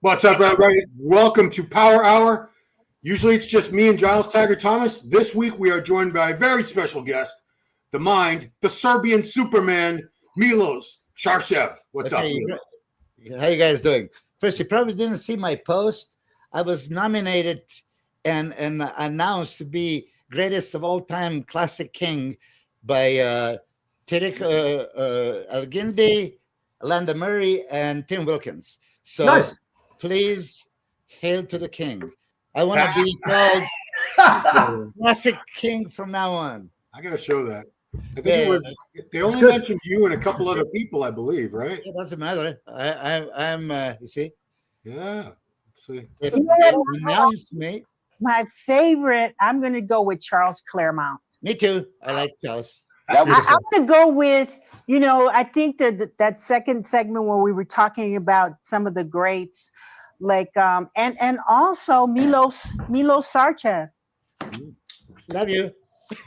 What's up, everybody? Welcome to Power Hour. Usually it's just me and Giles Tiger Thomas. This week we are joined by a very special guest, the mind, the Serbian Superman, Milos Sarcev. What's up, Milos? How you guys doing? First, you probably didn't see my post. I was nominated and announced to be greatest of all time classic king by Tarek Elgindi, Landa Murray, and Tim Wilkins. So nice. Please hail to the king. I want to be called classic king from now on. I got to show that. I think it was. They only mentioned you and a couple other people, I believe, right? It doesn't matter. I'm. You see. Yeah. Let's see. If you announce me. My favorite. I'm going to go with Charles Claremont. Me too. I like Charles. I'm going to go with. You know, I think that second segment where we were talking about some of the greats, like and also Milos Sarcev. Love you,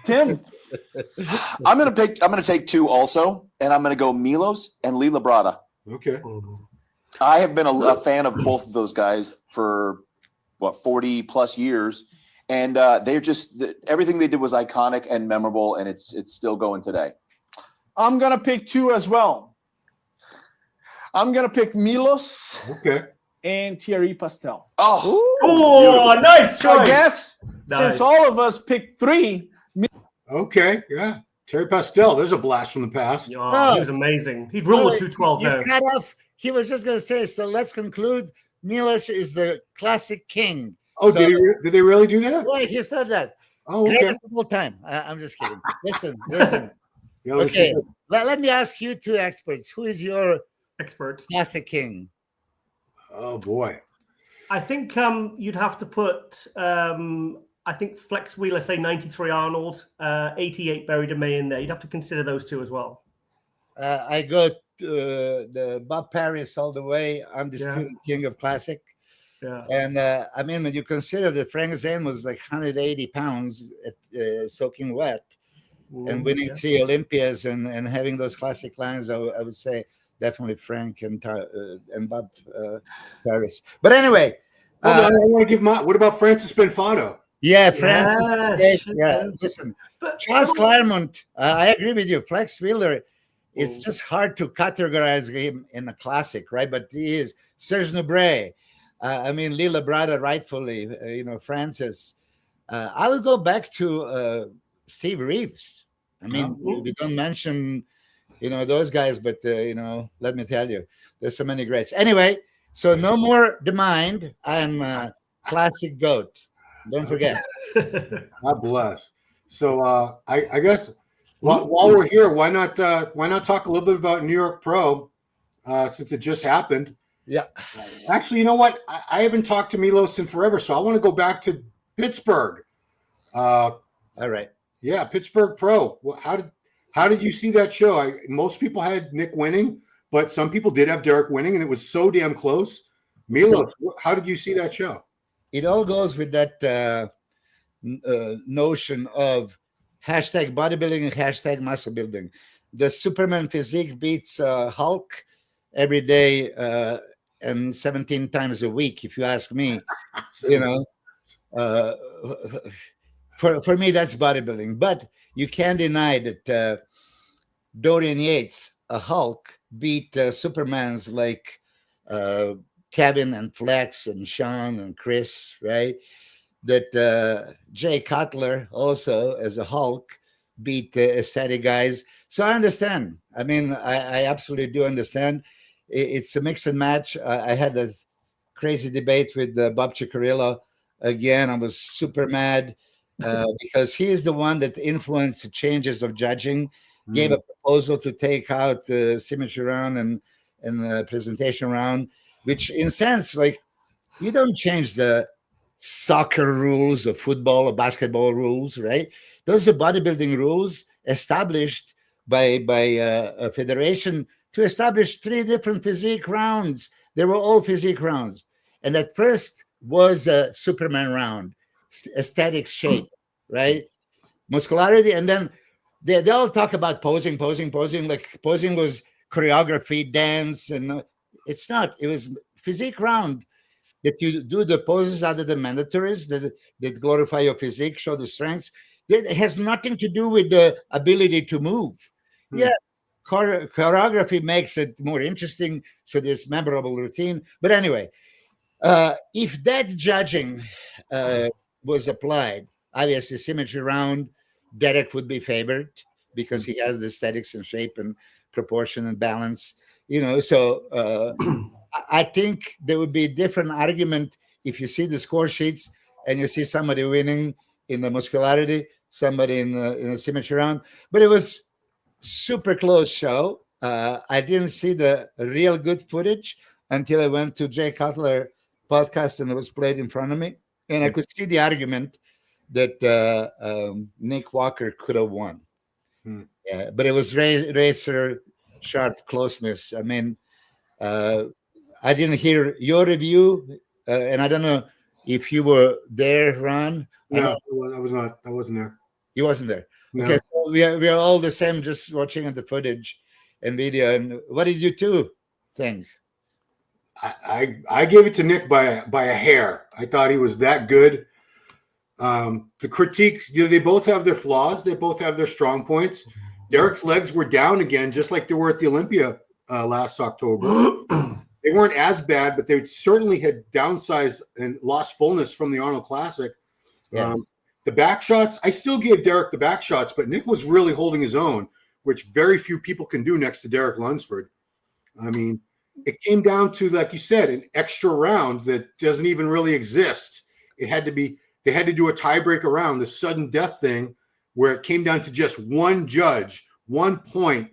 Tim. I'm gonna take two also, and I'm gonna go Milos and Lila Brada. Okay. I have been a fan of both of those guys for 40 plus years, and they're just everything they did was iconic and memorable, and it's still going today. I'm gonna pick two as well. I'm gonna pick Milos. Okay. And Thierry Pastel. Oh, nice choice. I guess since all of us picked three. Okay, yeah. Terry Pastel, there's a blast from the past. He was amazing. He'd rule with 212 now. Cut off. He was just going to say, so let's conclude. Milos is the classic king. Oh, so, did they really do that? Well, he said that. Oh, okay. Greatest of all time. I'm just kidding. Listen. Yeah, okay, let me ask you two experts. Who is your expert classic king? Oh boy, I think you'd have to put I think Flex Wheeler, say 93 Arnold, 88 Barry DeMay in there. You'd have to consider those two as well. I go the Bob Paris all the way, undisputed king of classic. Yeah, and I mean, when you consider that Frank Zane was like 180 pounds at, soaking wet. And winning 3 Olympias and having those classic lines, I would say definitely Frank and Bob Paris. But anyway, I want to give my. What about Francis Benfato? Yeah, Francis. Yeah, listen, Charles Claremont. I agree with you. Flex Wheeler. It's just hard to categorize him in a classic, right? But he is Serge Nubret. I mean, Lila Brada, rightfully. Francis. I would go back to. Steve Reeves. I mean, we don't mention, those guys, but let me tell you, there's so many greats. Anyway, so no more the mind. I'm a classic goat. Don't forget. God bless. So I guess while we're here, why not talk a little bit about New York Pro since it just happened? Yeah. Actually, you know what? I haven't talked to Milos in forever, so I want to go back to Pittsburgh. All right. Yeah, Pittsburgh Pro. How did you see that show? Most people had Nick winning, but some people did have Derek winning, and it was so damn close. Milos, how did you see that show? It all goes with that notion of hashtag bodybuilding and hashtag muscle building. The Superman physique beats Hulk every day and 17 times a week, if you ask me. For me, that's bodybuilding. But you can't deny that Dorian Yates, a Hulk, beat Supermans like Kevin and Flex and Sean and Chris, right? That Jay Cutler also, as a Hulk, beat aesthetic guys. So I understand. I mean, I absolutely do understand. It's a mix and match. I had a crazy debate with Bob Ciccarello. Again, I was super mad. Because he is the one that influenced the changes of judging, gave a proposal to take out the symmetry round and the presentation round, which in sense, like, you don't change the soccer rules or football or basketball rules, right? Those are bodybuilding rules established by a federation to establish 3 different physique rounds. They were all physique rounds. And at first was a Superman round. Aesthetic shape, right? Muscularity, and then they all talk about posing. Like posing was choreography, dance, and it's not. It was physique round. that you do the poses other than mandatories that glorify your physique, show the strengths. That has nothing to do with the ability to move. Yeah, choreography makes it more interesting, so there's memorable routine. But anyway, if that judging was applied, obviously symmetry round, Derek would be favored because he has the aesthetics and shape and proportion and balance. So I think there would be a different argument if you see the score sheets and you see somebody winning in the muscularity, somebody in the symmetry round. But it was super close show. I didn't see the real good footage until I went to Jay Cutler podcast and it was played in front of me. And I could see the argument that Nick Walker could have won. Yeah, but it was razor sharp closeness. I mean, I didn't hear your review, and I don't know if you were there, Ron. No, I was not. I wasn't there. You wasn't there. No. Okay, so we are all the same, just watching the footage and video. And what did you two think? I gave it to Nick by a hair. I thought he was that good. The critiques, they both have their flaws. They both have their strong points. Derek's legs were down again, just like they were at the Olympia last October. They weren't as bad, but they certainly had downsized and lost fullness from the Arnold Classic. Yes. The back shots, I still gave Derek the back shots, but Nick was really holding his own, which very few people can do next to Derek Lunsford. I mean, it came down to, like you said, an extra round that doesn't even really exist. They had to do a tiebreaker round, the sudden death thing, where it came down to just one judge, 1 point,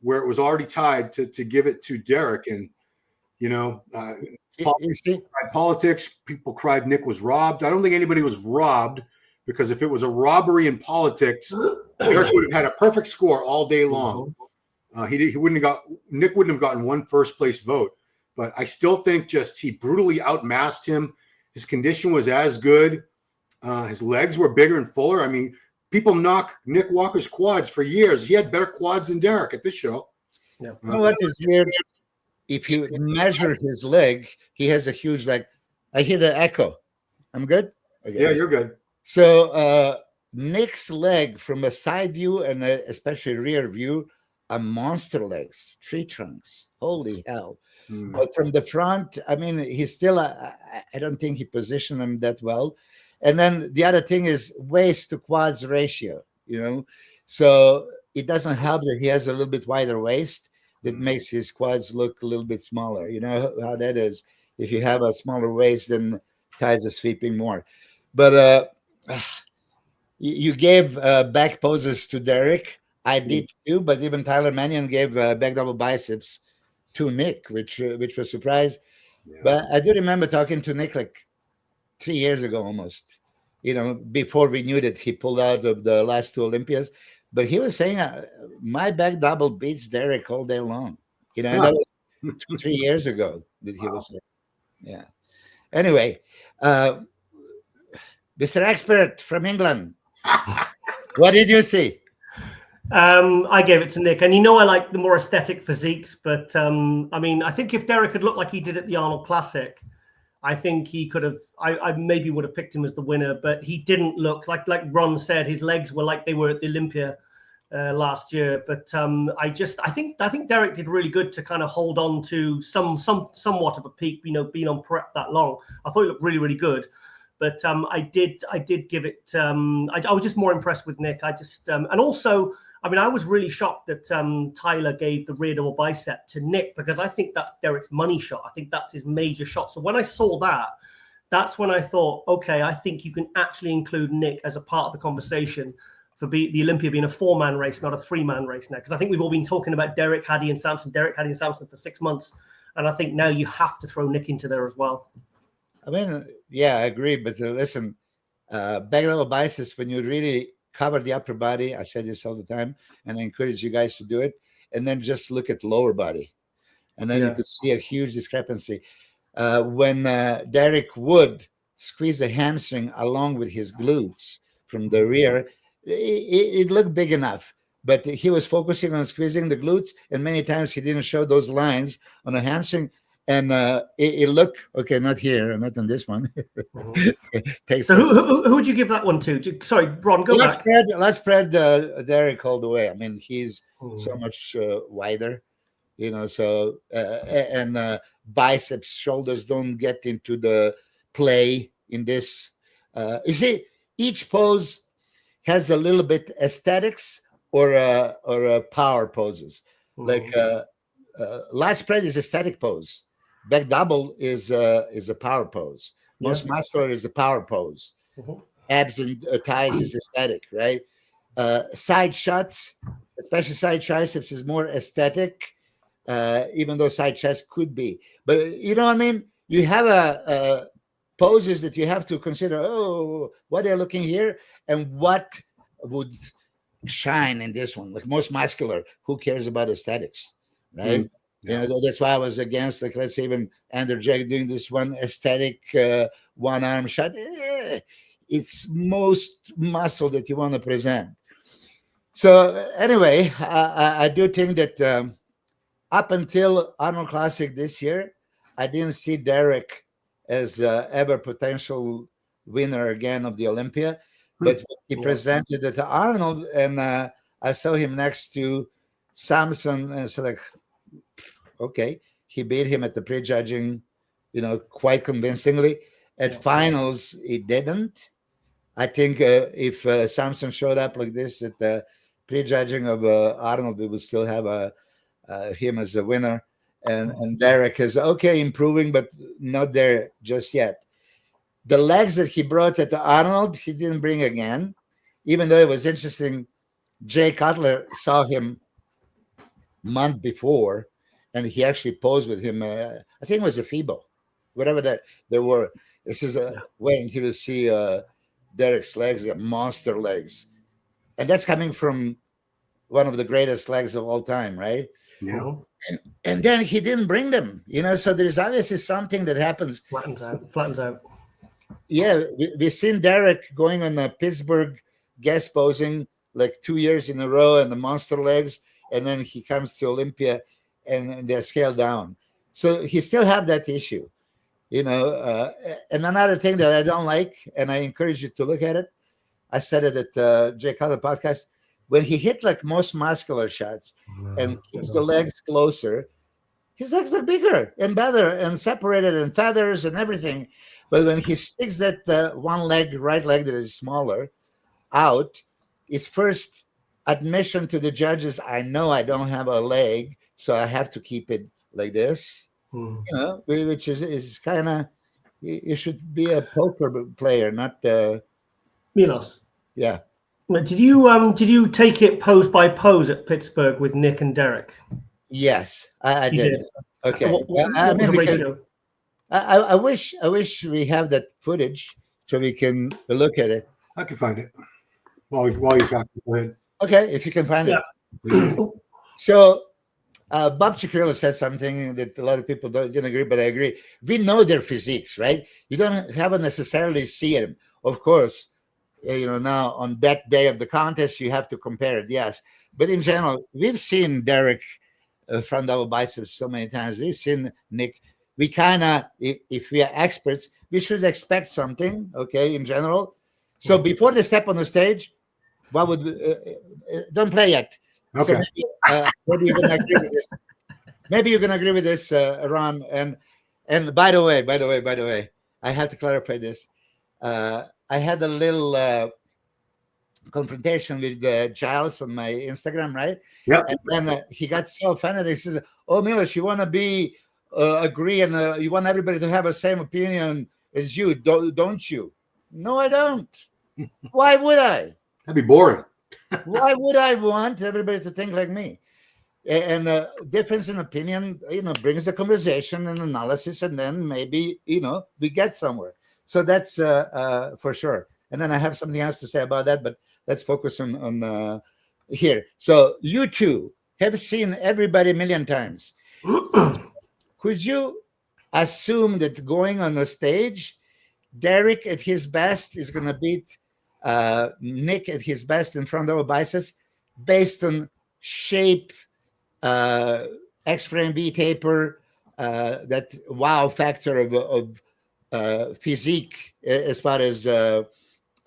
where it was already tied to give it to Derek. And, politics, people cried Nick was robbed. I don't think anybody was robbed, because if it was a robbery in politics, Derek would have had a perfect score all day long. Nick wouldn't have gotten one first place vote, but I still think he brutally outmassed him. His condition was as good. His legs were bigger and fuller. I mean, people knock Nick Walker's quads for years. He had better quads than Derek at this show. Yeah. What is weird? If you measure his leg, he has a huge leg. I hear the echo. I'm good? Okay. Yeah, you're good. So Nick's leg from a side view and especially rear view are monster legs, tree trunks. Holy hell. But from the front, I mean, he's still, I don't think he positioned him that well. And then the other thing is waist to quads ratio, So it doesn't help that he has a little bit wider waist. That makes his quads look a little bit smaller. You know how that is. If you have a smaller waist, then thighs are sweeping more. But you gave back poses to Derek. I did too, but even Tyler Mannion gave back double biceps to Nick, which was a surprise. Yeah. But I do remember talking to Nick like 3 years ago almost, before we knew that he pulled out of the last two Olympias. But he was saying, my back double beats Derek all day long. And that was 2-3 years ago that he was saying. Yeah. Anyway, Mr. Expert from England, what did you see? I gave it to Nick. And I like the more aesthetic physiques. But, I think if Derek had looked like he did at the Arnold Classic, I think he could have, I maybe would have picked him as the winner, but he didn't look like Ron said, his legs were like they were at the Olympia last year. But I think Derek did really good to kind of hold on to somewhat of a peak, being on prep that long. I thought he looked really, really good. But I did give it, I was just more impressed with Nick. And also, I was really shocked that Tyler gave the rear double bicep to Nick, because I think that's Derek's money shot. I think that's his major shot. So when I saw that, that's when I thought, okay, I think you can actually include Nick as a part of the conversation for the Olympia being a 4-man race, not a 3-man race now. Because I think we've all been talking about Derek, Haddy, and Samson for 6 months. And I think now you have to throw Nick into there as well. Yeah, I agree. But listen, back double biceps, when you really cover the upper body, I say this all the time, and I encourage you guys to do it, and then just look at lower body, and then you could see a huge discrepancy. When Derek would squeeze the hamstring along with his glutes from the rear, it looked big enough, but he was focusing on squeezing the glutes, and many times he didn't show those lines on the hamstring, And it looked okay. Not here, not on this one. Mhm. So who would you give that one to? Sorry, Ron, go back. Let's spread Derek all the way. I mean, he's so much wider, So and biceps, shoulders don't get into the play in this. You see, each pose has a little bit aesthetics or power poses. Like lat spread is a static pose. Back double is a power pose. Most muscular is a power pose. Abs and thighs is aesthetic, right? Side shots, especially side triceps, is more aesthetic, even though side chest could be. But you know what I mean? You have a poses that you have to consider. Oh, what they're looking here, and what would shine in this one. Like most muscular, who cares about aesthetics, right? That's why I was against, like, let's say even Andrew Jack doing this one aesthetic one arm shot. It's most muscle that you want to present. So anyway, I do think that up until Arnold Classic this year, I didn't see Derek as ever potential winner again of the Olympia. But he presented it to Arnold, and I saw him next to Samson, and so like, okay, he beat him at the prejudging, quite convincingly. At finals, he didn't. I think if Samson showed up like this at the prejudging of Arnold, we would still have him as a winner. And Derek is improving, but not there just yet. The legs that he brought at the Arnold, he didn't bring again, even though it was interesting. Jay Cutler saw him month before, and he actually posed with him. I think it was a FIBO, whatever that there were. This is waiting to see Derek's legs, monster legs, and that's coming from one of the greatest legs of all time, right? Yeah. And then he didn't bring them, So there's obviously something that happens. Flattens out. Yeah, we've seen Derek going on a Pittsburgh guest posing like 2 years in a row and the monster legs, and then he comes to Olympia and they're scaled down. So he still have that issue, And another thing that I don't like, and I encourage you to look at it, I said it at Jay Cutler podcast, when he hit like most muscular shots and keeps the legs closer, his legs look bigger and better and separated and feathers and everything. But when he sticks that one leg, right leg that is smaller, out, his first admission to the judges, I know I don't have a leg, so I have to keep it like this, which is kind of, you should be a poker player, not Milos. Yeah. Did you take it pose by pose at Pittsburgh with Nick and Derek? Yes, I did. Okay. What was the ratio? I wish we have that footage so we can look at it. I can find it while you're talking. Go ahead. Okay, if you can find it. So Bob Chikirla said something that a lot of people didn't agree, but I agree. We know their physiques, right? You don't have to necessarily see them. Of course, now on that day of the contest, you have to compare it, yes. But in general, we've seen Derek front double biceps so many times. We've seen Nick. We kind of, if we are experts, we should expect something, okay, in general. So before they step on the stage, what would don't play yet. Okay. So maybe you're gonna agree with this. Maybe you're gonna agree with this, Ron. And by the way, I have to clarify this. I had a little confrontation with Giles on my Instagram, right? Yeah. And then he got so offended. He says, "Oh, Milos, you want to be agree and you want everybody to have the same opinion as you, don't you?" No, I don't. Why would I? That'd be boring. Why would I want everybody to think like me? And difference in opinion, brings a conversation and analysis, and then maybe we get somewhere. So that's for sure. And then I have something else to say about that, but let's focus on here. So you two have seen everybody a million times. Could you assume that going on the stage, Derek at his best is going to beat Nick at his best in front of a biceps based on shape, X-frame V taper, that wow factor of physique as far as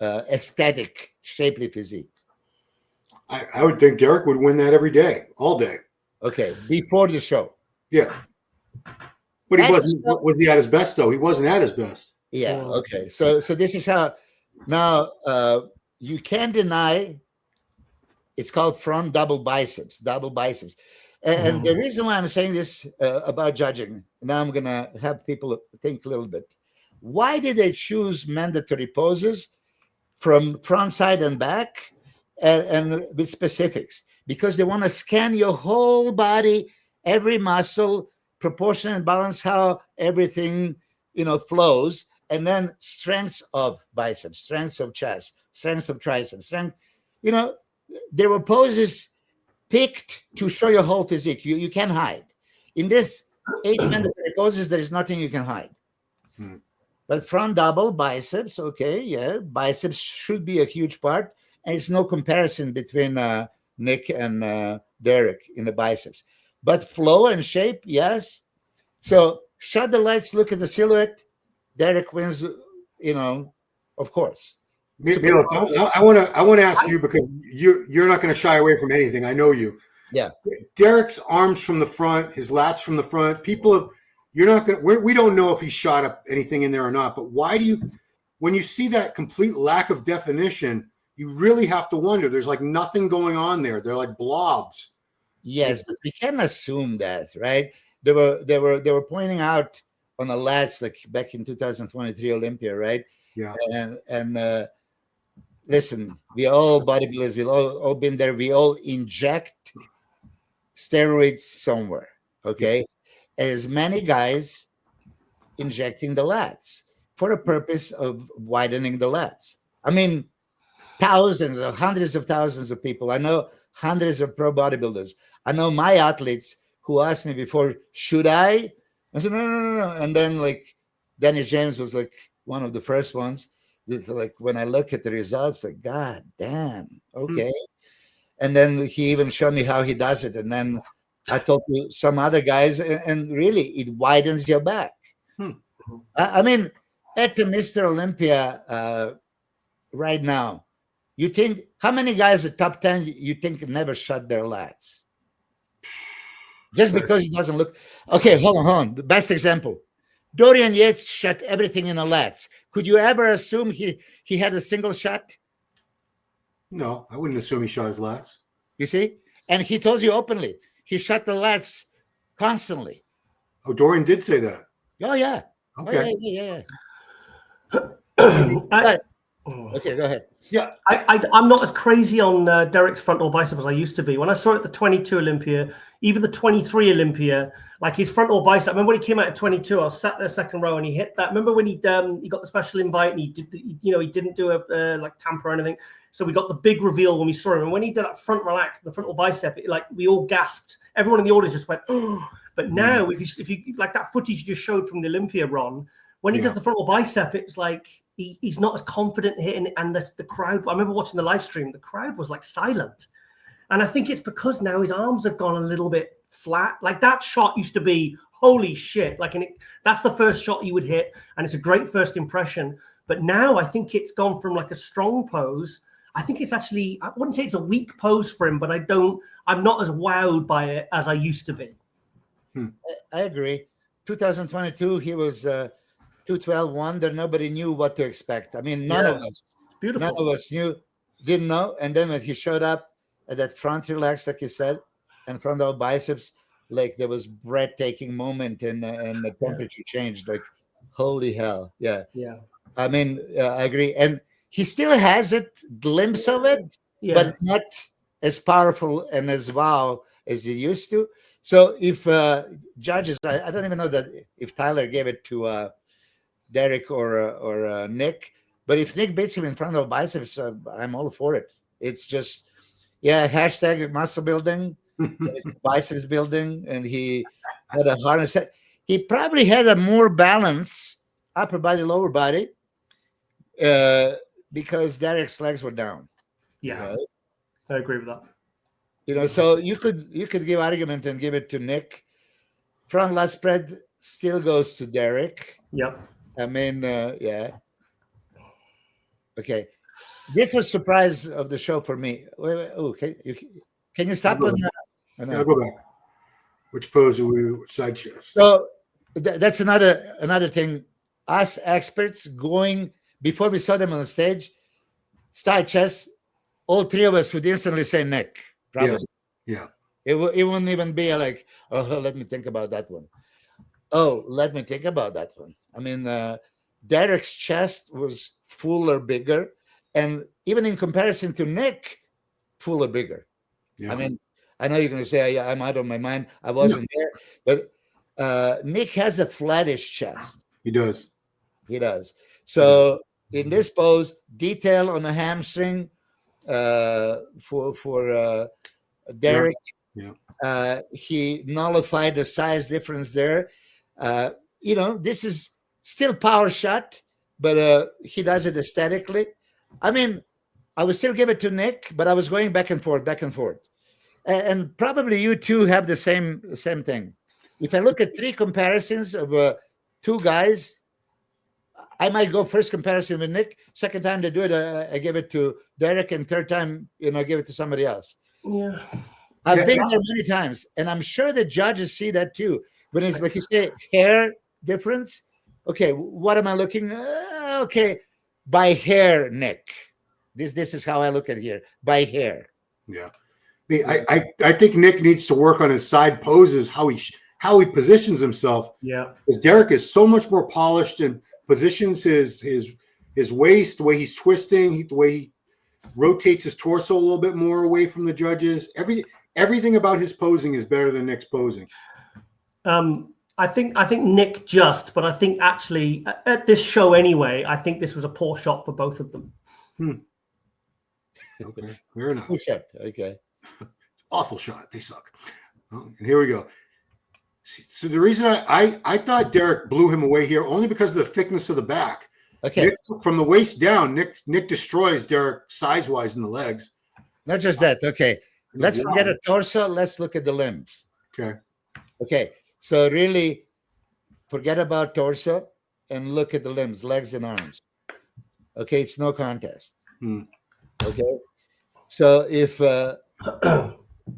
aesthetic, shapely physique. I would think Derek would win that every day, all day. Okay, before the show. Yeah. But he And wasn't. so- Was he at his best though? He wasn't at his best. Yeah. Okay. So this is how now you can't deny. It's called front double biceps. And the reason why I'm saying this about judging, now I'm gonna have people think a little bit. Why did they choose mandatory poses from front, side, and back, and with specifics? Because they want to scan your whole body, every muscle, proportion and balance, how everything flows, and then strengths of biceps, strengths of chest, strengths of triceps, strength. There were poses picked to show your whole physique. You can't hide. In this 8 mandatory poses, there is nothing you can hide. But front double biceps, okay, yeah, biceps should be a huge part, and it's no comparison between Nick and Derek in the biceps. But flow and shape, yes. So shut the lights, look at the silhouette. Derek wins, of course. Milos, I want to ask you, because you're not going to shy away from anything. I know you. Yeah. Derek's arms from the front, his lats from the front. We don't know if he shot up anything in there or not. But why do you, when you see that complete lack of definition, you really have to wonder. There's like nothing going on there. They're like blobs. Yes, but we can assume that, right? They were pointing out on the lats, like back in 2023 Olympia, right? Yeah. And listen, we all bodybuilders, we've all been there. We all inject steroids somewhere, okay? And there's many guys injecting the lats for the purpose of widening the lats. I mean, thousands or hundreds of thousands of people. I know hundreds of pro bodybuilders. I know my athletes who asked me before, should I? I said, no. And then like Dennis James was like one of the first ones. Like when I look at the results, like, God damn, okay. And then he even showed me how he does it. And then I talked to some other guys, and really it widens your back. I mean, at the Mr. Olympia right now, you think, how many guys at top 10 you think never shut their lats? Just because he doesn't look. Okay, hold on. The best example. Dorian Yates shot everything in the lats. Could you ever assume he had a single shot? No, I wouldn't assume he shot his lats. You see? And he told you openly, he shot the lats constantly. Oh, Dorian did say that. Oh, yeah. Okay. Oh, yeah. Okay, go ahead. Yeah. I'm not as crazy on Derek's frontal bicep as I used to be. When I saw it at the 22 Olympia, even the 23 Olympia, like his frontal bicep. I remember when he came out at 22, I was sat there second row and he hit that. Remember when he got the special invite and he didn't do a like tamper or anything. So we got the big reveal when we saw him. And when he did that front relax, the frontal bicep, we all gasped. Everyone in the audience just went, oh. But now, if you like that footage you just showed from the Olympia, Ron, when he does the frontal bicep, it's like he's not as confident hitting it. And the crowd, I remember watching the live stream, the crowd was like silent. And I think it's because now his arms have gone a little bit flat. Like that shot used to be, holy shit. That's the first shot you would hit. And it's a great first impression. But now I think it's gone from like a strong pose. I think it's actually, I wouldn't say it's a weak pose for him, but I'm not as wowed by it as I used to be. I agree. 2022, he was 212 wonder. Nobody knew what to expect. I mean, none of us. Beautiful. None of us didn't know. And then when he showed up at that front relax, like you said, and front of biceps, like there was breathtaking moment and the temperature changed. Like, holy hell. Yeah. Yeah. I mean, I agree. And he still has it, glimpse of it, but not as powerful and as wow as he used to. So if judges, I don't even know that if Tyler gave it to Derek or Nick, but if Nick beats him in front of biceps, I'm all for it. It's just, hashtag muscle building, it's biceps building, and he had a harness. He probably had a more balance, upper body, lower body, because Derek's legs were down. Yeah, right? I agree with that. So you could give argument and give it to Nick. Front lat spread, still goes to Derek. Yep. I mean, yeah. Okay. This was surprise of the show for me. Wait. Oh, can you stop on that? Yeah, I'll go back. Which pose are we? Side chest. So that's another thing. Us experts going before we saw them on the stage, side chest. All three of us would instantly say neck. Probably. Yes. Yeah. It wouldn't even be like, oh, let me think about that one. Oh, let me think about that one. I mean, Derek's chest was fuller, bigger, and even in comparison to Nick, fuller, bigger. Yeah. I mean, I know you're going to say I'm out of my mind. I wasn't there, but Nick has a flattish chest. He does. He does. So in this pose, detail on the hamstring for Derek. Yeah. He nullified the size difference there. This is still power shot, but he does it aesthetically. I mean, I would still give it to Nick, but I was going back and forth. And probably you two have the same thing. If I look at three comparisons of two guys, I might go first comparison with Nick. Second time to do it, I give it to Derek, and third time, give it to somebody else. Yeah. I've been there many times, and I'm sure the judges see that too. When it's like you say, hair difference. Okay, what am I looking? Okay, by hair, Nick. This is how I look at here, by hair. Yeah, I think Nick needs to work on his side poses, how he positions himself. Yeah, because Derek is so much more polished and positions his waist, the way he's twisting, the way he rotates his torso a little bit more away from the judges. Everything about his posing is better than Nick's posing. I think Nick but I think actually at this show anyway, I think this was a poor shot for both of them. Okay, fair enough. Okay. Awful shot. They suck. Oh, and here we go. So the reason I thought Derek blew him away here only because of the thickness of the back. Okay. Nick, from the waist down, Nick destroys Derek size-wise in the legs. Not just that. Okay. Let's forget a torso. Let's look at the limbs. Okay. So really forget about torso and look at the limbs, legs and arms. Okay. It's no contest. Okay. So if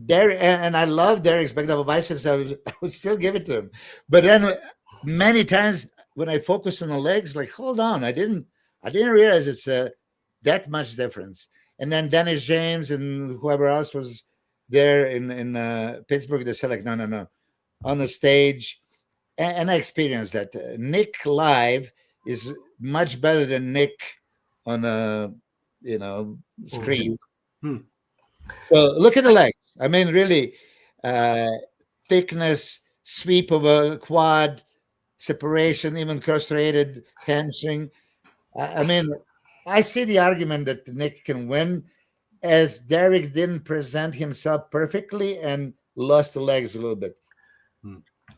Derek, and I love Derek's back double biceps, I would still give it to him. But then many times when I focus on the legs, like, hold on, I didn't realize it's that much difference. And then Dennis James and whoever else was there in Pittsburgh, they said like, no, on the stage. And I experienced that. Nick live is much better than Nick on a screen. So look at the legs. I mean, really, thickness, sweep of a quad, separation, even cross-rated hamstring. I mean, I see the argument that Nick can win, as Derek didn't present himself perfectly and lost the legs a little bit.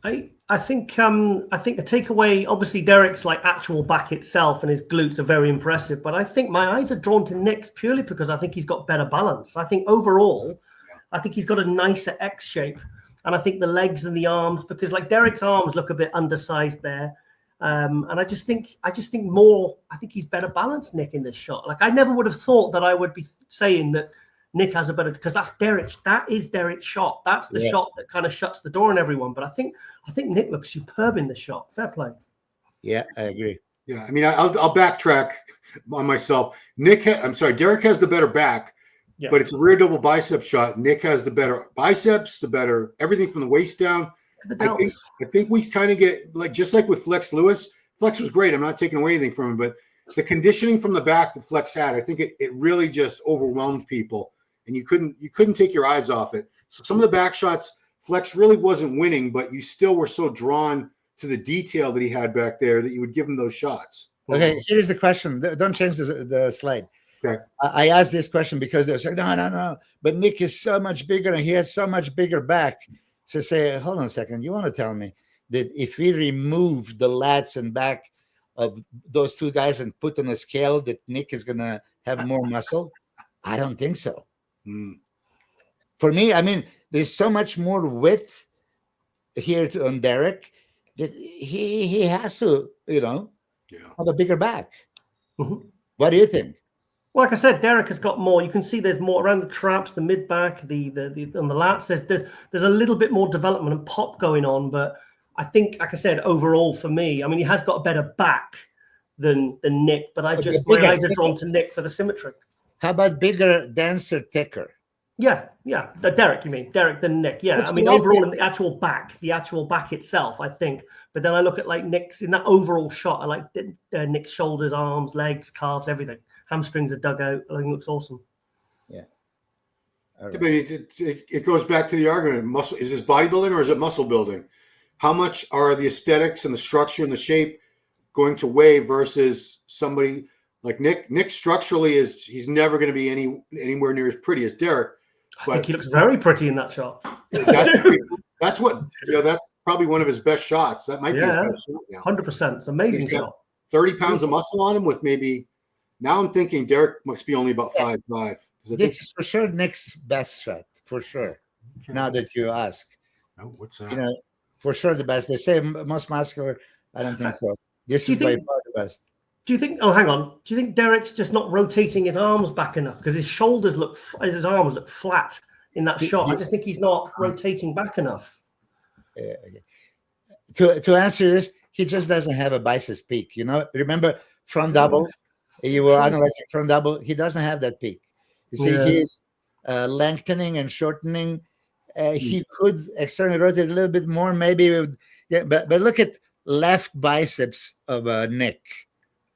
I think the takeaway, obviously Derek's like actual back itself and his glutes are very impressive, but I think my eyes are drawn to Nick's purely because I think he's got better balance. I think overall, I think he's got a nicer X shape, and I think the legs and the arms, because like Derek's arms look a bit undersized there, and I just think more. I think he's better balanced, Nick, in this shot. Like I never would have thought that I would be saying that Nick has a better, because that's Derek. That is Derek's shot. That's the shot that kind of shuts the door on everyone. But I think Nick looks superb in this shot. Fair play. Yeah, I agree. Yeah, I mean, I'll backtrack on myself. Derek has the better back, but it's a rear double bicep shot. Nick has the better biceps, the better everything from the waist down. I think we kind of get just like with Flex Lewis. Flex was great. I'm not taking away anything from him, but the conditioning from the back that Flex had, I think it really just overwhelmed people, and you couldn't take your eyes off it. So some of the back shots, Flex really wasn't winning, but you still were so drawn to the detail that he had back there that you would give him those shots. Okay, here's the question. Don't change the slide. Okay. I asked this question because they're saying, no, but Nick is so much bigger and he has so much bigger back. So say, hold on a second. You want to tell me that if we remove the lats and back of those two guys and put on a scale that Nick is going to have more muscle? I don't think so. For me, I mean, there's so much more width here on Derek. that he has to, Yeah. have a bigger back. Mhm. What do you think? Like I said, Derek has got more. You can see there's more around the traps, the mid back, the on the lats. There's a little bit more development and pop going on. But I think, like I said, overall for me, I mean, he has got a better back than Nick. But my eyes are drawn to Nick for the symmetry. How about bigger, denser, thicker? Yeah. Derek, you mean Derek than Nick? Yeah, That's I mean what I overall think. in the actual back itself, I think. But then I look at like Nick's in that overall shot. I like Nick's shoulders, arms, legs, calves, everything. Hamstrings are dug out. I think it looks awesome. Yeah. I mean, it goes back to the argument: muscle is this bodybuilding or is it muscle building? How much are the aesthetics and the structure and the shape going to weigh versus somebody like Nick? Nick structurally he's never going to be anywhere near as pretty as Derek. I think he looks very pretty in that shot. That's what that's probably one of his best shots. That might be his best shot now. 100%. It's an amazing He's got shot. 30 pounds of muscle on him with maybe. Now I'm thinking Derek must be only about 5'5". This is for sure Nick's best shot, for sure. Okay. Now that you ask, What's that? for sure the best. They say most muscular. I don't think so. This is by far the best. Do you think? Oh, hang on. Do you think Derek's just not rotating his arms back enough because his his arms look flat in that shot? I just think he's not rotating back enough. To answer this, he just doesn't have a biceps peak. Remember front double? You were analyzing front double. He doesn't have that peak. You see, he's lengthening and shortening. He could externally rotate a little bit more, maybe. But look at left biceps of Nick.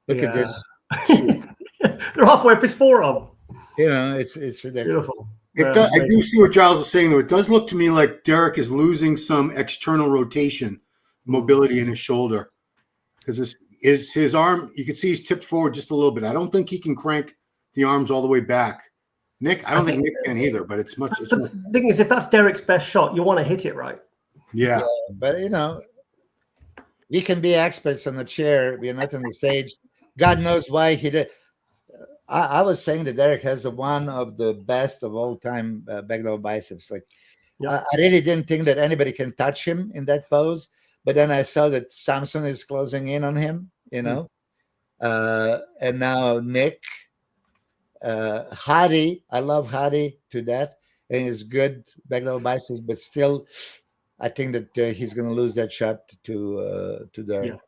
Look at this. They're halfway up his forearm. It's ridiculous. Beautiful. I do see what Giles is saying, though. It does look to me like Derek is losing some external rotation, mobility in his shoulder, because his arm, you can see he's tipped forward just a little bit. I don't think he can crank the arms all the way back. Nick, I don't think Nick can either, but it's much. The thing is, if that's Derek's best shot, you want to hit it right. Yeah. But we can be experts on the chair. We're not on the stage. God knows why he did. I was saying that Derek has one of the best of all time back double biceps. I really didn't think that anybody can touch him in that pose. But then I saw that Samson is closing in on him, and now Nick, Hadi. I love Hadi to death, and he's good back double biceps, but still, I think that he's going to lose that shot to Derek.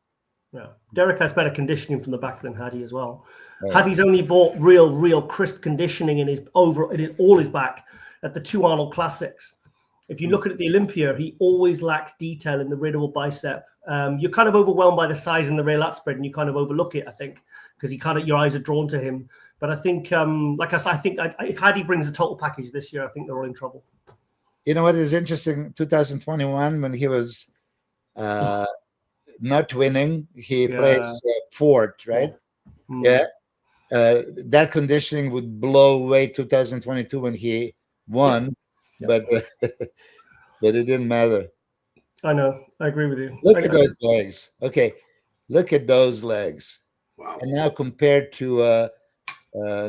Yeah. Derek has better conditioning from the back than Hadi as well. Hadi's only bought real crisp conditioning in all his back at the 2 Arnold Classics. If you look at the Olympia, he always lacks detail in the rear double bicep. You're kind of overwhelmed by the size and the rear lat spread, and you kind of overlook it, I think, because your eyes are drawn to him. But I think, like I said, I think if Hadi brings a total package this year, I think they're all in trouble. You know what is interesting? 2021, when he was not winning, he plays fourth, right? Yeah. That conditioning would blow away 2022 when he won, but it didn't matter. I know. I agree with you. Look at those legs. Okay, look at those legs. Wow. And now compared to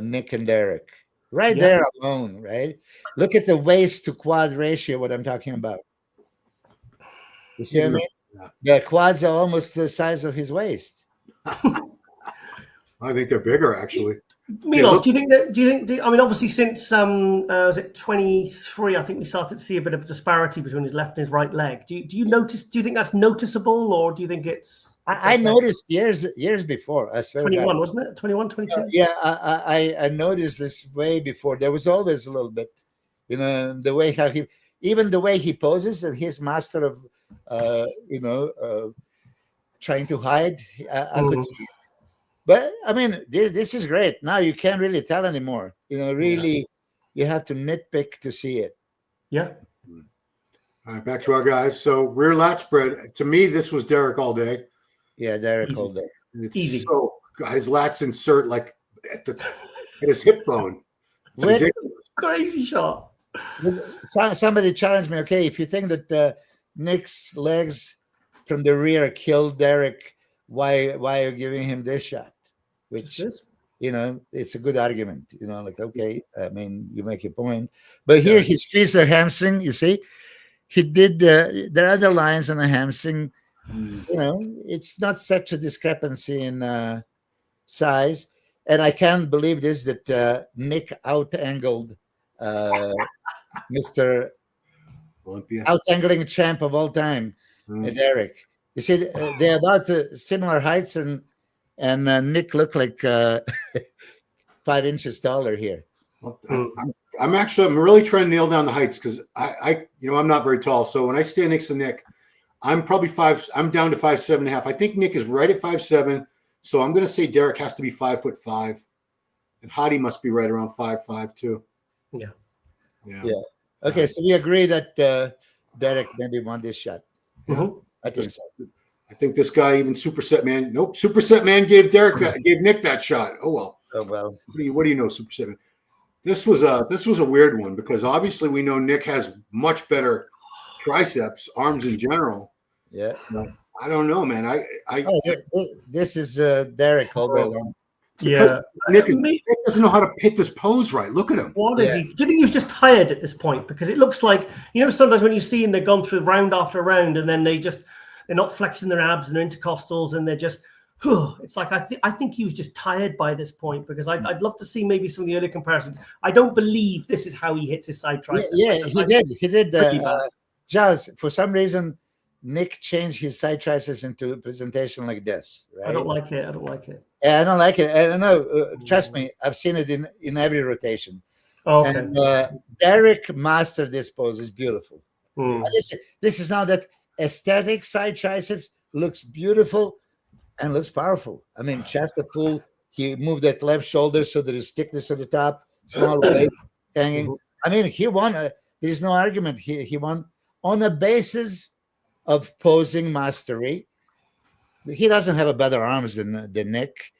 Nick and Derek, there alone, right? Look at the waist to quad ratio. What I'm talking about. You see what I mean? The quads are almost the size of his waist. I think they're bigger, actually. Milos, do you think? I mean, obviously, since was it 23? I think we started to see a bit of a disparity between his left and his right leg. Do you notice? Do you think that's noticeable, or do you think it's? I noticed years before. I swear. 21, wasn't it? 21, 22. Yeah, I noticed this way before. There was always a little bit, the way how the way he poses, and his master of, trying to hide. I could see it. But I mean, this is great. Now you can't really tell anymore. Really, you have to nitpick to see it. Yeah. All right, back to our guys. So rear lat spread. To me, this was Derek all day. Yeah, Derek all day. It's easy. So his lats insert like at his hip bone. Crazy shot. Somebody challenged me. Okay, if you think that Nick's legs from the rear killed Derek, why are you giving him this shot? Which it's a good argument. Okay, I mean, you make your point. But here he squeezed a hamstring. You see, he did. There are other lines on the hamstring It's not such a discrepancy in size. And I can't believe this, that Nick out-angled Mr. Olympia. Out-angling champ of all time, Derek. You see, they're about similar heights, and Nick looked like 5 inches taller here. Well, I'm really trying to nail down the heights because I'm not very tall. So when I stand next to Nick, I'm probably I'm down to 5'7.5". I think Nick is right at 5'7". So I'm going to say Derek has to be 5'5", and Hadi must be right around 5'5" too. Yeah. Okay, so we agree that Derek maybe won this shot. Mm-hmm. I think so. I think this guy, even Superset Man. Nope, Superset Man gave Nick that shot. Oh well. Oh well. What do you know, Superset Man? This was a weird one because obviously we know Nick has much better triceps, arms in general. Yeah. But I don't know, man. This is Derek all day long. Yeah. Nick doesn't know how to hit this pose right. Look at him. What is he? Do you think he was just tired at this point? Because it looks like, sometimes when you see him, they've gone through round after round and then they're not flexing their abs and their intercostals and they're just, it's like, I think he was just tired by this point because I'd love to see maybe some of the early comparisons. I don't believe this is how he hits his side tricep. Yeah, he did. Giles, for some reason, Nick changed his side triceps into a presentation like this. Right? I don't like it. Yeah, I don't like it. I don't know. Trust me, I've seen it in every rotation. Oh, okay. And Derek mastered this pose. It's beautiful. This is now that aesthetic side triceps looks beautiful and looks powerful. I mean, chest of full. He moved that left shoulder so there is thickness at the top, small waist hanging. I mean, he won. There's no argument. He won on the basis of posing mastery. He doesn't have a better arms than Nick.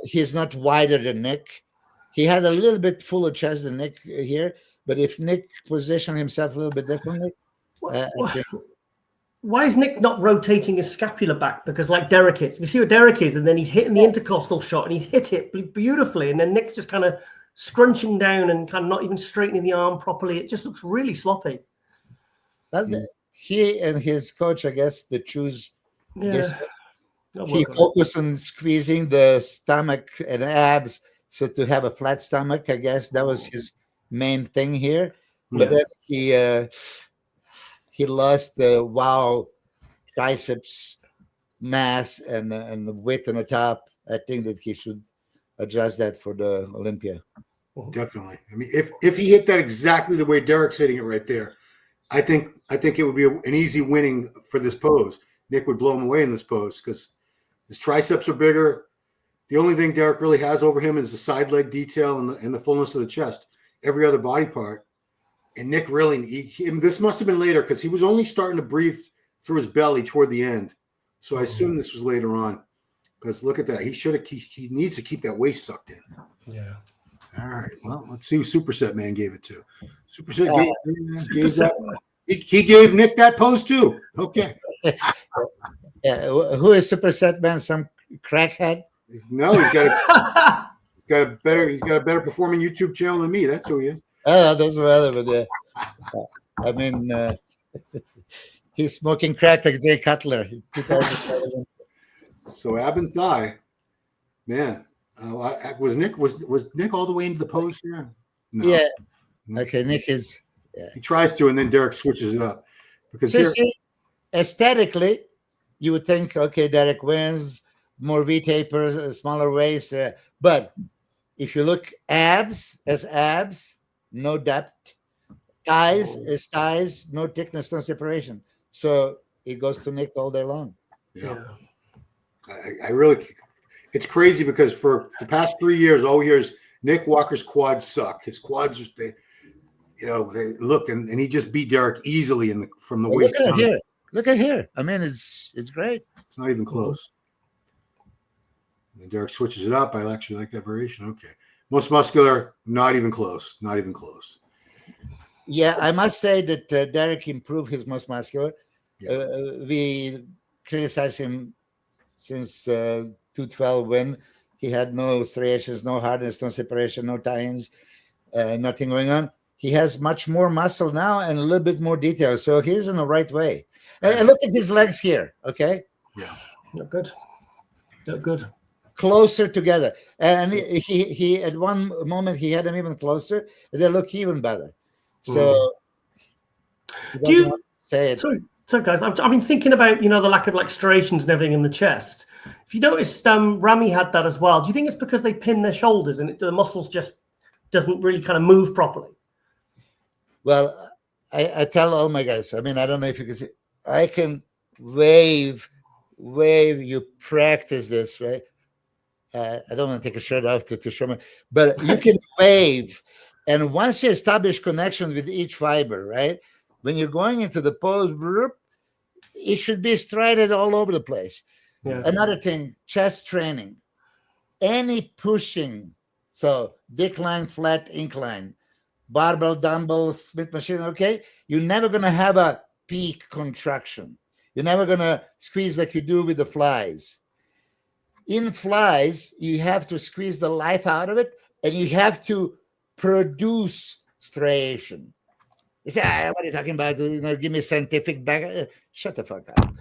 He's not wider than Nick. He had a little bit fuller chest than Nick here, but if Nick positioned himself a little bit differently, why is Nick not rotating his scapula back? Because like Derek is, you see what Derek is, and then he's hitting the intercostal shot and he's hit it beautifully, and then Nick's just kind of scrunching down and kind of not even straightening the arm properly. It just looks really sloppy. He and his coach, I guess, they choose. Yeah. He focused on squeezing the stomach and abs, so to have a flat stomach, I guess that was his main thing here. But then he lost the triceps mass and the width on the top. I think that he should adjust that for the Olympia. Definitely. I mean, if he hit that exactly the way Derek's hitting it right there, I think it would be an easy winning for this pose. Nick would blow him away in this pose because his triceps are bigger. The only thing Derek really has over him is the side leg detail and the fullness of the chest. Every other body part. And Nick really, this must have been later because he was only starting to breathe through his belly toward the end. So I assume this was later on. Because look at that. He needs to keep that waist sucked in. Yeah. All right. Well, let's see who Superset Man gave it to. Superset gave that. He gave Nick that pose too. Okay. Yeah. Who is Superset Man? Some crackhead? No, he's got a better performing YouTube channel than me. That's who he is. Oh, that's rather, but I mean, he's smoking crack like Jay Cutler. So ab and thigh, man. Was Nick all the way into the pose here? No. Yeah. Okay, Nick is. Yeah. He tries to, and then Derek switches it up because aesthetically, you would think, okay, Derek wins, more V taper, smaller waist, but if you look abs, no depth, thighs, no thickness, no separation. So it goes to Nick all day long. Yeah. I really, it's crazy because for the past 3 years, all we hear is Nick Walker's quads suck. His quads, they look, and he just beat Derek easily from the waist down. Look at here. I mean, it's great. It's not even close. And Derek switches it up. I actually like that variation. Okay. Most muscular, not even close. Not even close. Yeah, I must say that Derek improved his most muscular. Yeah. We criticized him since 212 when he had no striations, no hardness, no separation, no tie-ins, nothing going on. he has much more muscle now and a little bit more detail. So he's in the right way. And look at his legs here, okay? Yeah. Not good. Not good. Closer together. And he at one moment, he had them even closer. They look even better. So he Do doesn't you, want to say it. so guys, I've been thinking about, the lack of like striations and everything in the chest. If you noticed, Ramy had that as well. Do you think it's because they pin their shoulders and the muscles just doesn't really kind of move properly? Well, I tell all my guys, I mean, I don't know if you can see, I can wave, you practice this, right? I don't want to take a shirt off to show me, but you can wave. And once you establish connection with each fiber, right? When you're going into the pose, it should be striated all over the place. Yeah. Another thing, chest training, any pushing, so decline, flat, incline, barbell, dumbbell, Smith machine, okay? You're never going to have a peak contraction. You're never going to squeeze like you do with the flies. In flies, you have to squeeze the life out of it, and you have to produce striation. You say, what are you talking about? Give me scientific back. Shut the fuck up.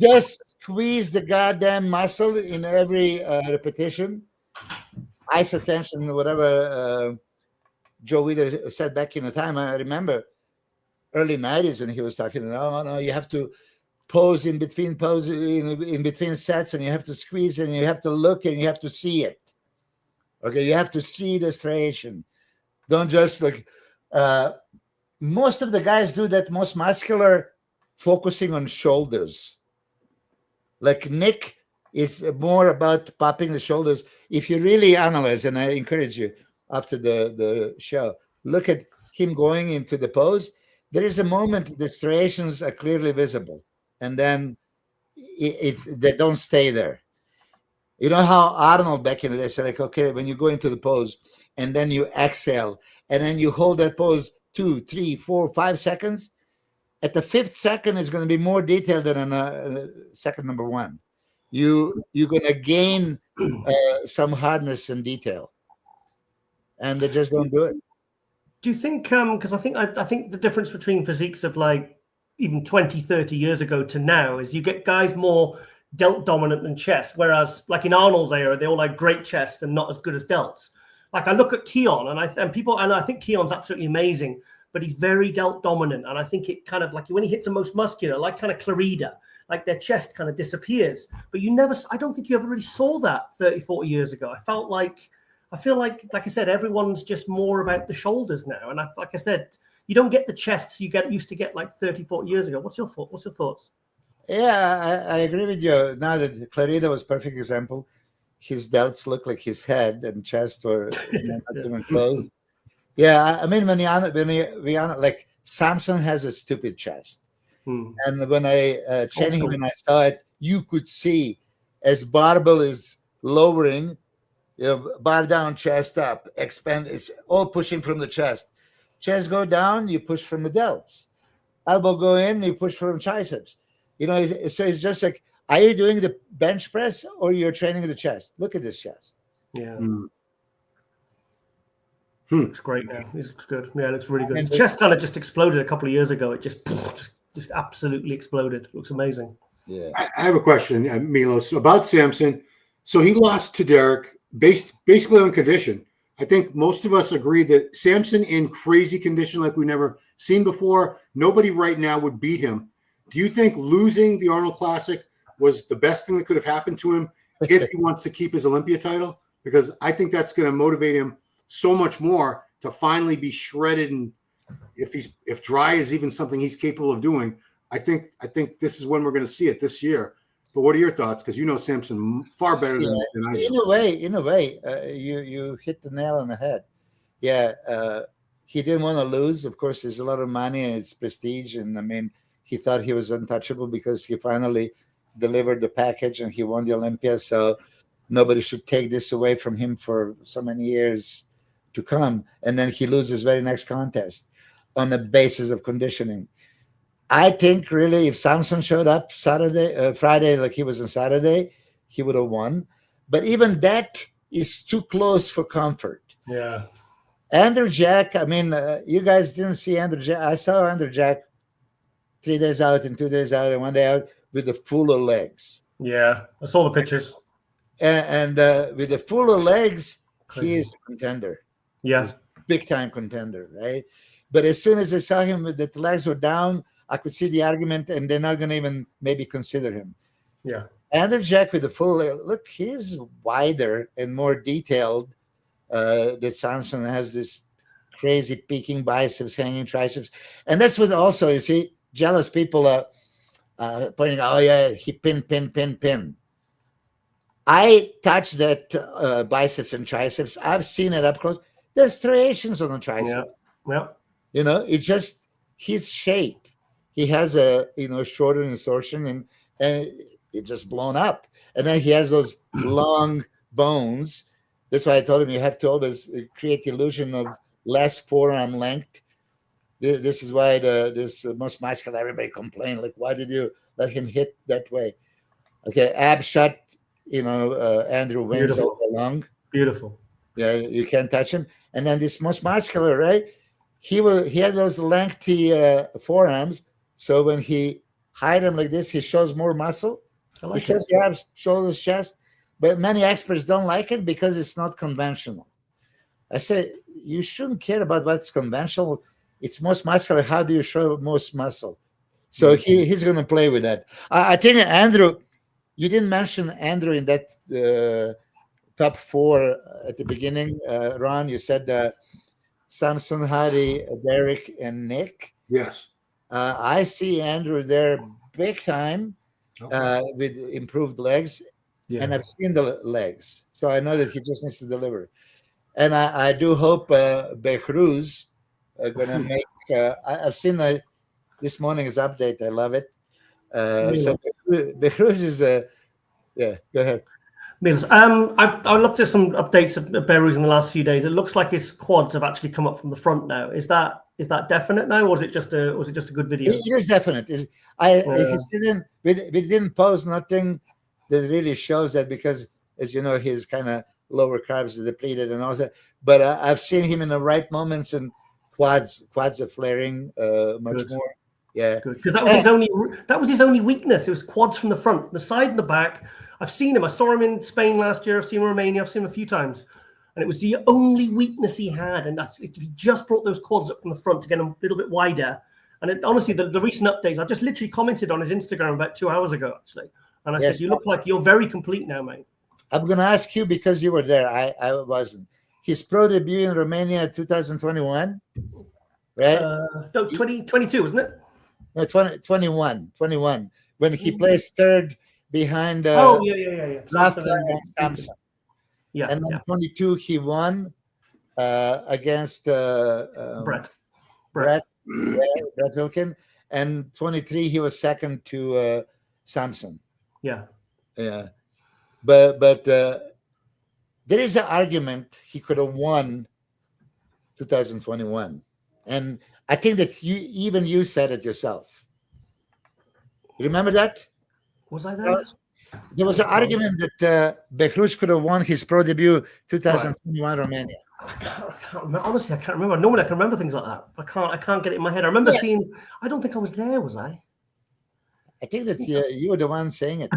Just squeeze the goddamn muscle in every repetition. Isotension, whatever Joe Weider said back in the time. I remember early 90s when he was talking, no, you have to pose in between in between sets, and you have to squeeze, and you have to look, and you have to see it. Okay, you have to see the striation. Don't just like most of the guys do that most muscular focusing on shoulders. Like Nick is more about popping the shoulders. If you really analyze, and I encourage you after the show, look at him going into the pose. There is a moment the striations are clearly visible, and then they don't stay there. You know how Arnold back in the day said, like, okay, when you go into the pose and then you exhale and then you hold that pose 2, 3, 4, 5 seconds. At the 5th second, it's going to be more detailed than on second number 1. You're going to gain some hardness and detail, and they just don't do it. Do you think, because I think the difference between physiques of like even 20, 30 years ago to now is you get guys more delt dominant than chest, whereas like in Arnold's era, they all like great chest and not as good as delts. Like I look at Keon and I think Keon's absolutely amazing, but he's very delt dominant. And I think it kind of like when he hits the most muscular, like kind of Clarida, like their chest kind of disappears. But I don't think you ever really saw that 30, 40 years ago. I feel like I said, everyone's just more about the shoulders now. And like I said, you don't get the chests you used to get like 30, 40 years ago. What's your thoughts? Yeah, I agree with you. Now that Clarida was a perfect example, his delts look like his head and chest were not even close. Yeah, I mean, when we like Samson has a stupid chest, and when I training him and I saw it, you could see as barbell is lowering, bar down, chest up, expand. It's all pushing from the chest. Chest go down, you push from the delts. Elbow go in, you push from triceps. So it's just like, are you doing the bench press or you're training the chest? Look at this chest. Yeah. Looks great. Yeah, it looks good. Yeah, it looks really good. His chest kind of just exploded a couple of years ago. It just absolutely exploded. It looks amazing. Yeah. I have a question, Milos, about Samson. So he lost to Derek basically on condition. I think most of us agree that Samson in crazy condition like we've never seen before, nobody right now would beat him. Do you think losing the Arnold Classic was the best thing that could have happened to him if he wants to keep his Olympia title? Because I think that's going to motivate him so much more to finally be shredded. And if dry is even something he's capable of doing, I think this is when we're going to see it this year. But what are your thoughts? Because you know Samson far better than I do. In a way, you hit the nail on the head. Yeah, he didn't want to lose. Of course, there's a lot of money and it's prestige. And I mean, he thought he was untouchable because he finally delivered the package and he won the Olympia. So nobody should take this away from him for so many years to come. And then he loses very next contest on the basis of conditioning. I think really if Samson showed up Friday, like he was on Saturday, he would have won. But even that is too close for comfort. Yeah. Andrew Jack, I mean, you guys didn't see Andrew Jack. I saw Andrew Jack 3 days out and 2 days out and 1 day out with the fuller legs. Yeah, I saw the pictures. And with the fuller legs, Crazy. he is a contender. Yeah, He's big time contender, right? But as soon as I saw him with the legs were down, I could see the argument, and they're not going to even maybe consider him. yeah. Andrew Jack with the full look, he's wider and more detailed. That Samson has this crazy peaking biceps, hanging triceps, and that's what also you see jealous people pointing out. Oh yeah, he pin. I touched that biceps and triceps. I've seen it up close. There's striations on the tricep. Yeah. You know, it's just his shape. He has a shorter insertion and it just blown up. And then he has those long bones. That's why I told him you have to always create the illusion of less forearm length. This is why this most muscular, everybody complain, like, why did you let him hit that way? Okay, ab shot, Andrew wins all day long. Beautiful. Yeah, you can't touch him. And then this most muscular, right? He had those lengthy forearms. So when he hide them like this, he shows more muscle. I like because he has shoulders, chest. But many experts don't like it because it's not conventional. I say you shouldn't care about what's conventional. It's most muscular. How do you show most muscle? So he's going to play with that. I think Andrew, you didn't mention Andrew in that top 4 at the beginning, Ron. You said Samson, Hadi, Derek, and Nick. Yes. I see Andrew there big time with improved legs. Yeah. And I've seen the legs. So I know that he just needs to deliver. And I do hope Behrouz going to make I've seen this morning's update. I love it. So Behrouz is yeah, go ahead. Milos, I looked at some updates of Behrouz in the last few days. It looks like his quads have actually come up from the front now. Is that definite now, or was it just a good video? It is definite. We didn't post nothing that really shows that, because, as you know, his kind of lower carbs are depleted and all that. But I've seen him in the right moments, and quads are flaring much Good. more. Yeah, Because that was his only weakness. It was quads from the front, the side, and the back. I've seen him. I saw him in Spain last year. I've seen him in Romania. I've seen him a few times, and it was the only weakness he had. And that's if he just brought those quads up from the front to get them a little bit wider. And honestly, the recent updates, I just literally commented on his Instagram about 2 hours ago, actually, and I said, "You look like you're very complete now, mate." I'm going to ask you because you were there. I wasn't. His pro debut in Romania 2021, right? No, 2022, wasn't it? No, 21. When he placed third behind yeah. Samson. Yeah. And then 22 he won against Brett Wilkin, and 23 he was second to Samson. Yeah. But there is an argument he could have won 2021, and I think that you said it yourself. Remember that? Was I there? There was an argument that Behrouz could have won his pro debut 2021 Romania. I can't remember. Honestly, I can't remember. Normally, I can remember things like that. I can't get it in my head. I remember seeing. I don't think I was there. Was I? I think that you were the one saying it.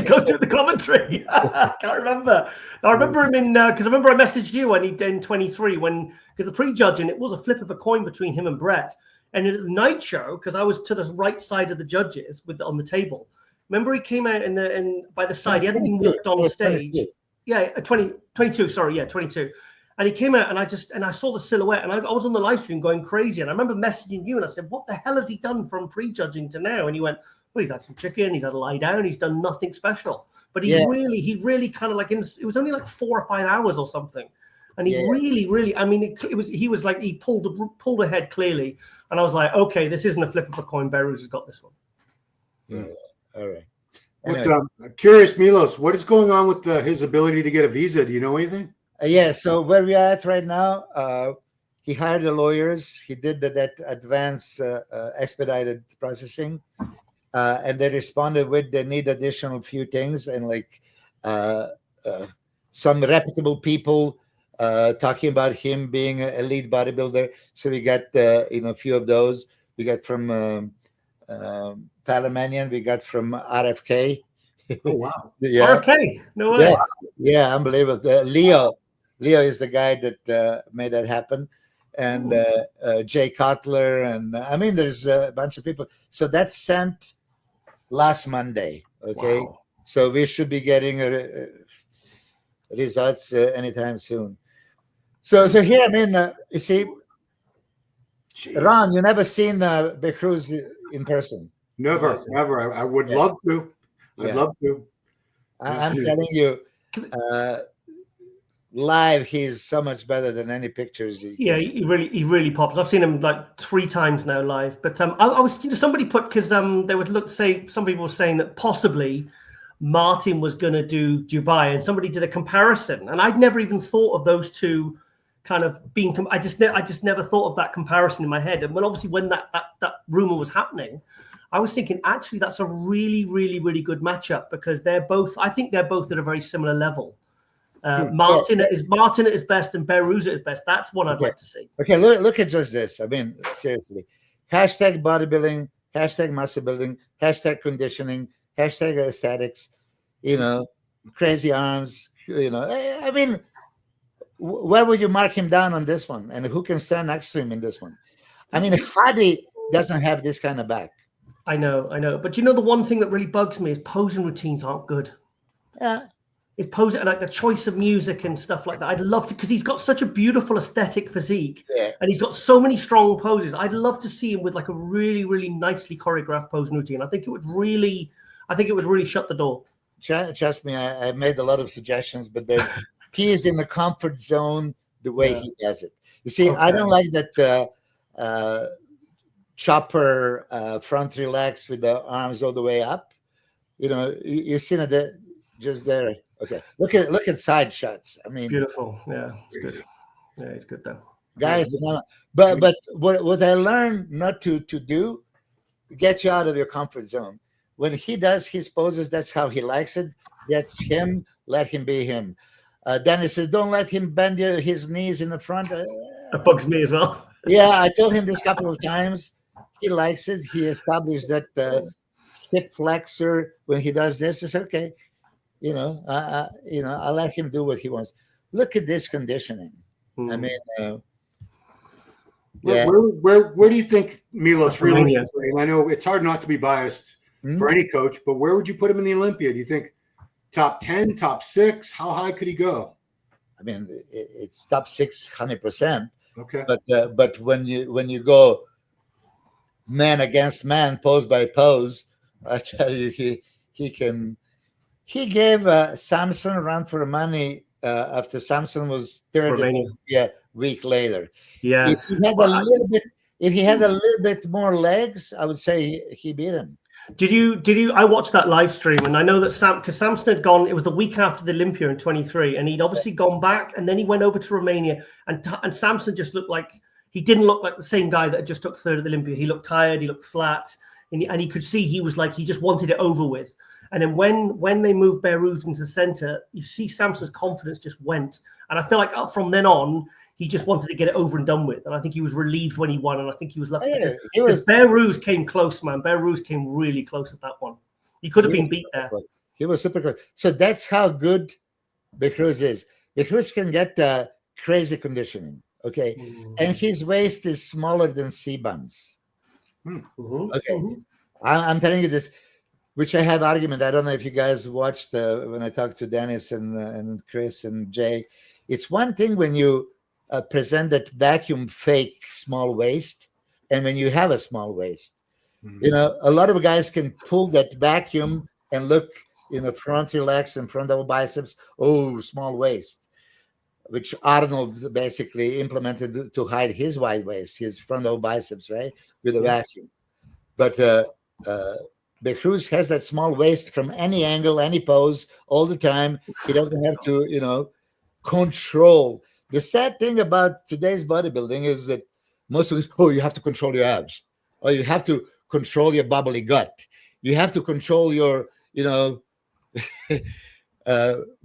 Go through the commentary. I can't remember. I remember him in because I remember I messaged you when he did in 23 because the pre-judging, it was a flip of a coin between him and Brett. And at the night show, because I was to the right side of the judges on the table. Remember, he came out by the side. He hadn't even walked on the stage. 22. Yeah, 22. Sorry, yeah, 22. And he came out, and I saw the silhouette, and I was on the live stream going crazy. And I remember messaging you, and I said, "What the hell has he done from pre-judging to now?" And you went, "Well, he's had some chicken. He's had a lie down. He's done nothing special." But he really kind of it was only like 4 or 5 hours or something, and he really. I mean, he was like he pulled ahead clearly, and I was like, "Okay, this isn't a flip of a coin. Behrouz has got this one." Yeah. All right. Anyway. Curious, Milos, what is going on with his ability to get a visa? Do you know anything? So where we are at right now, he hired the lawyers. He did that advanced expedited processing, and they responded with they need additional few things and some reputable people talking about him being an elite bodybuilder. So we got a few of those. We got from Palamanian. We got from RFK. Oh wow. Yeah. RFK. No way. Yes. Yeah, unbelievable. Leo is the guy that made that happen, and Jay Cutler, and I mean, there's a bunch of people. So that's sent last Monday. Okay, Wow. so we should be getting results anytime soon. So here, I mean, you see, Jeez. Ron, you never seen Behrouz in person. Never. I would love to. I'd love to. I'm telling you, live, he's so much better than any pictures. He really pops. I've seen him like 3 times now live. But I was somebody put, because they would say, some people were saying that possibly Martin was going to do Dubai, and somebody did a comparison, and I'd never even thought of those two kind of being. I just never thought of that comparison in my head. And when that rumor was happening, I was thinking, actually, that's a really, really, really good matchup, because I think they're both at a very similar level. Martin at his best and Behrouz at his best. That's one I'd like to see. Okay, look at just this. I mean, seriously. Hashtag bodybuilding, hashtag muscle building, hashtag conditioning, hashtag aesthetics, crazy arms, I mean, where would you mark him down on this one? And who can stand next to him in this one? I mean, Hadi doesn't have this kind of back. I know. But the one thing that really bugs me is posing routines aren't good. Yeah. It's posing, like the choice of music and stuff like that. I'd love to, because he's got such a beautiful aesthetic physique, and he's got so many strong poses. I'd love to see him with like a really, really nicely choreographed posing routine. I think it would really shut the door. Trust me, I made a lot of suggestions, but then he is in the comfort zone the way he does it. You see, I don't like that chopper front relax with the arms all the way up. You've seen it just there. Okay, look at side shots. I mean, beautiful. Yeah, it's good. Yeah, it's good though, guys. But what I learned not to do, get you out of your comfort zone. When he does his poses, that's how he likes it. That's him. Let him be him. Dennis says, don't let him bend his knees in the front. That bugs me as well. Yeah, I told him this a couple of times. He likes it. He established that hip flexor when he does this. It's okay. I'll let him do what he wants. Look at this conditioning. I mean, where do you think Milos really? I know it's hard not to be biased for any coach, but where would you put him in the Olympia? Do you think top 10, top 6? How high could he go? I mean, it's top 6, 100%. Okay, but when you go man against man, pose by pose, I tell you, he can. He gave Samson a run for the money after Samson was third a week later. Yeah, if he had a little bit more legs, I would say he beat him. Did you? I watched that live stream, and I know that because Samson had gone. It was the week after the Olympia in 23, and he'd obviously gone back, and then he went over to Romania, and Samson just looked like he didn't look like the same guy that had just took third at the Olympia. He looked tired. He looked flat, and he could see he was like he just wanted it over with. And then when they moved Behrouz into the center, you see Samson's confidence just went. And I feel like from then on, he just wanted to get it over and done with. And I think he was relieved when he won. And I think he was lucky. Because Behrouz came close, man. Behrouz came really close at that one. He could have been beat there. He was super close. So that's how good Behrouz is. Behrouz can get crazy conditioning, okay? And his waist is smaller than C-bums. Okay. I'm telling you this. Which I have argument. I don't know if you guys watched when I talked to Dennis and Chris and Jay. It's one thing when you present that vacuum fake small waist, and when you have a small waist. A lot of guys can pull that vacuum and look front relax and front double biceps. Oh, small waist, which Arnold basically implemented to hide his wide waist, his front double biceps, right, with a vacuum. But Behrouz has that small waist from any angle, any pose, all the time. He doesn't have to, control. The sad thing about today's bodybuilding is that most of us, you have to control your abs, or you have to control your bubbly gut. You have to control your,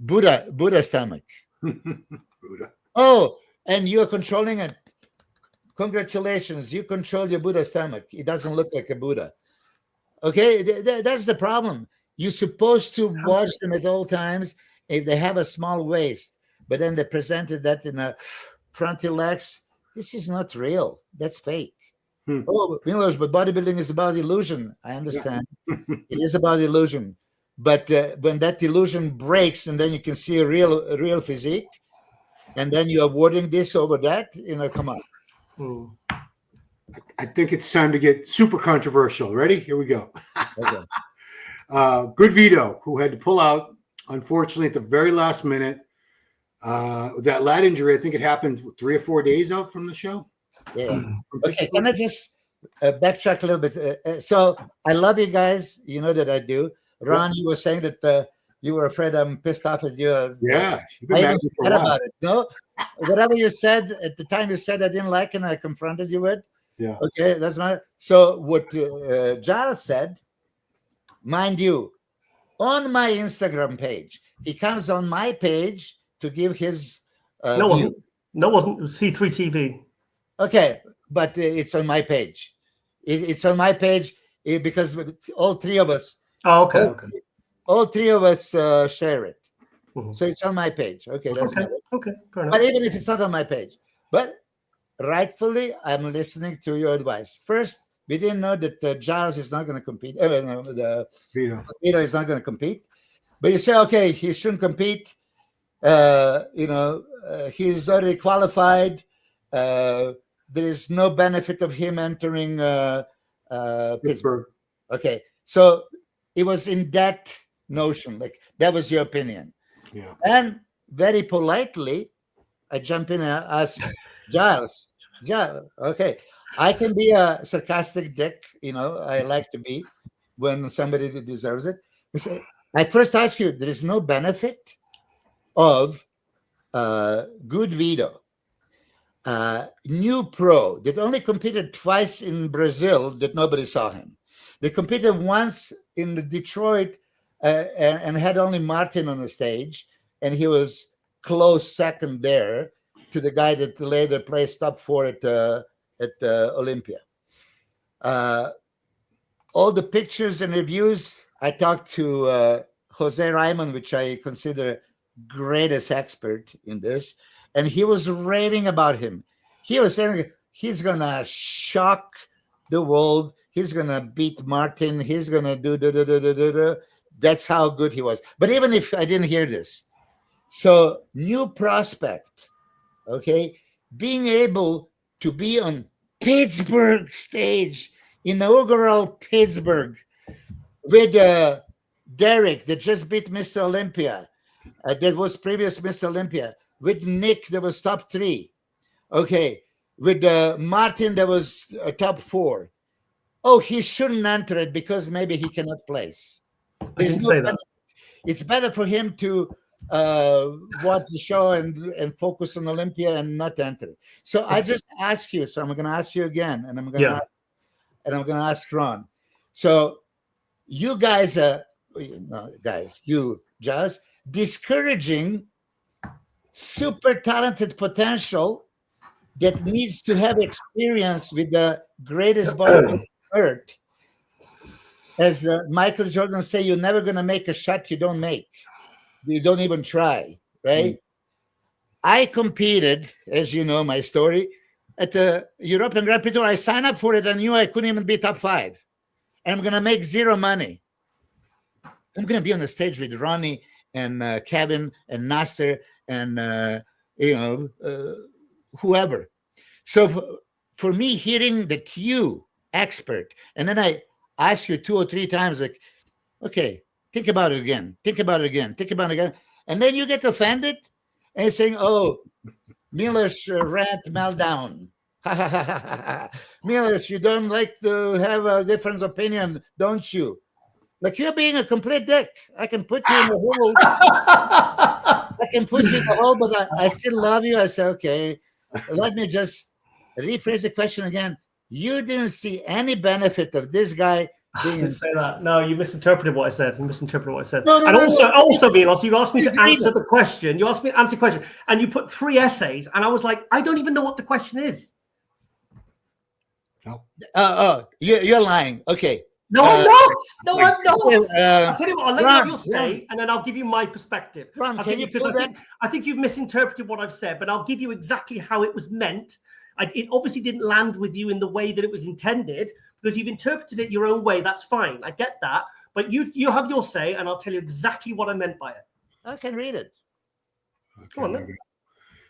Buddha stomach. Buddha. Oh, and you are controlling it. Congratulations, you control your Buddha stomach. It doesn't look like a Buddha. Okay, that's the problem. You're supposed to watch them at all times if they have a small waist, but then they presented that in a frontal legs. This is not real. That's fake. Oh, Milos, but bodybuilding is about illusion. I understand. It is about illusion. But when that illusion breaks and then you can see a real physique, and then you're awarding this over that, come on. I think it's time to get super controversial. Ready? Here we go. Okay. GoodVIto, who had to pull out, unfortunately, at the very last minute. That lat injury, I think it happened 3 or 4 days out from the show. Yeah. Okay, can I just backtrack a little bit? So I love you guys. You know that I do. Ron, you were saying that you were afraid I'm pissed off at you. Yeah. I even said about it. No, whatever you said at the time you said I didn't like and I confronted you with. Yeah. Okay, that's my. So what Giles said, mind you, on my Instagram page, he comes on my page to give his. No, wasn't. No, wasn't. It was C3 TV. Okay, but it's on my page. It's on my page because all three of us. Oh, okay. All three of us share it. Mhm. So it's on my page. Okay, that's better. Okay, fair enough. But even if it's not on my page, but rightfully, I'm listening to your advice. First, we didn't know that Giles is not going to compete. The Vito is not going to compete. But you say, okay, he shouldn't compete. He's already qualified. There is no benefit of him entering Pittsburgh. Okay, so it was in that notion, like that was your opinion. Yeah. And very politely, I jump in and ask Giles, okay, I can be a sarcastic dick, I like to be when somebody deserves it. I first ask you, there is no benefit of GoodVIto, new pro that only competed twice in Brazil that nobody saw him. They competed once in Detroit and had only Martin on the stage, and he was close second there to the guy that later placed top 4 at Olympia. All the pictures and reviews, I talked to Jose Raymond, which I consider greatest expert in this, and he was raving about him. He was saying he's gonna shock the world. He's gonna beat Martin. He's gonna do. That's how good he was. But even if I didn't hear this, so new prospect, okay, being able to be on Pittsburgh stage, inaugural Pittsburgh, with Derek that just beat Mr. Olympia, that was previous Mr. Olympia, with Nick that was top 3, okay, with Martin that was top 4. Oh, he shouldn't enter it because maybe he cannot place. I didn't say that. It's better for him to watch the show and focus on Olympia and not enter it. So I just ask you. So I'm going to ask you again, and I'm going to ask Ron. So you guys you just discouraging super talented potential that needs to have experience with the greatest body on earth. As Michael Jordan say, you're never going to make a shot you don't make. You don't even try, right? I competed, as you know, my story, at the European Grand Prix Tour. I signed up for it. I knew I couldn't even be top 5. And I'm going to make 0 money. I'm going to be on the stage with Ronnie and Kevin and Nasser and, whoever. So for me, hearing that you, expert, and then I ask you 2 or 3 times, like, okay, think about it again. Think about it again. Think about it again. And then you get offended and saying, oh, Milos rant meltdown. Milos, you don't like to have a different opinion, don't you? Like you're being a complete dick. I can put you in the hole. But I still love you. I say, okay, let me just rephrase the question again. You didn't see any benefit of this guy I didn't say that. No, you misinterpreted what I said. You misinterpreted what I said. No, and also, Milos, you asked me Please to read answer it. the question. You asked me to answer the question, and you put 3 essays, and I was like, I don't even know what the question is. You're lying. Okay. No, I'm not. No, I'm not. Okay, I'll tell you what. I'll let you have your say, and then I'll give you my perspective. Ron, I'll can give you because pull that? I think you've misinterpreted what I've said, but I'll give you exactly how it was meant. It obviously didn't land with you in the way that it was intended because you've interpreted it your own way. That's fine. I get that. But you have your say, and I'll tell you exactly what I meant by it. I can read it. Okay, Go on, then.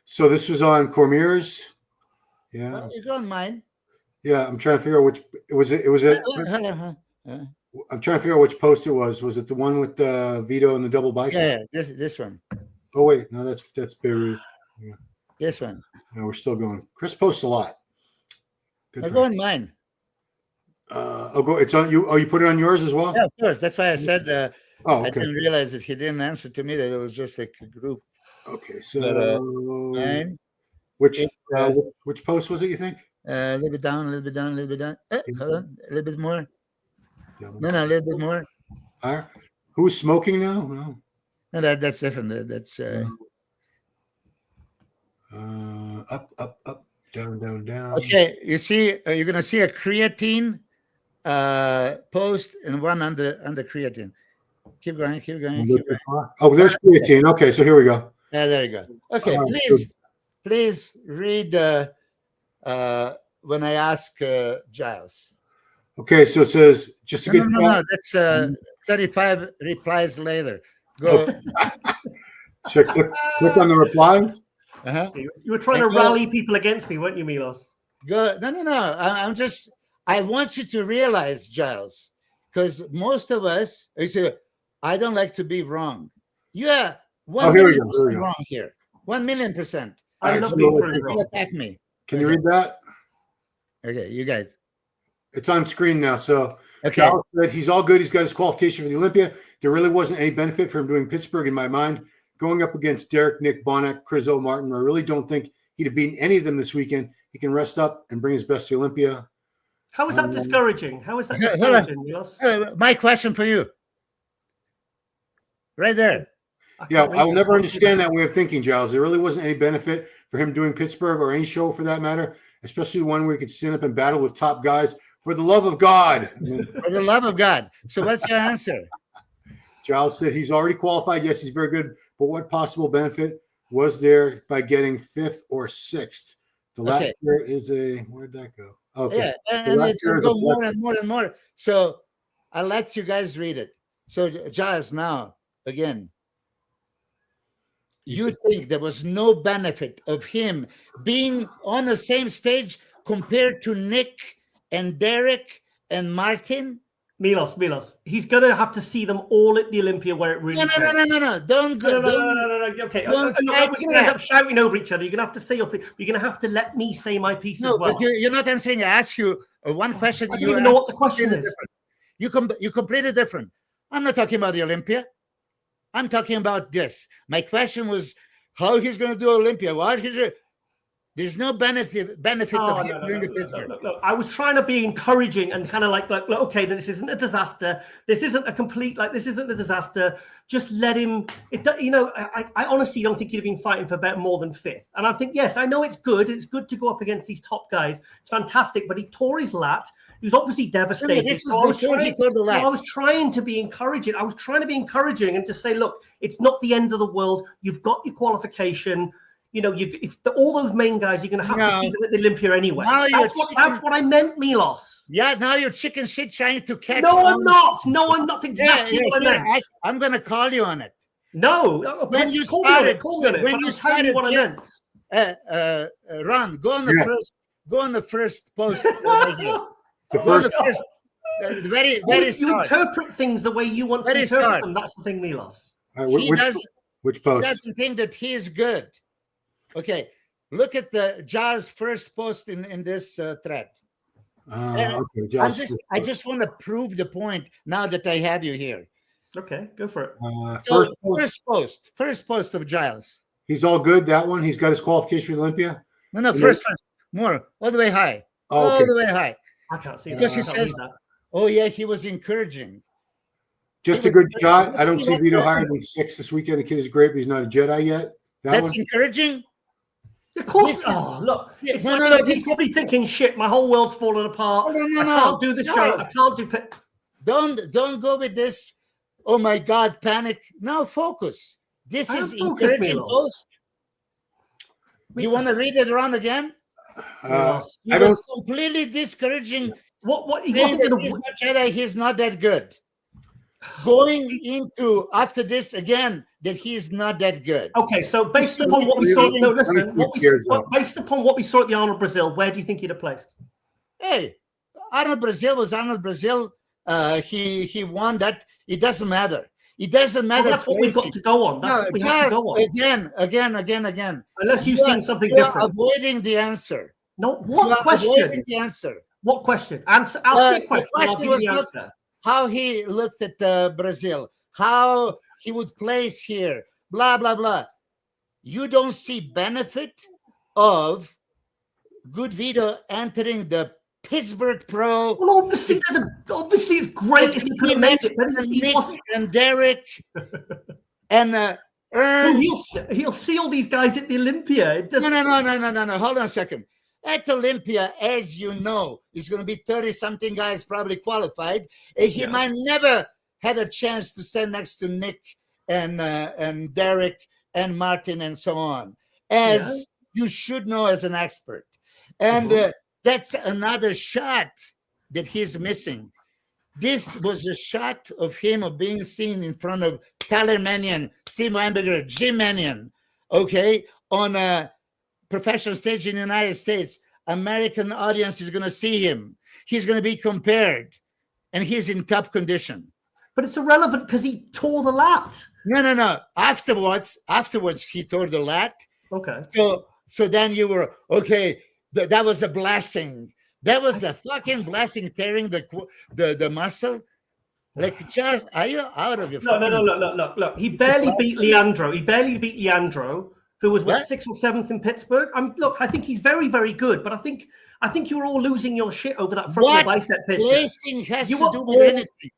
So this was on Cormier's. Yeah. Well, you go on mine. Yeah, I'm trying to figure out which I'm trying to figure out which post it was. Was it the one with Vito and the double bicep? Yeah, this one. Oh wait, no, that's Behrouz. Yeah. This one. No, we're still going. Chris posts a lot. Good I for go him. on mine. It's on you. Oh, you put it on yours as well? Yeah, of course. That's why I said Oh, I okay. didn't realize that he didn't answer to me, that it was just like a group. Okay, so Mine. which post was it, you think? A little bit down, a little bit down, a little bit down. Hold on. A little bit more. No, a little bit more. Higher. Who's smoking now? No. No, that's different. That's Up, down, down. okay. You see, you're gonna see a creatine post and one under creatine. Keep going, keep going, keep going. Oh, there's creatine. Okay, so here we go. Yeah, there you go. Okay, All right, please read when I ask Giles. Okay, so it says just to get No, that's 35 replies later. Go. Should I click on the replies. Uh-huh. You were trying to rally people against me, weren't you, Milos? Go. No. I want you to realize, Giles, because most of us, you say, I don't like to be wrong. Yeah, 1,000,000% wrong here. 1,000,000%. I love being proven wrong. Attack me. Can you read that? Okay, you guys. It's on screen now. So Okay. Giles said he's all good. He's got his qualification for the Olympia. There really wasn't any benefit for him doing Pittsburgh in my mind. Going up against Derek, Nick, Bonnack, Chris Martin, I really don't think he'd have beaten any of them this weekend. He can rest up and bring his best to Olympia. How is that discouraging? How is that Hold on. discouraging, Milos? My question for you. Right there. Yeah, I will never understand that way of thinking, Giles. There really wasn't any benefit for him doing Pittsburgh or any show for that matter, especially one where he could stand up and battle with top guys. For the love of God. For the love of God. So what's your answer? Giles said he's already qualified. Yes, he's very good. But what possible benefit was there by getting 5th or 6th? The last year is where'd that go? Okay. Yeah, and it's going to go more and more and more. So I'll let you guys read it. So Giles, now, again, you think there was no benefit of him being on the same stage compared to Nick and Derek and Martin? Milos, he's going to have to see them all at the Olympia where it really No. Don't go. No. Okay. We're going to end up shouting over each other. You're going to have to say your piece. You're going to have to let me say my piece as well. But you're not answering. I ask you one question. I don't even know what the question is. You completely different. I'm not talking about the Olympia. I'm talking about this. My question was how he's going to do Olympia. There's no benefit of him doing the Pittsburgh. No. I was trying to be encouraging and kind of like, okay, then this isn't a disaster. This isn't a complete, this isn't a disaster. Just let him, I honestly don't think he'd have been fighting for about more than 5th. And I think, yes, I know it's good. It's good to go up against these top guys. It's fantastic, but he tore his lat. He was obviously devastated. I was trying to be encouraging. I was trying to be encouraging and just say, look, it's not the end of the world. You've got your qualification. If all those main guys, you're going to have to see them at the Olympia anyway. That's what I meant, Milos. Yeah, now you're chicken shit trying to catch. No, I'm not. No, I'm not exactly what I meant. I'm going to call you on it. No, when you started, when you started, what I meant. Ron, go on the first post. Very you interpret things the way you want to interpret them. That's the thing, Milos. Which post? He doesn't think that he is good. Okay, look at the Giles' first post in this thread. Okay, I just want to prove the point now that I have you here. Okay, go for it. First post of Giles. He's all good. That one. He's got his qualification for the Olympia. No, first more, all the way high, all the way high. I can't see because that. Oh yeah, he was encouraging. Just a good shot. I don't see Vito higher than 6 this weekend. The kid is great, but he's not a Jedi yet. That's encouraging. Of course. Look, it's he's probably thinking, "Shit, my whole world's falling apart. I can't do the show. I can't do." Don't go with this. Oh my God, panic! Now focus. This is encouraging post. You want to read it around again? It was completely discouraging. What he wasn't going he's not Jedi. He's not that good. Going into after this again that he is not that good. Okay, so based upon what we saw, based upon what we saw at the Arnold Brazil, where do you think he'd have placed? Hey, Arnold Brazil was Arnold Brazil. He won that. It doesn't matter. It doesn't matter. Well, that's what we've got to go on. That's what we have to go on. Again. Unless you've seen something different. Avoiding the answer. No, what question? Avoiding the answer. What question? Answer. I'll see a question. The question was not how he looked at Brazil, how he would place here, blah, blah, blah. You don't see benefit of GoodVIto entering the Pittsburgh Pro. Well, obviously it's great if he could have made it, but he wasn't. And Derek and Earn. He'll see all these guys at the Olympia. It doesn't... No. Hold on a second. At Olympia, as you know, is going to be 30-something guys probably qualified. He might never had a chance to stand next to Nick and Derek and Martin and so on, as you should know as an expert. And that's another shot that he's missing. This was a shot of him of being seen in front of Tyler Mannion, Steve Weinberger, Jim Mannion, okay, on a professional stage in the United States. American audience is going to see him. He's going to be compared, and he's in top condition. But it's irrelevant because he tore the lat. No. Afterwards, he tore the lat. Okay. So then you were okay. That was a blessing. That was a fucking blessing, tearing the muscle. Like, just are you out of your? No. Look. He barely beat Leandro. Who was 6th or 7th in Pittsburgh? Look, I think he's very, very good, but I think you're all losing your shit over that front bicep picture. Placing has to do with anything.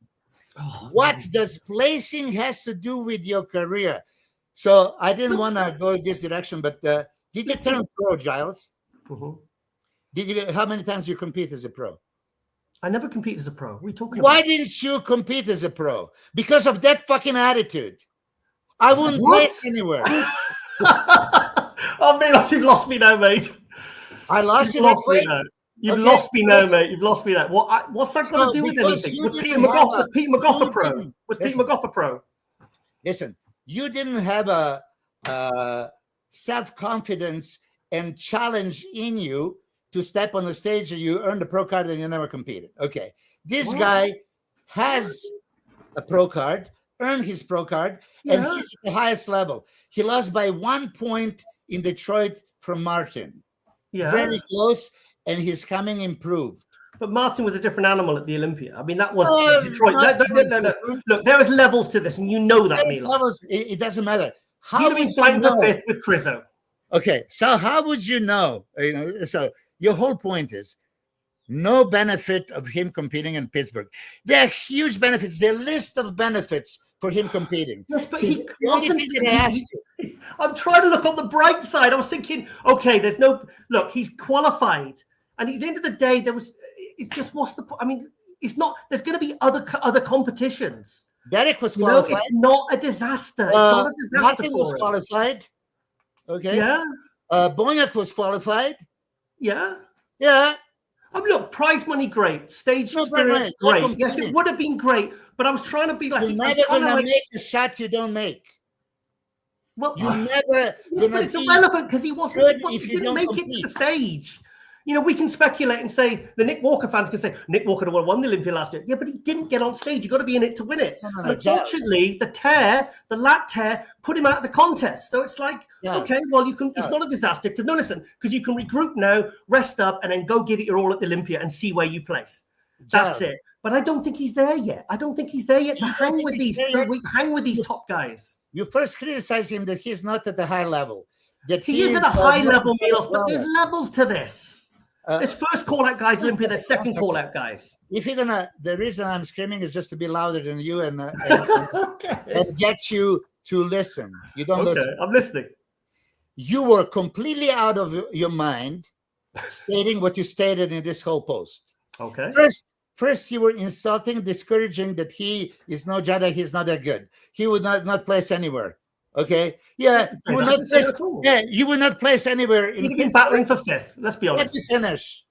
What does placing has to do with your career? So I didn't want to go this direction, but did you turn pro, Giles? Mm-hmm. How many times you compete as a pro? I never compete as a pro. What are you talking about? Why didn't you compete as a pro? Because of that fucking attitude. I wouldn't place anywhere. Oh, Milos, you've lost me now, mate. I lost you. You've lost me now, mate. You've lost me now. What's that got to do with anything? Was Peter McGough pro? Was Peter McGough a pro? Listen, you didn't have a self-confidence and challenge in you to step on the stage and you earned a pro card and you never competed. Okay. This guy has a pro card, earned his pro card, and he's at the highest level. He lost by 1 point in Detroit from Martin. Yeah. Very close, and he's coming improved. But Martin was a different animal at the Olympia. I mean, that was Detroit. No. Look, there is levels to this, and you know that, Milos. Levels, it doesn't matter. How would you find the 5th with Crizzo? Okay, so how would you know? So your whole point is no benefit of him competing in Pittsburgh. There are huge benefits. There are a list of benefits for him competing. Yes, but he wasn't. I'm trying to look on the bright side. I was thinking, okay, look. He's qualified, and at the end of the day, it's just what's the? I mean, it's not. There's going to be other competitions. Derek was qualified. It's not a disaster. It's not a disaster. Martin was qualified. Okay. Yeah. Bonyak was qualified. Yeah. Yeah. Look, prize money, great. Stage experience, great. Yes, it would have been great, but I was trying to be like... You're never going to make a shot you don't make. Well, you're never going to... It's irrelevant because he didn't make it to the stage. We can speculate and say, the Nick Walker fans can say, Nick Walker would have won the Olympia last year. Yeah, but he didn't get on stage. You've got to be in it to win it. Unfortunately, the lat tear, put him out of the contest. So it's like, okay, well, it's not a disaster. Because you can regroup now, rest up, and then go give it your all at the Olympia and see where you place. That's it. But I don't think he's there yet. To hang with these top guys. You first criticize him that he's not at the high level. He is at a high level, Milos, but there's levels to this. There's first call out guys, Olympia. There's second call out guys. If you're gonna, the reason I'm screaming is just to be louder than you and Okay. and get you to listen. You don't listen. I'm listening. You were completely out of your mind stating what you stated in this whole post. Okay. First you were insulting, discouraging that he is no Jedi, he's not that good. He would not place anywhere. Okay? Yeah, you would not place, you would not place anywhere in He'd be battling for fifth. Let's be honest.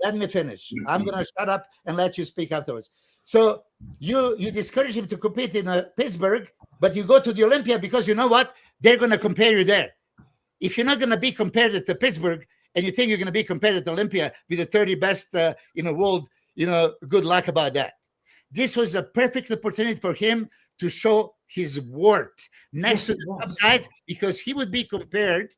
Let me finish. I'm gonna shut up and let you speak afterwards. So you discourage him to compete in Pittsburgh, but you go to the Olympia because you know what? They're gonna compare you there. If you're not gonna be compared at the Pittsburgh and you think you're gonna be compared at Olympia with the 30 best in the world, good luck about that. This was a perfect opportunity for him to show his worth next to the top guys, because he would be compared.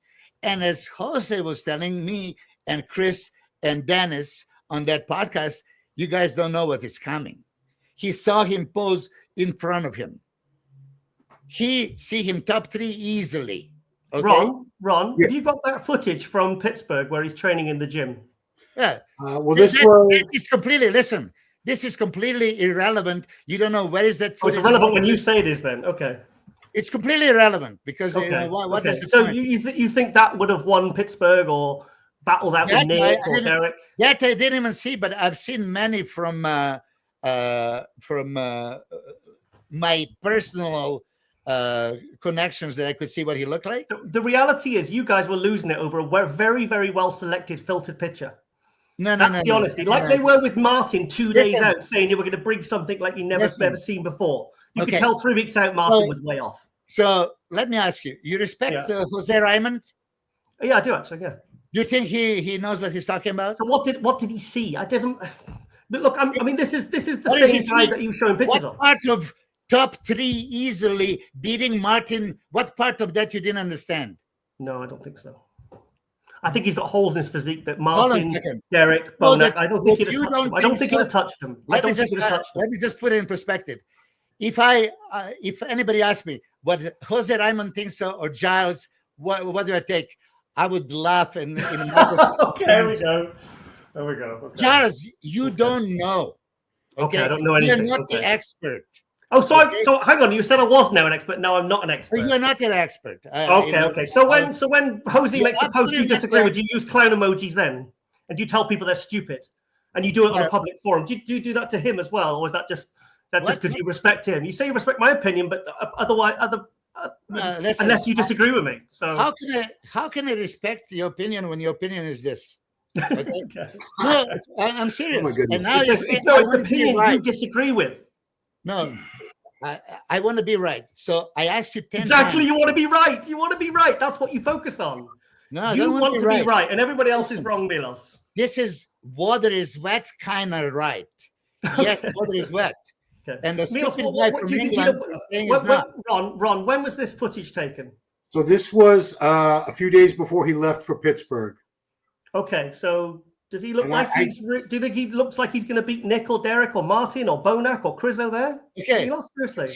And as Jose was telling me and Chris and Dennis on that podcast, you guys don't know what is coming. He saw him pose in front of him. He see him top 3 easily. Okay? Ron, have you got that footage from Pittsburgh where he's training in the gym? Yeah. This is completely, listen, this is completely irrelevant. You don't know where is that footage. It's irrelevant when you say it is then. Okay. It's completely irrelevant because what is the point? So you think that would have won Pittsburgh or battled out with Nick or Derek? That I didn't even see, but I've seen many from my personal connections that I could see what he looked like. The reality is you guys were losing it over a very, very well selected filtered picture. That's the honesty. They were with Martin 2 days out saying you were going to bring something like you never seen before. You could tell 3 weeks out Martin was way off. So let me ask you, you respect Jose Raymond? Yeah, I do actually, yeah. You think he knows what he's talking about? So what did he see? But look, I mean, this is the same guy that you were showing pictures of. What part of top 3 easily beating Martin, what part of that you didn't understand? No, I don't think so. I think he's got holes in his physique that Martin, Derek, Bonak, I don't think he'd have touched him. I don't think he'd have touched him. Let me just put it in perspective. If anybody asked me what Jose Raymond thinks or Giles, what do I take? I would laugh and okay, there we go. There we go. Okay. Giles, you don't know. Okay, I don't know anything. You're not the expert. Oh, so hang on. You said I was now an expert. Now I'm not an expert. You're not an expert. Okay. So when Jose makes a post you disagree with, do you use clown emojis then, and do you tell people they're stupid, and you do it on a public forum? Do you do that to him as well, or is that just because you respect him? You say you respect my opinion, but otherwise, unless you disagree with me. So how can I respect your opinion when your opinion is this? Okay. No, I'm serious. Oh my goodness. And now it's the opinion you disagree with. No, I want to be right. So I asked you 10 exactly. times. You want to be right. You want to be right. That's what you focus on. No, you want to be right, and everybody else is wrong, Milos. This is water is wet, kind of right. Yes, water is wet. Okay. And the stupid guy from England is saying it's not. Ron, when was this footage taken? So this was a few days before he left for Pittsburgh. Okay, so does he look like do you think he looks like he's going to beat Nick or Derek or Martin or Bonak or Chris over there? Okay. Seriously.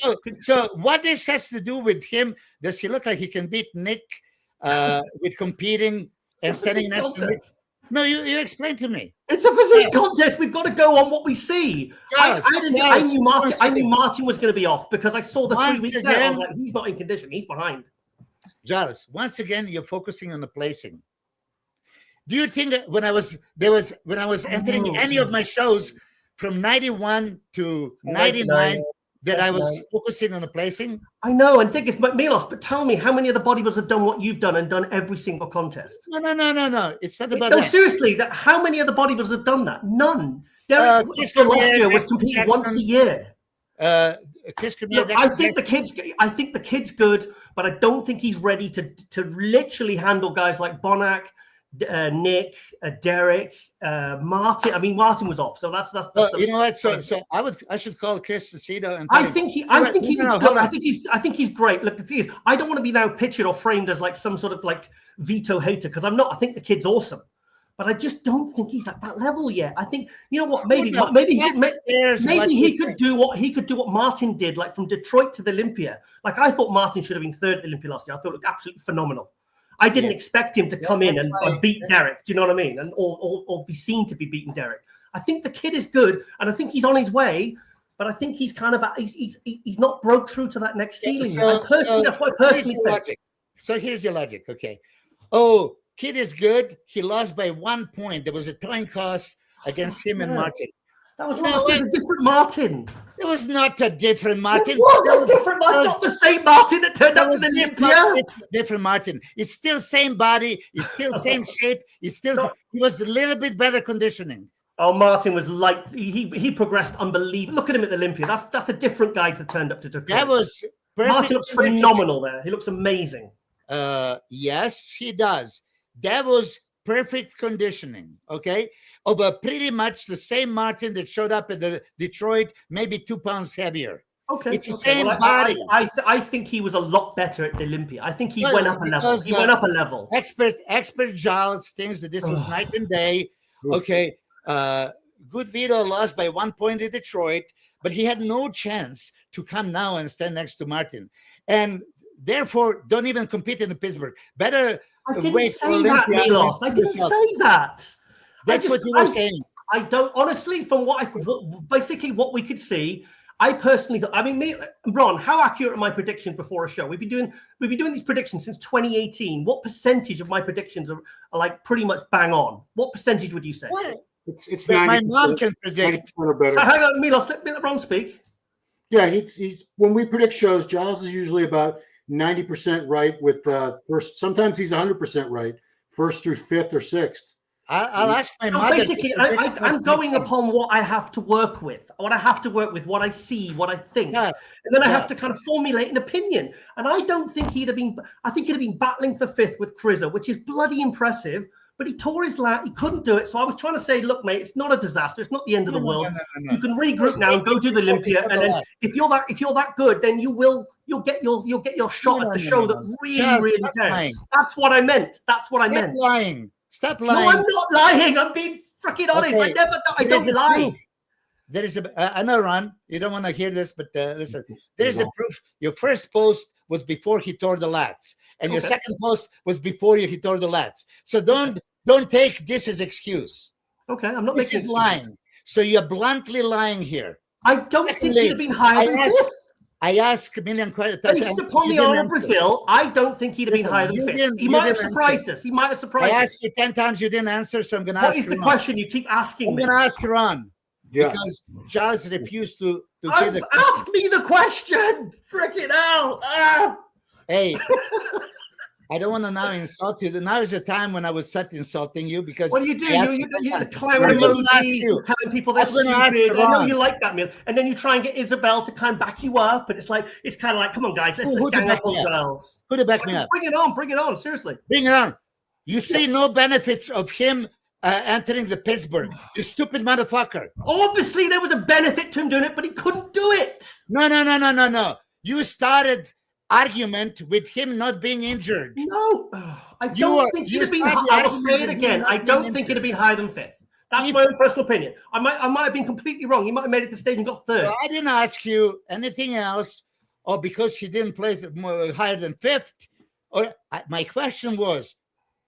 So what this has to do with him? Does he look like he can beat Nick with competing and standing next to Nick? No, you explain to me. It's a physique contest. We've got to go on what we see. I knew Martin was going to be off because I saw the 3 weeks out. I was like, he's not in condition. He's behind. Giles, once again, you're focusing on the placing. Do you think that when I was entering any of my shows from 91 to 99 that I was focusing on the placing? I know, and think it's Milos, but tell me how many of the bodybuilders have done what you've done and done every single contest? No. It's not about that. No, seriously, how many of the bodybuilders have done that? None. Derek was competing once a year. Look, I think the kid's good, but I don't think he's ready to literally handle guys like Bonak, Nick, Derek, Martin. I mean, Martin was off, so that's you know what? So I should call Chris Cito and I think he's great. Look, the thing is, I don't want to be now pictured or framed as like some sort of like Vito hater because I'm not. I think the kid's awesome, but I just don't think he's at that level yet. I think you know what? Maybe he could do what Martin did, like from Detroit to the Olympia. Like I thought Martin should have been third at Olympia last year. I thought it looked absolutely phenomenal. I didn't Yeah. expect him to come in that's and why- beat Derek. Do you know what I mean? And or be seen to be beating Derek. I think the kid is good, and I think he's on his way. But I think he's kind of he's not broke through to that next ceiling yet. That's what I personally think. Logic. So here's your logic. Okay. Oh, kid is good. He lost by 1 point. There was a coin toss against him and Martin. That was You know lost what? as a different Martin. It was not a different Martin. It was a different Martin. It's not the same Martin that turned up to the Olympia. Different Martin. It's still same body. It's still same shape. It's still he was a little bit better conditioning. Oh, Martin was like he progressed unbelievable. Look at him at the Olympia. That's a different guy that turned up to Detroit. That was Martin looks phenomenal there. He looks amazing. Yes, he does. That was perfect conditioning. Okay. But pretty much the same Martin that showed up at the Detroit, maybe 2 pounds heavier. Okay, it's the same well, body. I think he was a lot better at the Olympia. I think he went up a level. He went up a level. Expert Giles thinks that this was night and day. Okay, GoodVIto lost by 1 point in Detroit, but he had no chance to come now and stand next to Martin, and therefore don't even compete in the Pittsburgh. Better I didn't wait say for that, Olympia. Milos. I didn't say that. That's what you were saying. I don't honestly, from basically what we could see. I personally thought. I mean, Ron, how accurate are my predictions before a show? We've been doing these predictions since 2018. What percentage of my predictions are like pretty much bang on? What percentage would you say? What? It's My 90%, mom can predict. 90% or better. So hang on, Milos, let Ron speak. Yeah, he's when we predict shows, Giles is usually about 90% right with first. Sometimes he's 100% right, first through fifth or sixth. I'll ask my So mother. basically, I'm going upon what I have to work with, what I see, what I think, and then I have to kind of formulate an opinion. And I don't think he'd have been. I think he'd have been battling for fifth with Krizza, which is bloody impressive. But he tore his lat. He couldn't do it. So I was trying to say, look, mate, it's not a disaster. It's not the end of the world. No. You can regroup now and go do the Olympia. And then if you're that good, then you'll get your shot at the show that really counts. That's what I meant. That's what I meant. Stop lying. No, I'm not lying. I'm being freaking honest. Okay. I don't lie. There is I know, Ron, you don't want to hear this, but listen, there is a proof. Your first post was before he tore the lats, and your second post was before he tore the lats. So don't take this as excuse. Okay, I'm not this making is lying. So you're bluntly lying here. I don't think he'd have been higher than fifth. I asked a million questions. Based upon the Arnold Brazil, I don't think he'd have been higher than fifth. He might have surprised us. He might have surprised us. I asked you 10 times, you didn't answer, so I'm going to ask you. What is the question you keep asking me? I'm going to ask Ron. Yeah. Because Giles refused to hear the question. Ask me the question. Freaking hell. Hey, I don't want to now insult you. Now is the time when I would start insulting you because what do? You're the clown I'm emojis, ask you. telling people they're stupid. I know you like that, Mill. And then you try and get Isabel to kind of back you up, and it's kind of like, come on, guys, let's gang up on Giles. Who to back me up? Bring it on, seriously. Bring it on. You see no benefits of him entering the Pittsburgh. You stupid motherfucker. Obviously, there was a benefit to him doing it, but he couldn't do it. No. You started argument with him not being injured. No, I don't think he'd have been. I will say it again. I don't think he'd have been higher than fifth. That's my own personal opinion. I might have been completely wrong. He might have made it to stage and got third. So I didn't ask you anything else, or because he didn't place higher than fifth. Or my question was,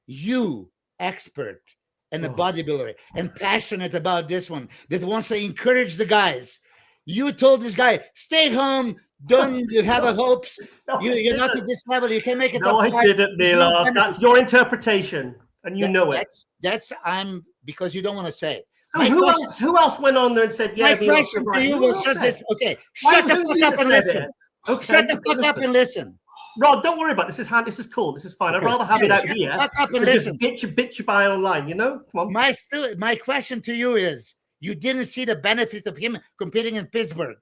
you expert and a bodybuilder and passionate about this one that wants to encourage the guys. You told this guy, stay home. Don't have a hopes. You're not at this level. You can make it. No, I didn't, Milos. That's your interpretation, and you know it. That's because you don't want to say. Who else went on there and said, "Yeah"? My question to you was just this. Okay, shut the fuck up and listen. Shut the fuck up and listen. Rod, don't worry about this. This is cool. This is fine. I'd rather have it out here. Fuck up and listen. Bitch you buy online. You know. Come on. My question to you is: you didn't see the benefit of him competing in Pittsburgh.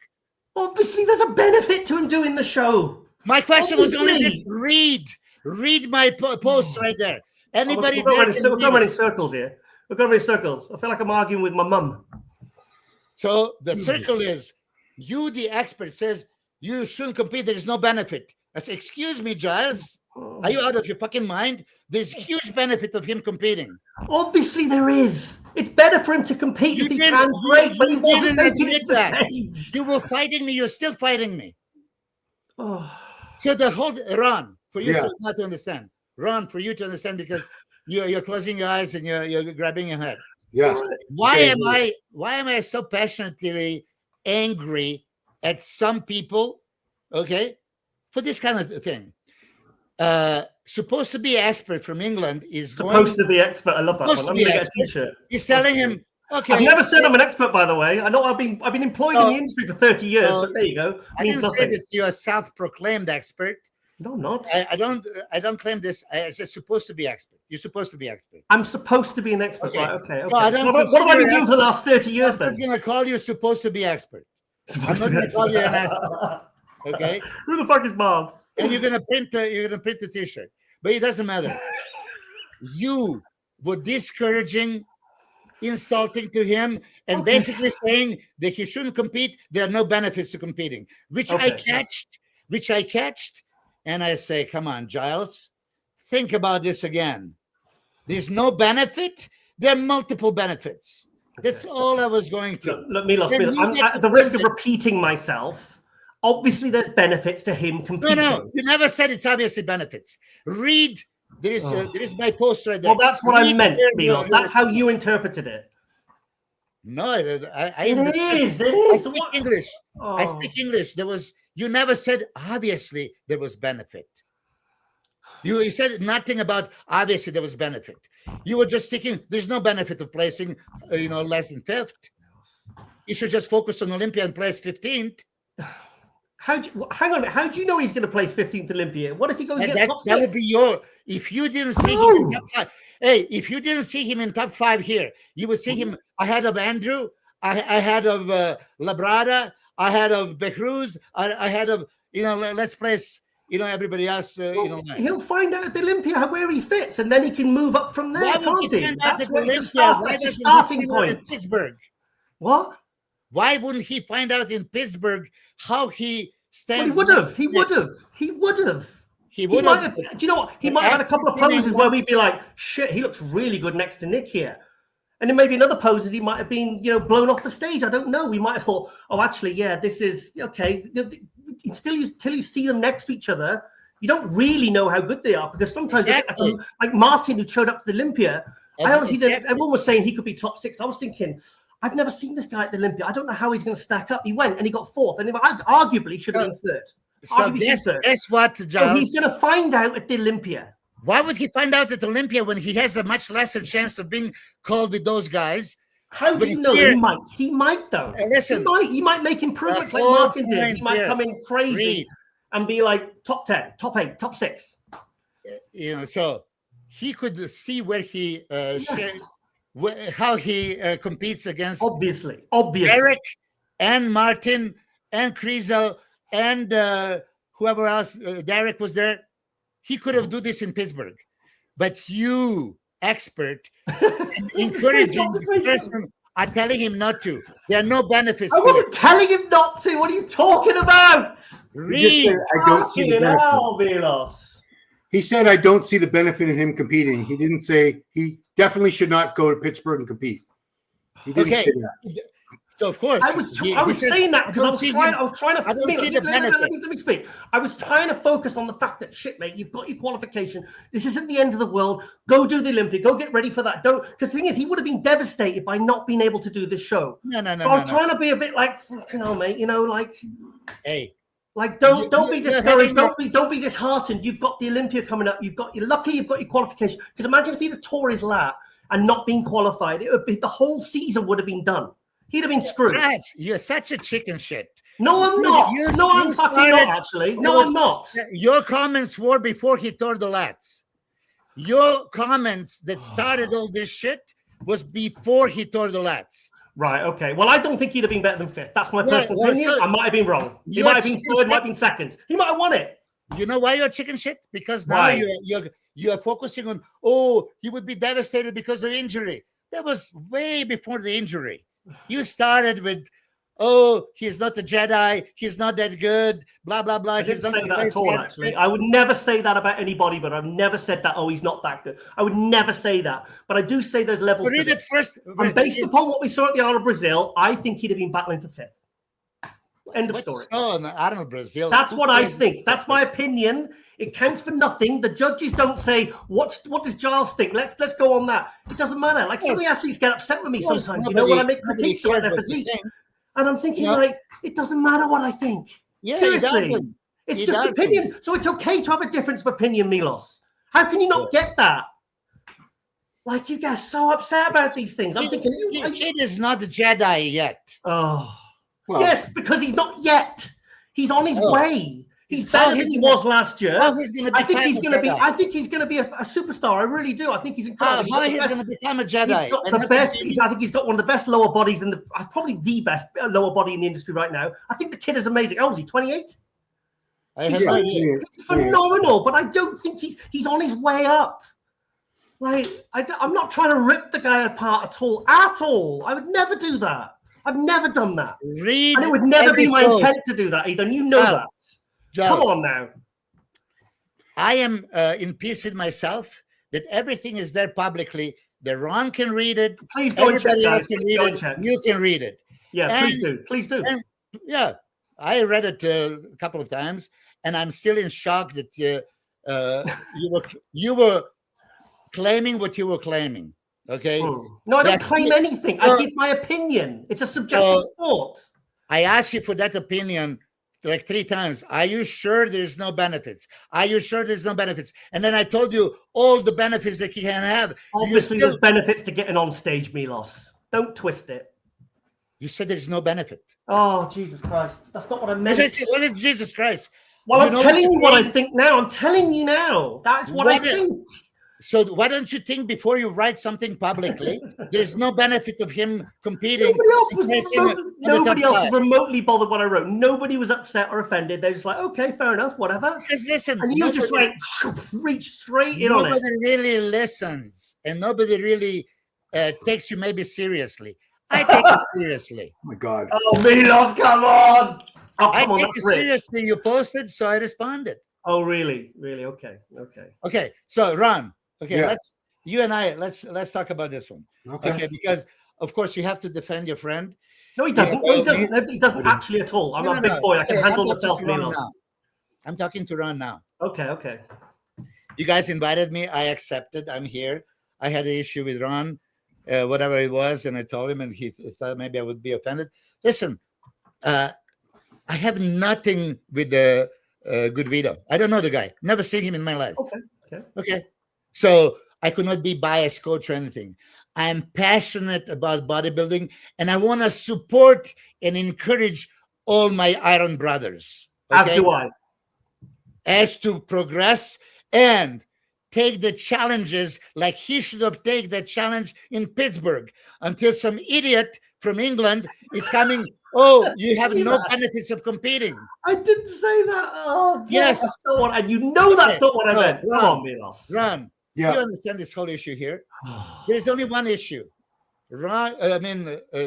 Obviously, there's a benefit to him doing the show. My question was only this: read my post right there. Anybody there? We've got many circles here. We've got many circles. I feel like I'm arguing with my mum. So the circle is: you, the expert, says you shouldn't compete. There is no benefit. I say, excuse me, Giles. Are you out of your fucking mind? There's huge benefit of him competing. Obviously, there is. It's better for him to compete if he can. Great, but he wasn't making it to the stage. You were fighting me. You're still fighting me. Oh. So the whole Ron, for you not to understand, Ron, for you to understand, because you're closing your eyes and you're grabbing your head. Yes. Why am I so passionately angry at some people? Okay, for this kind of thing. Supposed to be expert from England is Supposed to be expert. I love that one. I'm gonna get a t-shirt. He's telling him, okay. I've never said I'm an expert, by the way. I know I've been employed in the industry for 30 years, but there you go. I didn't say that you're a self-proclaimed expert. No, I'm not. I don't claim this. I said supposed to be expert. You're supposed to be expert. I'm supposed to be an expert, Okay. right? Okay. So I don't what have I been doing for the last 30 years then? I'm just gonna call you supposed to be expert. I'm not gonna call you an expert. Okay. Who the fuck is Bob? And you're gonna print the t-shirt, but it doesn't matter. You were discouraging, insulting to him, and basically saying that he shouldn't compete. There are no benefits to competing, which I catched, and I say, come on, Giles, think about this again. There's no benefit. There are multiple benefits. That's all I was going to. Look, Milos, I'm at the risk of repeating myself. Obviously, there's benefits to him competing. No, you never said it's obviously benefits. Read. There is my post right there. Well, that's what I meant, Milos. That's how you interpreted it. No, It is. I speak English. I speak English. You never said obviously there was benefit. You said nothing about obviously there was benefit. You were just thinking there's no benefit of placing, less than 5th. You should just focus on Olympia and place 15th. Hang on a minute. How do you know he's going to place 15th Olympia? What if he goes top 6? That would be if you didn't see him in top 5. Hey, if you didn't see him in top 5 here, you would see him ahead of Andrew, ahead of Labrada, ahead of Behrouz, ahead of, let's place, everybody else. He'll find out at the Olympia where he fits, and then he can move up from there, can't he? That's the starting point. Pittsburgh. What? Why wouldn't he find out in Pittsburgh how he stands? Well, he would have. He might have. Do you know what? He might have had a couple of poses where we'd be like, "Shit, he looks really good next to Nick here," and then maybe another poses he might have been, blown off the stage. I don't know. We might have thought, "Oh, actually, yeah, this is okay." Until you see them next to each other, you don't really know how good they are, because sometimes, like Martin, who showed up to the Olympia, I honestly everyone was saying he could be top 6. I was thinking, I've never seen this guy at the Olympia. I don't know how he's going to stack up. He went and he got 4th, and arguably should have been 3rd. So guess what, Giles? So he's going to find out at the Olympia. Why would he find out at Olympia when he has a much lesser chance of being called with those guys? How do you know? He might though. Listen, he might make improvements like Martin did. He might come in crazy and be like top 10, top 8, top 6. So he could see where he how he competes against obviously Derek and Martin and Krizo and whoever else. Derek was there. He could have do this in Pittsburgh, but you, expert, encouraging the person, are telling him not to. There are no benefits. I wasn't telling him not to. What are you talking about? Read. I don't see the benefit. Milos. He said, I don't see the benefit in him competing. He didn't say he definitely should not go to Pittsburgh and compete. He didn't say that. So of course I was saying that because I was trying to let me speak. I was trying to focus on the fact that shit, mate, you've got your qualification. This isn't the end of the world. Go do the Olympia. Go get ready for that. Because the thing is, he would have been devastated by not being able to do this show. So I'm trying to be a bit like, fucking hell, mate. Hey. Like don't be discouraged. Don't be disheartened. You've got the Olympia coming up. You're lucky you've got your qualification. Because imagine if he'd have tore his lat and not been qualified, it would be the whole season would have been done. He'd have been screwed. Yes, you're such a chicken shit. No, I'm not. I'm fucking not, actually. No, I'm not. Your comments were before he tore the lats. Your comments that started all this shit was before he tore the lats. Right, okay. Well, I don't think he'd have been better than 5th. That's my personal opinion. I might have been wrong. He might have been 3rd, might have been 2nd. He might have won it. You know why you're chicken shit? Because now you're focusing on, he would be devastated because of injury. That was way before the injury. You started with, he's not a Jedi, he's not that good, blah, blah, blah. I didn't say that at all, actually. I would never say that about anybody, but I've never said that, he's not that good. I would never say that. But I do say there's levels to it. And based upon what we saw at the Arnold Brazil, I think he'd have been battling for 5th. End of What story. you saw in, I don't know, Brazil. That's Who what I cares? think. That's my opinion. It counts for nothing. The judges don't say what does Giles think. Let's go on that. It doesn't matter. Like some of the athletes get upset with me Of course, sometimes. You know, when I make nobody critiques about cares their what you physique, think. and I'm thinking You know? like, it doesn't matter what I think. Yeah, it Seriously, doesn't. it's It just doesn't. opinion. So it's okay to have a difference of opinion, Milos. How can you not get that? Like, you guys so upset about these things. I'm thinking, Kid is not a Jedi yet. oh, Well, yes, because he's not yet. He's on his way. He's How better than he's he gonna- was last year. How he's going to I think become he's a going to be. Jedi? I think he's going to be a superstar. I really do. I think he's How incredible. he's going to become a Jedi? He's got And the not best. be- I think he's got one of the best lower bodies in the. Probably the best lower body in the industry right now. I think the kid is amazing. How old is he? 28. I have He's no idea. phenomenal, but I don't think he's on his way up. Like, I'm not trying to rip the guy apart at all. At all. I would never do that. I've never done that. Read And it would never every be my post. intent to do that either. And you know that. Giles, Come on now. I am in peace with myself that everything is there publicly. The Ron can read it. Please go and check. Everybody else Guys. can Please read go and it. check. You can read it. Yeah, And- please do. Please do. and- Yeah, I read it a couple of times, and I'm still in shock that you were claiming what you were claiming. Okay, No, I don't That- claim anything. I give my opinion. It's a subjective sport. I asked you for that opinion like 3 times. Are you sure there's no benefits? Are you sure there's no benefits? And then I told you all the benefits that he can have. Obviously, still- there's benefits to getting on stage, Milos. Don't twist it. You said there's no benefit. Oh, Jesus Christ. That's not what I What meant. is Jesus Christ? Well, You I'm know telling what you you're what I saying? think now. I'm telling you now. That's what I What is- think. So why don't you think before you write something publicly? There's no benefit of him competing. Nobody else was in case in remotely, the- in the nobody top else was five. remotely bothered what I wrote. Nobody was upset or offended. They were just like, okay, fair enough, whatever. Because listen, And you just nobody- like reached straight in on it. nobody really listens, and nobody really takes you maybe seriously. I take it seriously. Oh my God. Oh, Milos, come on. Oh, I come on, take that's it rich. seriously. You posted, so I responded. Oh, really? Really? Okay. Okay. Okay, so Ron. Okay, Yeah. let's talk about this one. Okay. Okay, because of course you have to defend your friend. No, he doesn't. Yeah, No, he doesn't. He doesn't actually at all. I'm No, not a big no, boy. I can okay, handle I'm talking myself, to Ron Milos. now. I'm talking to Ron now. Okay. Okay. You guys invited me. I accepted. I'm here. I had an issue with Ron, whatever it was, and I told him, and he thought maybe I would be offended. Listen, I have nothing with the GoodVIto. I don't know the guy. Never seen him in my life. Okay. Okay. Okay. So I could not be biased coach or anything. I'm passionate about bodybuilding, and I want to support and encourage all my Iron brothers. As do I. As to progress and take the challenges like he should have taken that challenge in Pittsburgh until some idiot from England is coming. Oh, you have no benefits of competing. I didn't say that. Oh, God, Yes. that's not what, and you know that's Okay. not what I No, meant. Come Ron. on, Milos. Ron, Yeah. you understand this whole issue here? There is only one issue.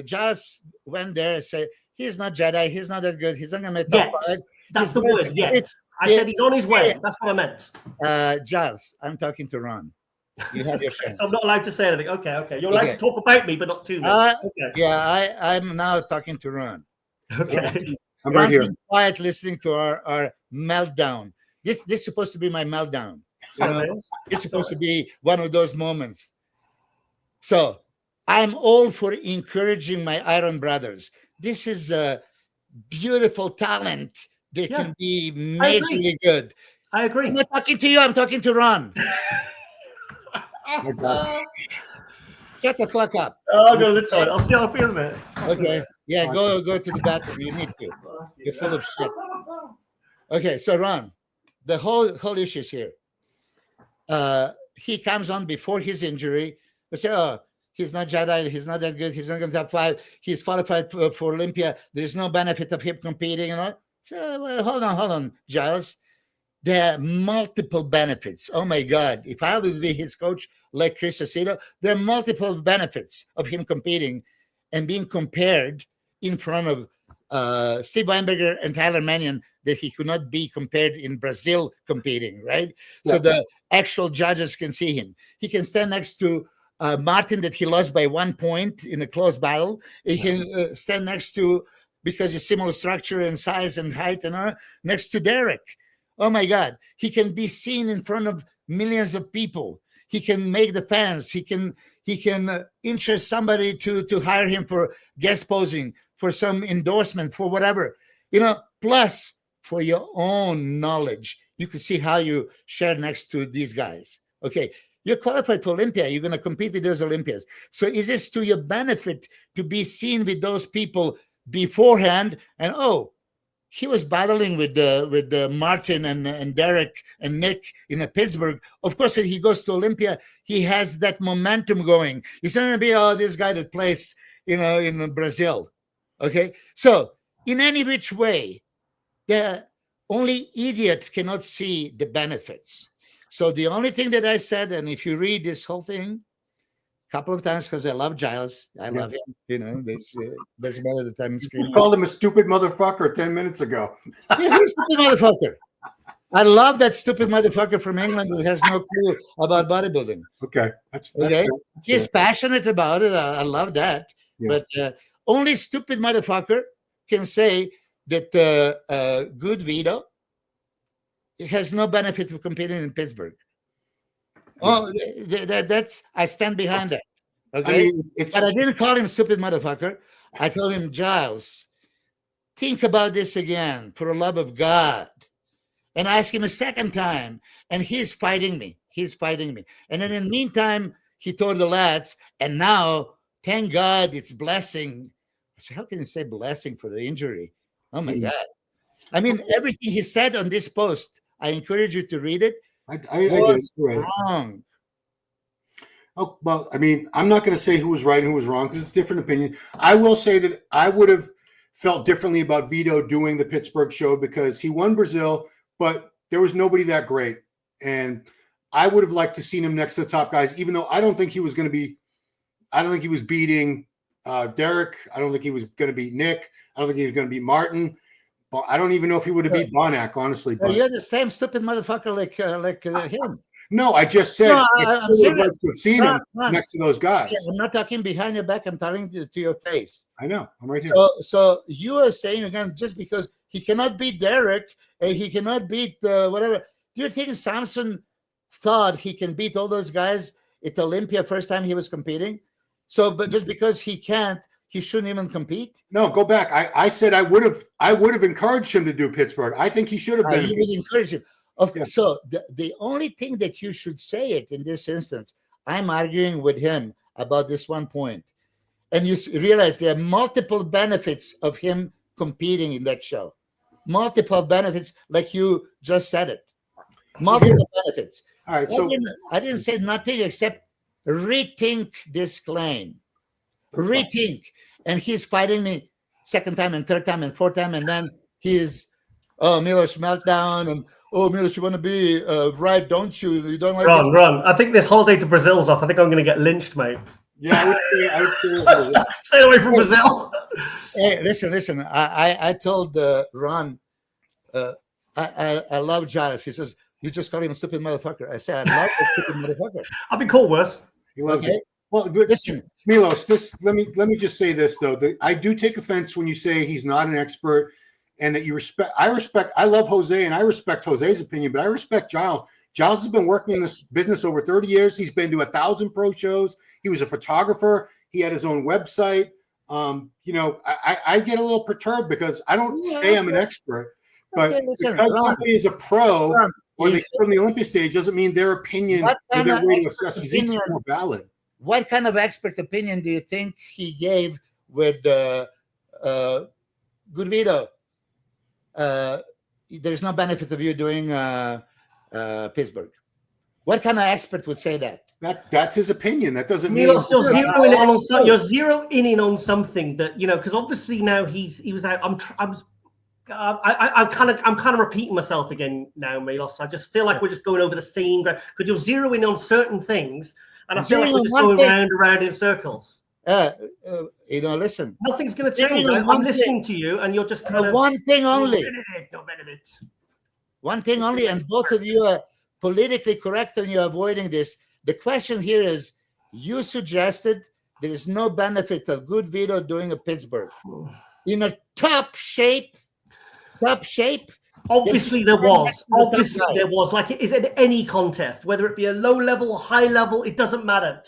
Giles went there and said, he's not Jedi, he's not that good, he's not going to make top Yet. 5. That's He's the good. word. Yet. It's- I said he's on his way. Yeah. That's what I meant. Giles, I'm talking to Ron. You have your chance. So I'm not allowed to say anything. Okay. Okay. You're allowed Okay. to talk about me, but not too much. Okay. Yeah, I'm now talking to Ron. Okay. I'm right Ron's here. been quiet listening to our meltdown. This is supposed to be my meltdown. You know? It's supposed to be one of those moments. So I'm all for encouraging my Iron brothers. This is a beautiful talent that Yeah. can be I agree. majorly good. I agree. I'm not talking to you, I'm talking to Ron. My God. Shut the fuck up. I'll go to the toilet. I'll see how I feel in a minute. Okay. Yeah, go to the bathroom. You need to. You're full of shit. Okay, so Ron, the whole issue is here. He comes on before his injury. They say, oh, he's not Jedi. He's not that good. He's not going to top 5. He's qualified for Olympia. There's no benefit of him competing. You know? So hold on, Giles. There are multiple benefits. Oh my God! If I would be his coach, like Chris Aceto, there are multiple benefits of him competing and being compared in front of Steve Weinberger and Tyler Mannion that he could not be compared in Brazil competing, right? So the actual judges can see him. He can stand next to Martin that he lost by 1 point in a close battle. He can stand next to because he's similar structure and size and height and all, next to Derek. Oh my God. He can be seen in front of millions of people. He can make the fans. He can interest somebody to hire him for guest posing, for some endorsement, for whatever, plus for your own knowledge. You can see how you share next to these guys. Okay. You're qualified for Olympia. You're going to compete with those Olympians. So is this to your benefit to be seen with those people beforehand? And he was battling with Martin and Derek and Nick in Pittsburgh. Of course, when he goes to Olympia, he has that momentum going. He's not going to be this guy that plays, in Brazil. Okay, so in any which way, only idiots cannot see the benefits. So the only thing that I said, and if you read this whole thing a couple of times, because I love Giles, I love him. There's doesn't matter the time. You called him a stupid motherfucker 10 minutes ago. Yeah, he's a stupid motherfucker. I love that stupid motherfucker from England who has no clue about bodybuilding. Okay, that's okay. That's he's passionate about it. I love that. Yeah. But only stupid motherfucker can say that GoodVIto has no benefit of competing in Pittsburgh. That's I stand behind that. Okay, but I didn't call him stupid motherfucker. I told him, Giles, think about this again for the love of God. And I asked him a second time, and he's fighting me. And then in the meantime, he told the lads, and now, thank God, it's blessing. I said, how can you say blessing for the injury? Oh my God. I mean, everything he said on this post, I encourage you to read it. I was wrong. Oh, well, I mean, I'm not going to say who was right and who was wrong because it's different opinion. I will say that I would have felt differently about Vito doing the Pittsburgh show because he won Brazil, but there was nobody that great. And I would have liked to seen him next to the top guys, even though I don't think he was going to be, I don't think he was beating Derek. I don't think he was going to beat Nick. I don't think he was going to beat Martin. But I don't even know if he would have beat Bonac, honestly. But you're the same stupid motherfucker like him. No, I just said I would like to have seen him next to those guys. Yeah, I'm not talking behind your back. I'm talking to your face. I know. I'm right here. So you are saying again, just because he cannot beat Derek and he cannot beat whatever. Do you think Samson thought he can beat all those guys at Olympia first time he was competing? So, but just because he can't, he shouldn't even compete? No, go back. I said I would have encouraged him to do Pittsburgh. I think he should have been. You would encourage him. Okay, so the only thing that you should say it in this instance, I'm arguing with him about this one point. And you realize there are multiple benefits of him competing in that show. Multiple benefits, like you just said it. Multiple benefits. All right, I didn't say nothing except rethink this claim. Rethink. And he's fighting me second time and third time and fourth time, and then he's Milos meltdown and Milos, you want to be right, don't you? You don't like run. I think this holiday to Brazil's off. I think I'm going to get lynched, mate. Yeah, I would say stay away from Brazil. Hey, listen. I told Ron, I love Giles. He says, you just call him a stupid motherfucker. I said, I love that stupid motherfucker. I've been called worse. He loves it. Well, listen, Milos, let me just say this though. I do take offense when you say he's not an expert and that you respect. I love Jose and I respect Jose's opinion, but I respect Giles. Giles has been working in this business over 30 years. He's been to 1,000 pro shows. He was a photographer. He had his own website. I get a little perturbed because I don't say I'm an expert, but because somebody is a pro or they sit on the Olympia stage doesn't mean their opinion or their way to assess physique is more valid. What kind of expert opinion do you think he gave with GoodVIto? There's no benefit of you doing Pittsburgh. What kind of expert would say that? That's his opinion. That doesn't mean you're zeroing in on something that because obviously now he was out. I'm kind of repeating myself again now, Milos. I just feel like we're just going over the same because you're zeroing on certain things. And I feel like we're just going round and round in circles. Listen. Nothing's going to change. I'm listening to you, and you're just kind of one thing only. No benefit. One thing only, and both of you are politically correct, and you're avoiding this. The question here is: you suggested there is no benefit of GoodVIto doing a Pittsburgh. in a top shape. Obviously there was. Obviously there was. Like, is it any contest, whether it be a low level or high level, it doesn't matter.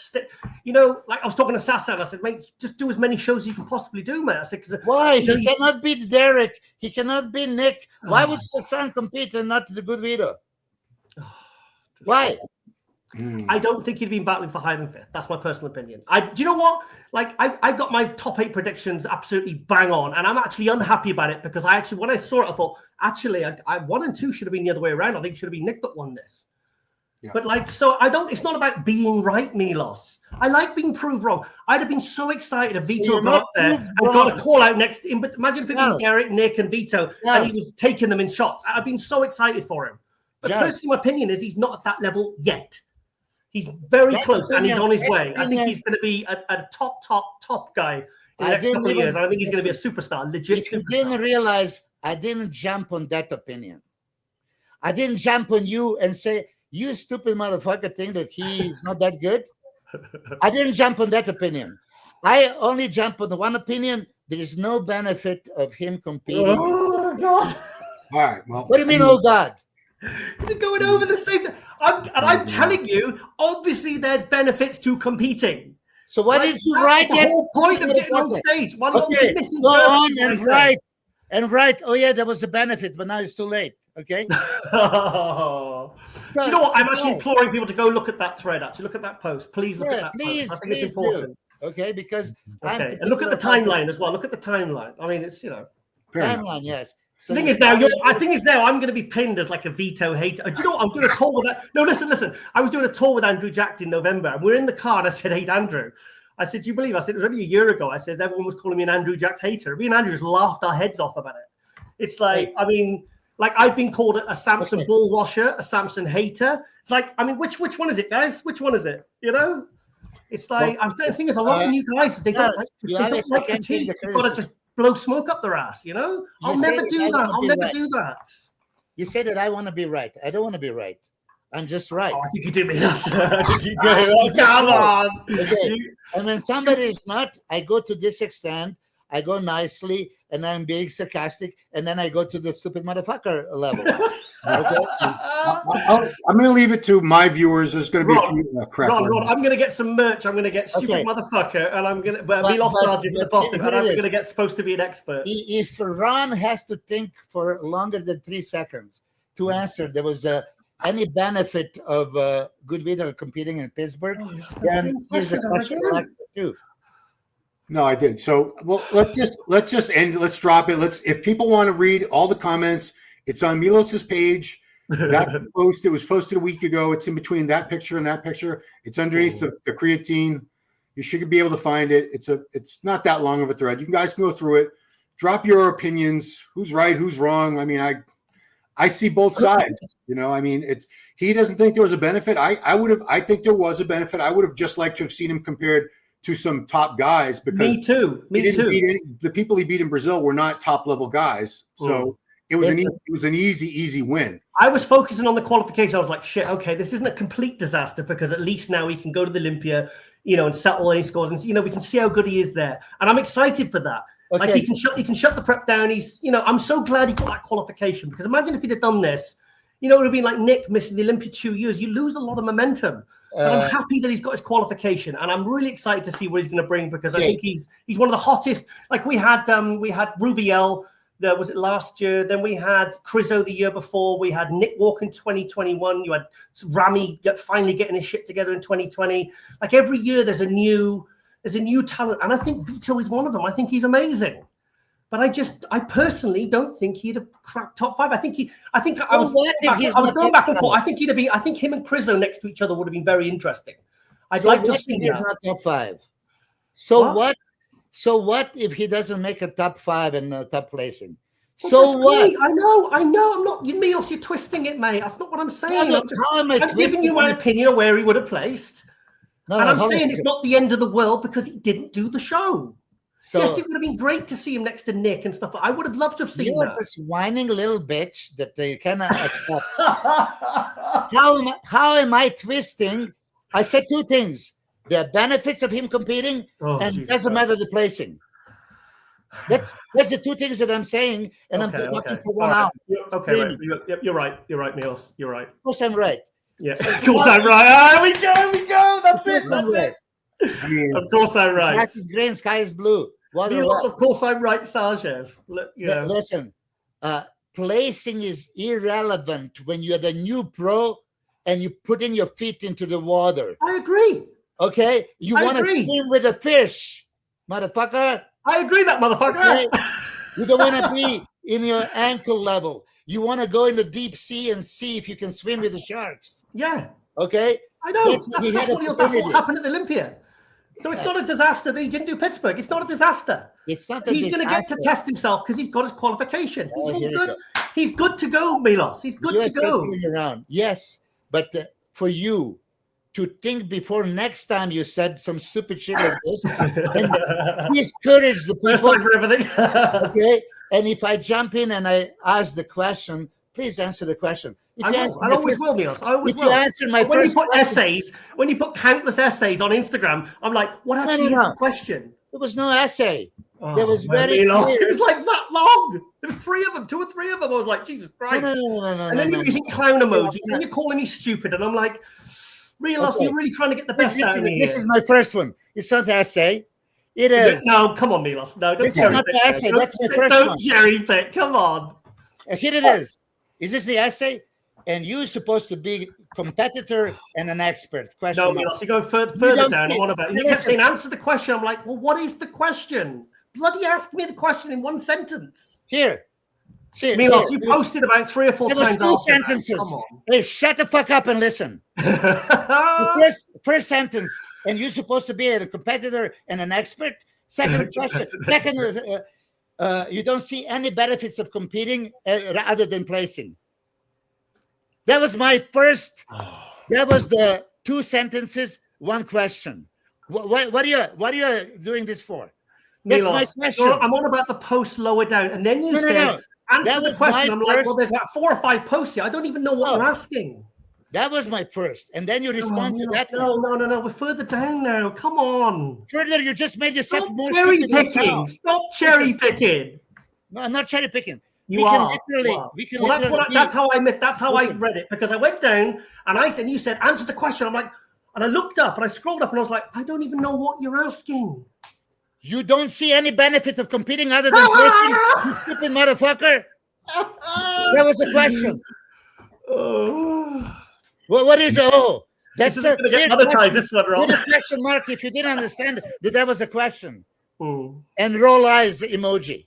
You know, like I was talking to Sarcev, I said, mate, just do as many shows as you can possibly do, mate. I said, because why he cannot beat Derek, he cannot beat Nick. Why would Hassan compete and not the GoodVIto? Why? I don't think he'd been battling for higher than 5th. That's my personal opinion. Do you know what? Like, I got my top 8 predictions absolutely bang on, and I'm actually unhappy about it because when I saw it, I thought, actually, I 1 and 2 should have been the other way around. I think it should have been Nick that won this. Yeah. But like, so it's not about being right, Milos. I like being proved wrong. I'd have been so excited if Vito got up there and got a call out next to him. But imagine if it was Derek, Nick, and Vito, and he was taking them in shots. I'd been so excited for him. But personally, my opinion is he's not at that level yet. He's very close, and he's on his way. I think he's going to be a top guy in the next couple of years. I think he's going to be a superstar, legit. If you didn't realize, I didn't jump on that opinion. I didn't jump on you and say, you stupid motherfucker think that he is not that good. I didn't jump on that opinion. I only jump on the one opinion. There is no benefit of him competing. Oh, God. All right. Well, what do you mean, oh, God? He's going over the same thing. I'm telling you, obviously there's benefits to competing. So why didn't you write the whole point of getting on stage? Why not go on and write. Oh yeah, there was a benefit, but now it's too late. Okay. Do you know what? I'm actually imploring people to go look at that thread. Actually, look at that post. Please look at that post. I think it's important. Okay, because and look at the timeline as well. Look at the timeline. I mean, it's timeline. Yes. So the thing is now, I'm going to be pinned as like a Vito hater. Do you know what? I'm doing a tour with that. No, listen. I was doing a tour with Andrew Jack in November, and we're in the car, and I said, hey, Andrew. I said, do you believe? I said, it was only a year ago. I said, everyone was calling me an Andrew Jack hater. Me and Andrew just laughed our heads off about it. It's like, I mean, like I've been called a Samson bull washer, a Samson hater. It's like, I mean, which one is it, guys? Which one is it? You know? It's like, I'm thinking there's a lot of new guys. They don't like critique. You've got to just blow smoke up their ass, you know? I'll never do that. I'll never do that. You say that I want to be right. I don't want to be right. I'm just right. Oh, I think you do, Milos. I think you do. Oh, come on. Okay. And when somebody is not, I go to this extent, I go nicely, and I'm being sarcastic, and then I go to the stupid motherfucker level. Okay? I'm going to leave it to my viewers. There's going to be a few crap. Ron, I'm going to get some merch. I'm going to get stupid motherfucker, and I'm going to Milos Sarcev at the bottom, and I'm going to get supposed to be an expert. If Ron has to think for longer than 3 seconds to answer, there was any benefit of GoodVIto competing in Pittsburgh, then here's a question too. No, I did. So, well, let's just end. Let's drop it. If people want to read all the comments, it's on Milos's page. That post, it was posted a week ago. It's in between that picture and that picture. It's underneath the creatine. You should be able to find it. It's not that long of a thread. You guys can go through it. Drop your opinions. Who's right? Who's wrong? I mean, I see both sides. You know, I mean, he doesn't think there was a benefit. I think there was a benefit. I would have just liked to have seen him compared to some top guys because me too. The people he beat in Brazil were not top level guys. So it was an easy win. I was focusing on the qualification. I was like, shit, okay, this isn't a complete disaster because at least now he can go to the Olympia, you know, and settle any scores, and you know, we can see how good he is there. And I'm excited for that. Okay. Like he can shut the prep down. He's, you know, I'm so glad he got that qualification because imagine if he'd have done this, you know, it would have been like Nick missing the Olympia 2 years. You lose a lot of momentum. And I'm happy that he's got his qualification, and I'm really excited to see what he's going to bring because I think he's one of the hottest. Like we had Rubiel, was it last year? Then we had Crizzo the year before. We had Nick Walker in 2021. You had Rami finally getting his shit together in 2020. Like every year, there's a new talent, and I think Vito is one of them. I think he's amazing. But I personally don't think he'd have cracked top 5. I think I was going back and forth. I think him and Crizzo next to each other would have been very interesting. I'd like to have seen that. Not top 5. So what? So what if he doesn't make a top 5 and top placing? Well, so what? Great. I know. I'm not. Milos, you're twisting it, mate. That's not what I'm saying. I'm giving you my opinion of where he would have placed. I'm saying it's not the end of the world because he didn't do the show. So, yes, it would have been great to see him next to Nick and stuff. I would have loved to have seen that. You're this whining little bitch that they cannot accept. How am I twisting? I said 2 things. The benefits of him competing and it doesn't matter the placing. That's the two things that I'm saying, and I'm talking for 1 hour. Okay, right. You're right. You're right, Milos. You're right. Of course, I'm right. Yeah, of course I'm right. Ah, we go. That's it. I mean, Of course I'm right. Grass is green, sky is blue. Milos, of course I'm right, Sarcev. Listen, placing is irrelevant when you're the new pro and you're putting your feet into the water. I agree. Okay? You want to swim with a fish, motherfucker. I agree, that motherfucker. Okay? You don't want to be in your ankle level. You want to go in the deep sea and see if you can swim with the sharks. Yeah. Okay? I know. That's what happened at the Olympia. So it's not a disaster that he didn't do Pittsburgh. It's not a disaster. It's not. He's going to get to test himself because he's got his qualification. He's good to go, Milos. He's good to go. Around. Yes, but for you to think before next time you said some stupid shit like this, and discourage the people. First time for everything. Okay, and if I jump in and I ask the question, please answer the question. I always will, Milos. I always will. You answer my when first you put question, essays, when you put countless essays on Instagram, I'm like, what actually is the question? There was no essay. There was very Milos. clear. It was like that long. There were 3 of them, 2 or 3 of them. I was like, Jesus Christ. No. And then you're using clown emojis, and you're calling me stupid, and I'm like, Milos, you're really trying to get the best out of me. This is my first one. It's not the essay. It is. No, come on, Milos. No, don't cherry pick. That's my first one. Don't cherry pick. Come on. Here it is. Is this the essay? And you're supposed to be competitor and an expert. No, Milos, you go further down. I want about. You kept saying answer the question. I'm like, well, what is the question? Bloody ask me the question in 1 sentence. Here. See, Milos, you posted about 3 or 4 times. There was 2 sentences. Come on. Hey, shut the fuck up and listen. The first sentence, and you're supposed to be a competitor and an expert. Second question. You don't see any benefits of competing other than placing. That was my first. That was the 2 sentences, 1 question. What are you doing this for? That's Milos, my question. I'm on about the post lower down, and then you said answer the question. I'm like, well, there's about 4 or 5 posts here. I don't even know what you're asking. That was my first, and then you respond to that. No. We're further down now. Come on. Further, you just made yourself more cherry picking. Stop cherry picking. No, I'm not cherry picking. That's how I read it, because I went down and you said answer the question. I'm like, and I looked up and I scrolled up and I was like, I don't even know what you're asking. You don't see any benefit of competing other than placing, you stupid motherfucker. That was the question. What is it? Oh, that's the monetize this one, Rob. With a question mark if you didn't understand that was a question. And roll eyes emoji.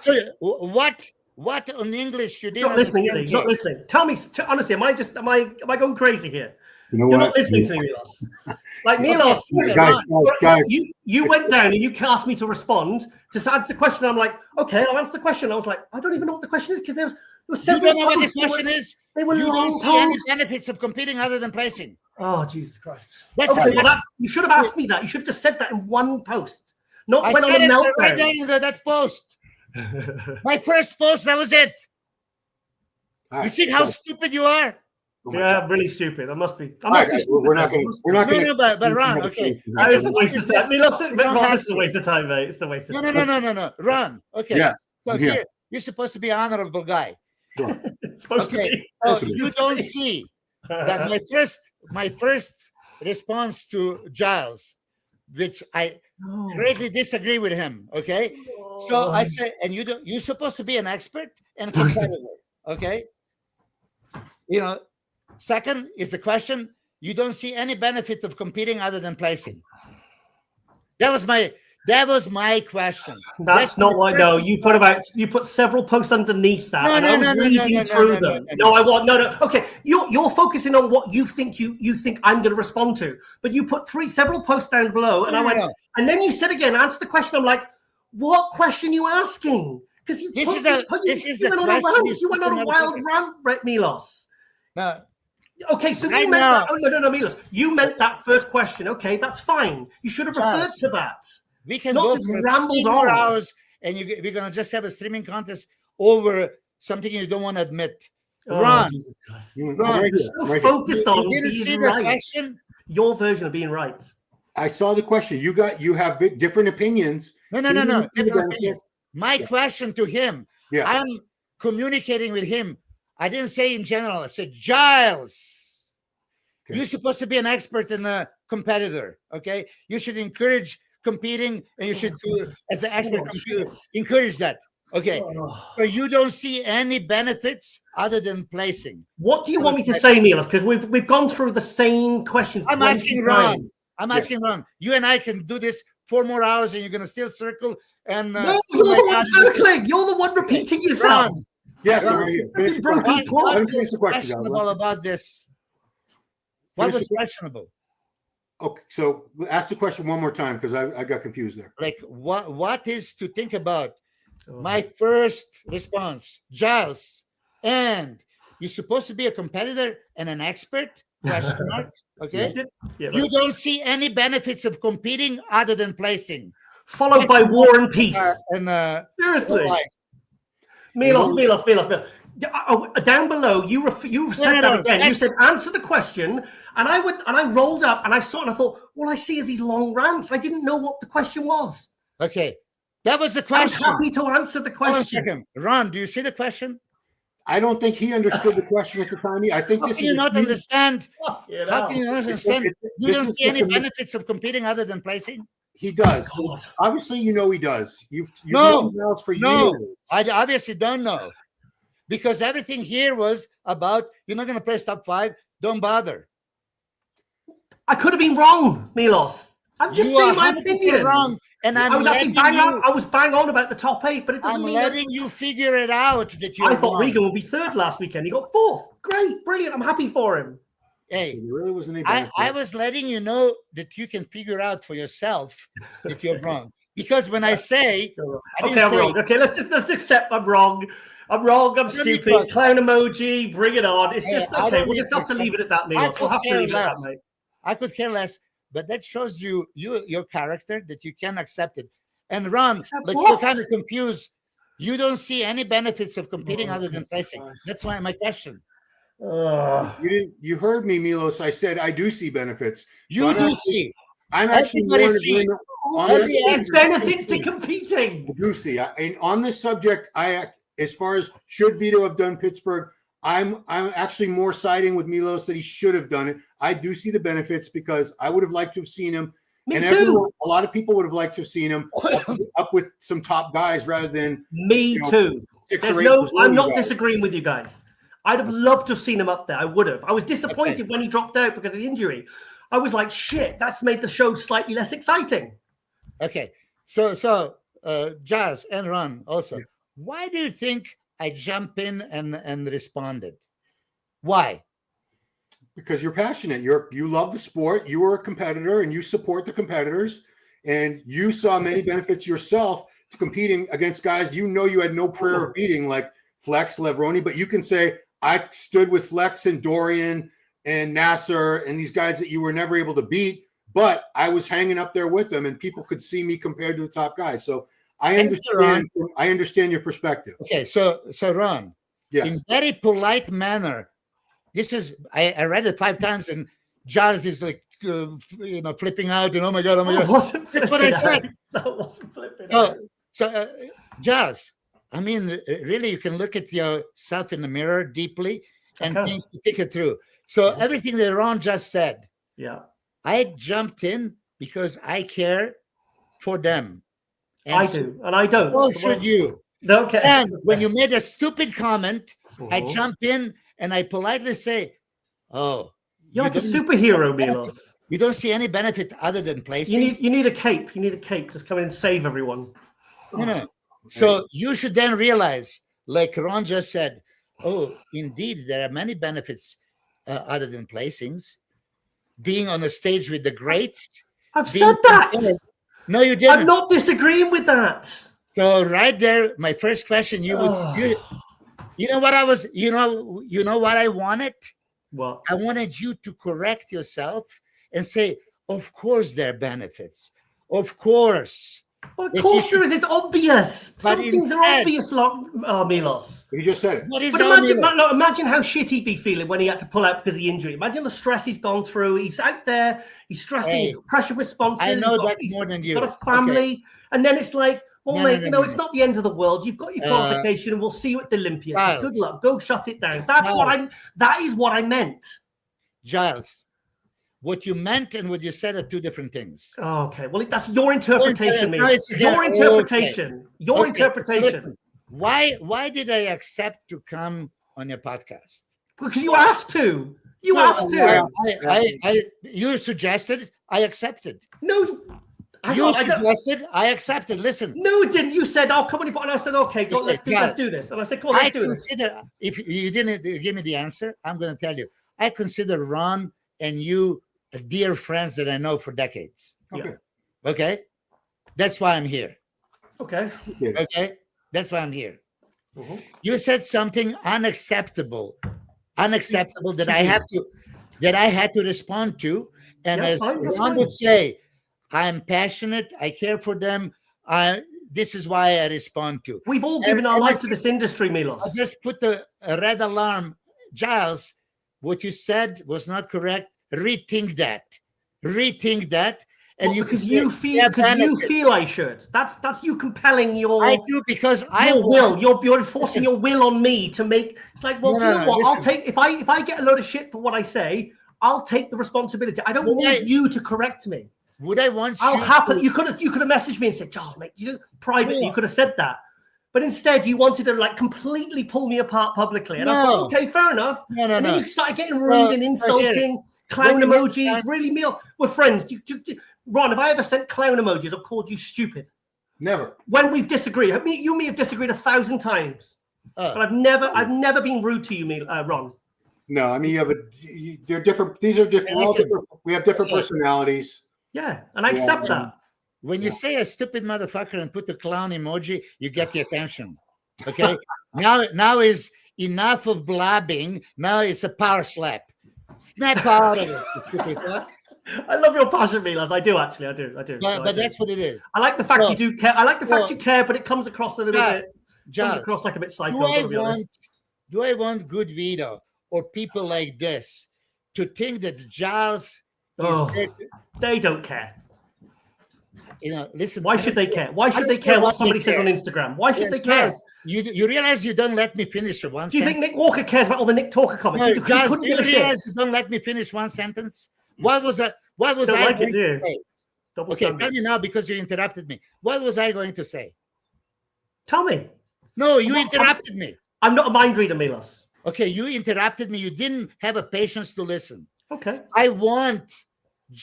So what on English you didn't not listening, is he? Not listening. Tell me honestly, am I going crazy here? You know You're what? not listening to me, Milos. Like Milos, guys. You went down and you asked me to respond to answer the question. I'm like, okay, I'll answer the question. I was like, I don't even know what the question is because there was several. You don't know what the question is? They were you long don't see any benefits of competing other than placing. Oh, Jesus Christ. Okay, you should have asked me that. You should have just said that in 1 post. Not I when said on a it meltdown. right there in that post. My first post, that was it. You see how stupid you are? Yeah, really stupid. I must be. We're not going to. But Ron, okay. That is a waste of time. This is a waste of time, mate. It's a waste of time. No. Ron, okay. Yes. So here, you're supposed to be an honorable guy. Sure. Okay. So you don't see that my first response to Giles, which I greatly disagree with him. Okay. So I say, and you're supposed to be an expert and competitor. Okay. Second is the question, you don't see any benefit of competing other than placing. That was my question. That's not what. No, you put several posts underneath that. I was reading through them. No. Okay, you're focusing on what you think I'm going to respond to, but you put several posts down below, and I went, and then you said again, answer the question. I'm like, what question are you asking? Because you went on a wild rant, Milos. No. Okay, so you meant that. Oh, no, Milos. You meant that first question. Okay, that's fine. You should have referred to that. We can not go just for rambled 4 on. hours, and we're gonna just have a streaming contest over something you don't want to admit. Ron, you're so focused on being right. Your version of being right. I saw the question. You have different opinions. No. Different opinions. My question to him, I'm communicating with him. I didn't say in general. I said, Giles, you're supposed to be an expert and a competitor. Okay, you should encourage competing, and you should as an expert encourage that. Okay, so you don't see any benefits other than placing. What do you want me to say, Milos? Because we've gone through the same questions. I'm asking Ron. Ron. You and I can do this 4 more hours, and you're gonna still circle. And no, you're the one circling. You're the one repeating yourself. Ron. Yes, I'm right here. Finish the question. What was questionable about this? What was questionable? Okay, so ask the question one more time because I got confused there. Like what is to think about? My first response, Giles, and you're supposed to be a competitor and an expert? Question mark. Okay. You don't see any benefits of competing other than placing. Followed by war and peace. Seriously. Milos. Down below, you said that again. You said answer the question, and I rolled up and I saw it and I thought, all I see is these long rants. I didn't know what the question was. Okay. That was the question. I'm happy to answer the question. 1 second. Ron, do you see the question? I don't think he understood the question at the time. I think this How can you not understand? How can you not understand? You don't see any benefits of competing other than placing? He does. Obviously, you know he does. You've known Giles for years. No, I obviously don't know. Because everything here was about, you're not going to place top 5, don't bother. I could have been wrong, Milos. I'm just saying my opinion. Wrong, and I was bang on about the top 8, but it doesn't mean letting you figure it out that you're I thought wrong. Regan would be 3rd last weekend. He got 4th. Great, brilliant. I'm happy for him. Hey, there really wasn't any I was letting you know that you can figure out for yourself that you're wrong. Because when I say, I'm wrong. Okay, let's accept I'm wrong. I'm stupid. Clown emoji, bring it on. It's just okay. We'll just have to leave it at that, Milos. We'll have to leave it at that, mate. I could care less, but that shows you your character, that you can accept it. And Ron, you're kind of confused. You don't see any benefits of competing other than placing. That's why my question. You heard me, Milos. I said I do see benefits. You do see. I'm actually more in agreement on benefits to competing. I do see. And on this subject, as far as should Vito have done Pittsburgh, I'm actually more siding with Milos that he should have done it. I do see the benefits because I would have liked to have seen him. Me and too. A lot of people would have liked to have seen him up with some top guys rather than me too. I'm not disagreeing with you guys. I'd have loved to have seen him up there. I would have. I was disappointed when he dropped out because of the injury. I was like, shit, that's made the show slightly less exciting. Okay. So Giles and Ron also. Yeah. Why do you think I jump in and responded? Why? Because you're passionate. You love the sport. You were a competitor and you support the competitors. And you saw many benefits yourself to competing against guys you had no prayer of beating, like Flex, Levroni. But you can say, I stood with Flex and Dorian and Nasser and these guys that you were never able to beat, but I was hanging up there with them and people could see me compared to the top guys. So I understand your perspective. Okay, so Ron, yes. In very polite manner, this is I read it 5 times and Giles is like flipping out and oh my god. That's what I said. That wasn't flipping out. So Giles, I mean, really, you can look at yourself in the mirror deeply and think it through. So everything that Ron just said, I jumped in because I care for them. And I do, and I don't. So should you? Okay. And when you made a stupid comment, I jump in and I politely say, "Oh, you're like a superhero, Milos. You don't see any benefit other than placing. You need a cape. You need a cape. Just come in and save everyone." So you should then realize, like Ron just said, oh, indeed, there are many benefits other than placings. Being on the stage with the greats. I've said that. No, you didn't. I'm not disagreeing with that. So right there, my first question, you know what I was, you know what I wanted? What? I wanted you to correct yourself and say, of course there are benefits. Of course. Well, of course there is. It's obvious. But Some things are instead- obvious, Milos. You just said it. What is But all imagine, Milos? look, imagine how shit he'd be feeling when he had to pull out because of the injury. Imagine the stress he's gone through. He's out there. He's stressing. Hey, he's got pressure responses. I know that he's more than you. got a family. And then it's like, well, No, mate, no, you no, know, no, it's no. not the end of the world. You've got your qualification, and we'll see you at the Olympia. So Giles. good luck. Go shut it down. That is what I meant. Giles, what you meant and what you said are two different things. Oh, okay. Well, that's your interpretation, No, Milos. it's again- Your interpretation. Your Okay, interpretation. so listen, why did I accept to come on your podcast? Because you asked to. You No, asked to. you suggested, I accepted. No, I You don't- suggested, I accepted. Listen, No, it didn't. You said, "Oh, come on," and I said, "Okay, go. Okay, Let's do this." And I said, "Come on, I let's do this." consider, if you didn't give me the answer, I'm going to tell you. I consider Ron and you dear friends that I know for decades. Okay. Okay? That's why I'm here. Okay. Okay? That's why I'm here. Mhm. You said something unacceptable that To I you. had to respond to. And Yeah, as fine, that's Ron fine. would say, I'm passionate, I care for them. This is why I respond to. We've all given our and life I to this industry, I Milos. just put a red alarm. Giles, what you said was not correct. Rethink that. And Well, because can you say, feel "Yeah, because you benefit." feel I should. That's you compelling your I do because I your will. want- You're enforcing your will on me to make. It's like, well, No, do you no, know no, what? I'll listen. take if I get a load of shit for what I say. I'll take the responsibility. I don't Well, need you to correct me. Would I want I'll you happen. to- You could have messaged me and said, Charles, mate, you privately, Yeah. you could have said that. But instead, you wanted to like completely pull me apart publicly. And I thought, No. okay, fair enough. No, And then no. you started getting rude No, and no, insulting, clown When the next emojis, time- really meals. We're friends. Ron, have I ever sent clown emojis or called you stupid? Never. When we've disagreed, you and me have disagreed 1,000 times. Oh. But I've never been rude to you, Ron. No, I mean they're different. These are different. We're all Listen. different. We have different Yeah. personalities. Yeah, and I Yeah. accept that. When you say a stupid motherfucker and put the clown emoji, you get the attention. Okay. now is enough of blabbing. Now it's a power slap. Snap out of it, you stupid fuck. I love your passion, Milos. I do actually. I do. No, I But do. that's what it is. I like the fact Well, you do care. I like the fact well, you care, but it comes across a little Giles, bit. Comes Giles, across like a bit psycho. do I've I got to be honest. want GoodVIto or people like this to think that Giles Oh. is there to, They don't care. listen. Why I should don't they care? Why I should don't they care care what what they somebody says care. on Instagram? Why should Yes, they care? Giles, you realize you don't let me finish one Do you sentence? think Nick Walker cares about all the Nick Talker comments? No, He Giles, couldn't do you give a shit. realize you don't let me finish one sentence? What was I Don't like going it, do you? to say? Double Okay, standard. tell me now because you interrupted me. What was I going to say? Tell me. No, you I'm not- interrupted me. I'm not a mind reader, Milos. Okay, you interrupted me. You didn't have a patience to listen. Okay. I want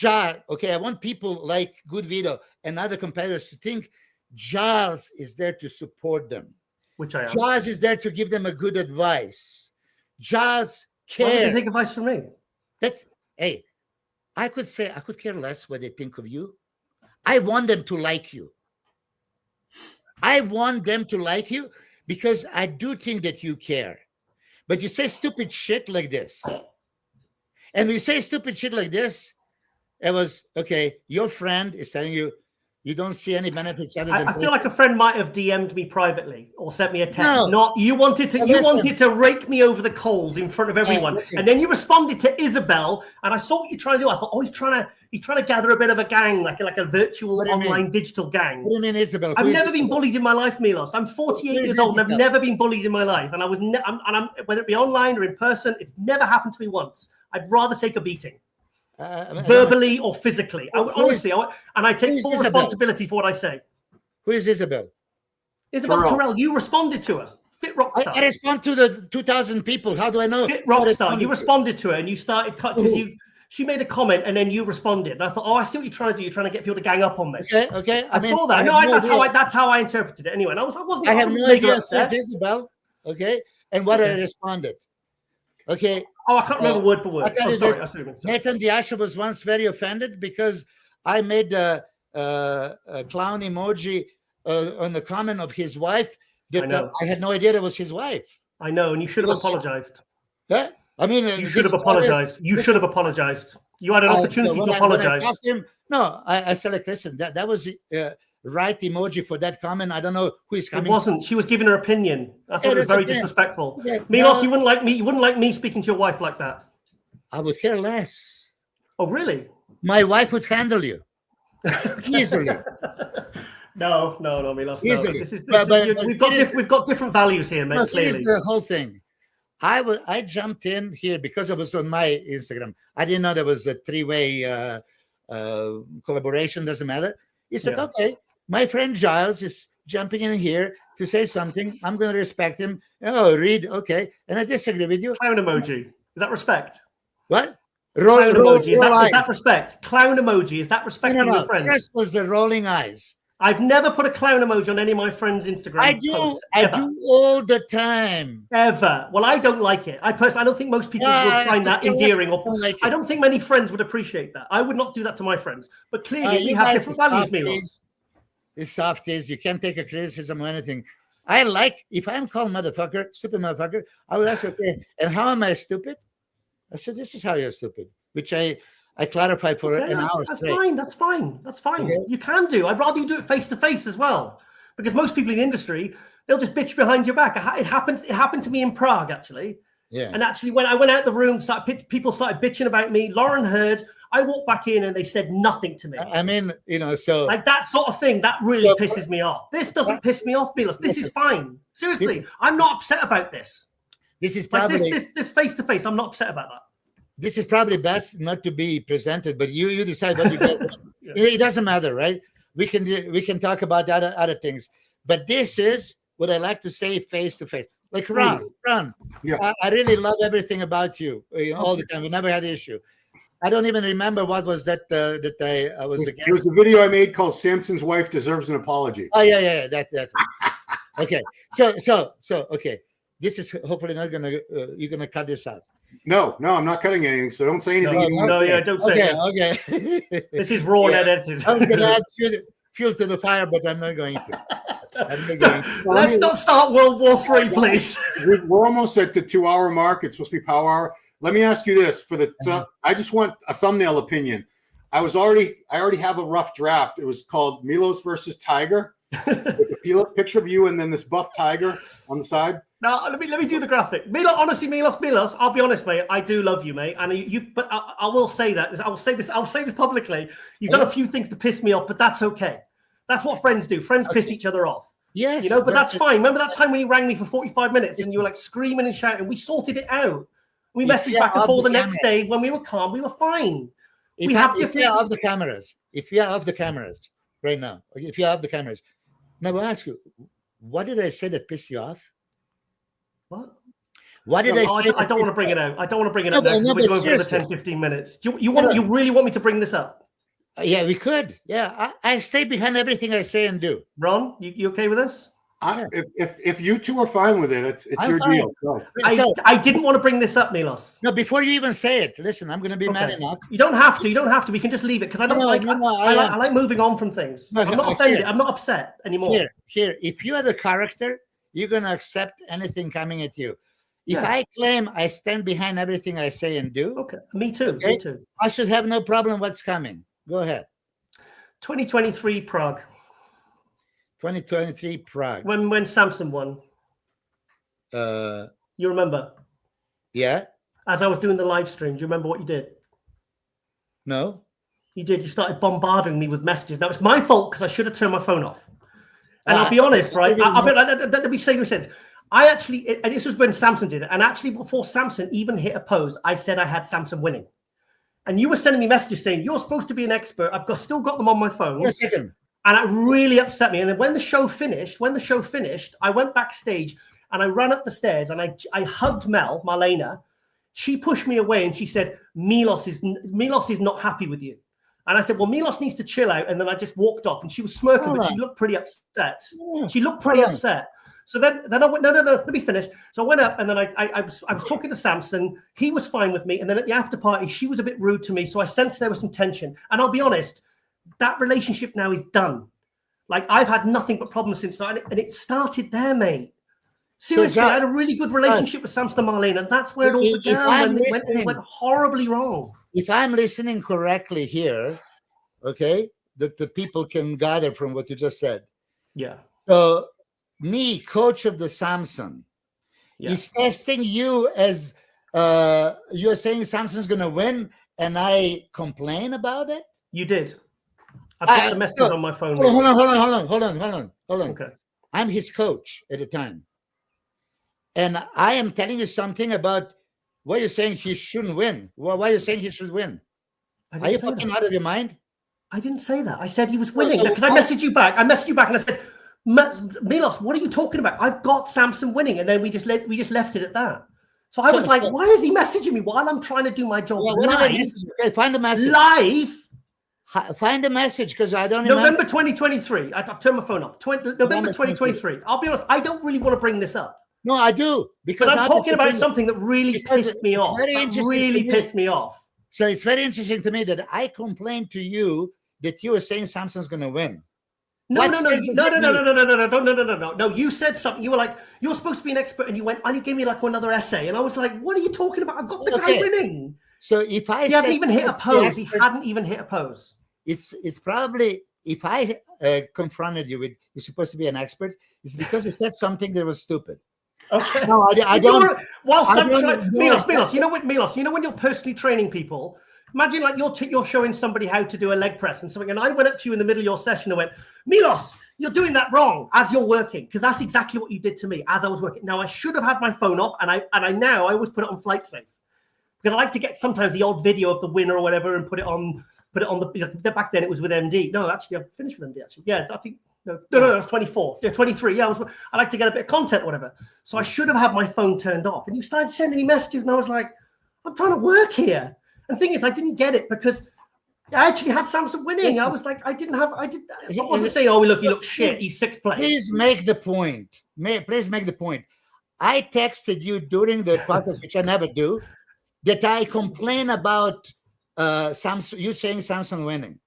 I want people like GoodVIto and other competitors to think Giles is there to support them. Which I am. Giles is there to give them a good advice. Giles Why would they cares. take advice from me? Hey, I could care less what they think of you. I want them to like you. I want them to like you because I do think that you care. But you say stupid shit like this. And when you say stupid shit like this, it was okay. Your friend is telling you you don't see any benefits other than I feel like a friend might have DM'd me privately or sent me a text. No. Not you wanted to. Now You listen. wanted to rake me over the coals in front of everyone, listen. and then you responded to Isabel, and I saw what you're trying to do. I thought, oh, he's trying to gather a bit of a gang, like a virtual What do you mean? online digital gang. What do you mean, Isabel? I've Who is never been Isabel? bullied in my life, Milos. I'm 48 Who is years old, and I've Isabel? never been bullied in my life. And I was, I'm whether it be online or in person, it's never happened to me once. I'd rather take a beating, verbally or physically. Who is- Honestly, and I take who is full Isabel? responsibility for what I say. Who is Isabel? Isabel Terrell. Terrell, you responded to her. Fit rock star. I respond to the 2,000 people. How do I know? Fit who I rock star. responded You to? responded to her, and you started cut because she made a comment, and then you responded. And I thought, oh, I see what you're trying to do. You're trying to get people to gang up on me. Okay. I mean, saw that. I No, have no idea. that's how I interpreted it. Anyway, and I wasn't. I have wasn't no mega idea upset. who's Isabel. Okay, and what I Okay. responded. Okay, Oh, I can't remember word for word. I'll tell Oh, you sorry. this. I see what you mean. Nathan Diasha was once very offended because I made a clown emoji on the comment of his wife. I know. I had no idea that was his wife. I know, and you should have Listen. apologized. Yeah, I mean, You should have apologized. You should have apologized. You had an opportunity to apologize. No, I said like, listen, that was right emoji for that comment. I don't know who is It coming. wasn't. She was giving her opinion. I thought it was that's very okay. disrespectful. Yeah, Milos, no. you wouldn't like me. You wouldn't like me speaking to your wife like that. I would care less. Oh, really? My wife would handle you easily. No, Milos. No. Easily. We've got different values here, mate. No, Clearly. here's the whole thing. I jumped in here because I was on my Instagram. I didn't know there was a three-way collaboration. Doesn't matter. It's like, okay, my friend Giles is jumping in here to say something. I'm going to respect him. Oh, read, okay. And I disagree with you. Clown emoji. Is that respect? What? Clown emoji. Is that respect? Clown emoji. Is that respecting your friends? First was the rolling eyes. I've never put a clown emoji on any of my friends' Instagram posts. I do all the time. Ever. Well, I don't like it. I don't think most people would find that endearing. I don't think many friends would appreciate that. I would not do that to my friends. But clearly, we have different values, Milos. It's softies. You can't take a criticism or anything. I like, if I'm called motherfucker, stupid motherfucker, I would ask, okay, and how am I stupid? I said, this is how you're stupid, which I clarified for an hour straight. That's fine. Okay. You can do. I'd rather you do it face to face as well, because most people in the industry, they'll just bitch behind your back. It happened to me in Prague, actually. Yeah. And actually, when I went out the room, people started bitching about me. Lauren heard. I walked back in, and they said nothing to me. I mean, so like that sort of thing. That really pisses me off. This doesn't piss me off, Milos. This is fine. Seriously, I'm not upset about this. This is probably this face to face. I'm not upset about that. This is probably best not to be presented, but you decide what you guys want. It doesn't matter, right? We can talk about other things, but this is what I like to say face to face. Like Ron, yeah. I really love everything about you, all the time. We never had an issue. I don't even remember what was that I was against. It was a video I made called "Samson's Wife Deserves an Apology." Oh yeah, that. Okay, so okay. This is hopefully not gonna you're gonna cut this out. No, I'm not cutting anything. So don't say anything. Don't say it. Okay. This is raw and edited. I was gonna add fuel to the fire, but I'm not going to. Let's not start World War III, please. We're almost at the 2-hour mark. It's supposed to be Power Hour. Let me ask you this: I just want a thumbnail opinion. I already have a rough draft. It was called Milos versus Tiger. With a picture of you and then this buff tiger on the side. Now let me do the graphic. Milos, I'll be honest, mate. I do love you, mate. And but I will say that. I'll say this publicly. You've done a few things to piss me off, but that's okay. That's what friends do. Friends piss each other off. Yes. But that's fine. Remember that time when you rang me for 45 minutes and you were like screaming and shouting? We sorted it out. We messaged back and forth the next day when we were calm. We were fine. If you're off the cameras, right now, if you're off the cameras, now I'll ask you, what did I say that pissed you off? What did I say? I don't want to bring it out. I don't want to bring it up now. We're going for the 10, 15 minutes. You really want me to bring this up? Yeah, we could. Yeah, I stay behind everything I say and do. Ron, you okay with this? If you two are fine with it, it's your deal. Go. I didn't want to bring this up, Milos. No, before you even say it, listen, I'm going to be mad enough. You don't have to. We can just leave it because I don't I like moving on from things. I'm not offended. I'm not upset anymore. Here. If you are the character, you're going to accept anything coming at you. If I claim I stand behind everything I say and do. Okay, me too. Okay? Me too. I should have no problem what's coming. Go ahead. 2023 Prague. 2023 Prague. When Samson won. You remember? Yeah. As I was doing the live stream, do you remember what you did? No. You did. You started bombarding me with messages. Now it's my fault because I should have turned my phone off. And I'll be honest, right? Let me say you said. I actually, and this was when Samson did it. And actually, before Samson even hit a pose, I said I had Samson winning. And you were sending me messages saying you're supposed to be an expert. I've still got them on my phone. Wait a second. And it really upset me. And then when the show finished, I went backstage and I ran up the stairs and I hugged Marlena. She pushed me away and she said, Milos is not happy with you. And I said, well, Milos needs to chill out. And then I just walked off and she was smirking, but she looked pretty upset. She looked pretty upset. So then I went, no, let me finish. So I went up and then I was talking to Samson. He was fine with me. And then at the after party, she was a bit rude to me. So I sensed there was some tension. And I'll be honest, that relationship now is done. Like I've had nothing but problems since that. And it started there, mate. Seriously, I had a really good relationship with Samson and Marlene. And that's where it all began. It went horribly wrong. If I'm listening correctly here, okay, that the people can gather from what you just said. Yeah. So me, coach of the Samson, is testing you as you're saying Samson's going to win, and I complain about it. You did. I've got the messages on my phone. Hold on. Okay. I'm his coach at the time. And I am telling you something about what you're saying he shouldn't win. Why are you saying he should win? Are you fucking out of your mind? I didn't say that. I said he was winning because I messaged you back. And I said, Milos, what are you talking about? I've got Samson winning. And then we just left it at that. So I was like, why is he messaging me while I'm trying to do my job live? Okay, find the message. Live. Find the message because I don't November 2023. I've turned my phone off. November 2023. I'll be honest, I don't really want to bring this up. No, I do. Because I'm talking about something that really pissed me off. Pissed me off. So it's very interesting to me that I complained to you that you were saying Samson's going to win. No. You said something. You were like, you're supposed to be an expert, and you went, and you gave me like another essay, and I was like, what are you talking about? I've got the guy winning. So if I he hadn't even hit a pose, he hadn't even hit a pose. It's probably if I confronted you with you're supposed to be an expert, it's because you said something that was stupid. Okay. No, I don't. Milos, you know what, Milos? You know when you're personally training people. Imagine like you're showing somebody how to do a leg press and something, and I went up to you in the middle of your session and went, Milos, you're doing that wrong as you're working, because that's exactly what you did to me as I was working. Now I should have had my phone off, and I always put it on flight safe because I like to get sometimes the odd video of the winner or whatever and put it on the back then it was with MD. No, actually I've finished with MD actually. Yeah, I think no, it was 24. Yeah, 23. Yeah, I like to get a bit of content or whatever. So I should have had my phone turned off, and you started sending me messages, and I was like, I'm trying to work here. And the thing is, I didn't get it because I actually had Samson winning. I was like, I wasn't saying, oh, look, he looks shit. He's sixth place. Please make the point. Please make the point. I texted you during the podcast, which I never do, that I complain about Samson. You saying Samson winning?